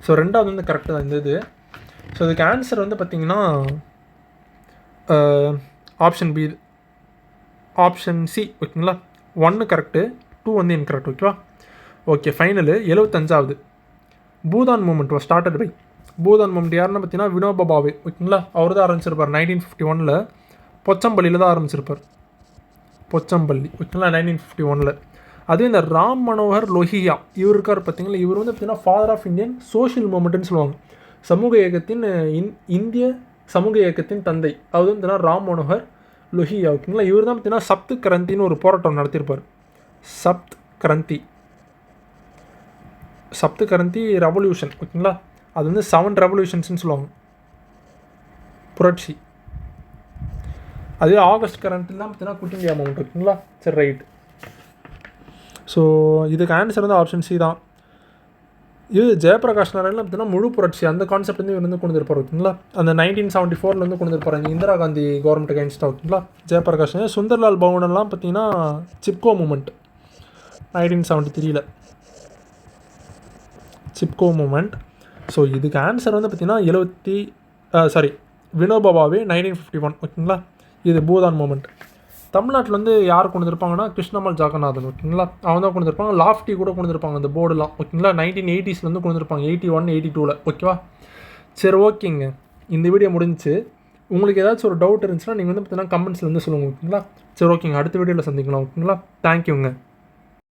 ஸோ 2வது வந்து கரெக்டு தான் இந்த இது. ஸோ இதுக்கு ஆன்சர் வந்து பார்த்திங்கன்னா ஆப்ஷன் பி, ஆப்ஷன் சி ஓகேங்களா. 1 கரெக்டு, 2 வந்து இன்கரெக்ட் ஓகேவா. ஓகே. ஃபைனலு 75வது Bhoodan movement was started by. Bhoodan movement யாருன்னு பார்த்தீங்கன்னா வினோபா பாவே ஓகேங்களா. அவர் தான் ஆரம்பிச்சிருப்பார் 1951 பொச்சம்பள்ளியில் தான் ஆரம்பிச்சிருப்பார், பொச்சம்பள்ளி ஓகேங்களா 1951. அதுவே இந்த ராம் மனோகர் லோஹியா இவர் இருக்கார் பார்த்தீங்களா, இவர் வந்து பார்த்தீங்கன்னா ஃபாதர் ஆஃப் இந்தியன் சோஷியல் மூமெண்ட்னு சொல்லுவாங்க, சமூக இயக்கத்தின் இந்திய சமூக இயக்கத்தின் தந்தை. அது வந்து பார்த்தீங்கன்னா ராம் மனோகர் லோஹியா ஓகேங்களா. இவர் தான் பார்த்தீங்கன்னா சப்த் கிரந்தின்னு ஒரு போராட்டம் நடத்தியிருப்பார். சப்த் கிரந்தி ரெவல்யூஷன் ஓகேங்களா. அது வந்து 7 ரெவல்யூஷன்ஸ்னு சொல்லுவாங்க, புரட்சி. அதுவே ஆகஸ்ட் கிரந்திலாம் பார்த்தீங்கன்னா குட் இந்தியா மூமெண்ட் ஓகேங்களா. சரி ரைட். ஸோ இதுக்கு ஆன்சர் வந்து ஆப்ஷன் சி தான். இது ஜெயபிரகாஷ் நாராயணன் பார்த்தீங்கன்னா முழு புரட்சி அந்த கான்செப்ட் வந்து இவர் வந்து கொண்டு வந்திருப்பார் ஓகேங்களா. அந்த 1974 கொண்டு வந்திருப்பார் அந்த இந்திரா காந்தி கவர்மெண்ட்டுக்கு அகேன்ஸ்டாக ஓகேங்களா ஜெயபிரகாஷ். சுந்தர்லால் பவனெல்லாம் பார்த்தீங்கன்னா Chipko movement 1973 Chipko movement. So இதுக்கு ஆன்சர் வந்து பார்த்திங்கன்னா வினோபா பாவே 1951 ஓகேங்களா. இது பூதான் மூமெண்ட். தமிழ்நாட்டில் வந்து யார் கொண்டு வந்திருப்பாங்கன்னா கிருஷ்ணமல் ஜாகநாதன் ஓகேங்களா, அவங்க தான் கொண்டு வந்திருப்பாங்க. லாஃப்டி கூட கொண்டு வந்திருப்பாங்க அந்த போர்டுலாம் ஓகேங்களா. 1980s கொண்டு வந்திருப்பாங்க 81, 82 ஓகேவா. சரி ஓகேங்க, இந்த வீடியோ முடிஞ்சிச்சு. உங்களுக்கு ஏதாச்சும் ஒரு டவுட் இருந்துச்சுன்னா நீங்கள் வந்து பார்த்தீங்கன்னா கமெண்ட்ஸில் வந்து சொல்லுங்கள் ஓகேங்களா. சரி ஓகேங்க, அடுத்த வீடியோவில் சந்திக்கலாம் ஓகேங்களா. தேங்க்யூங்க.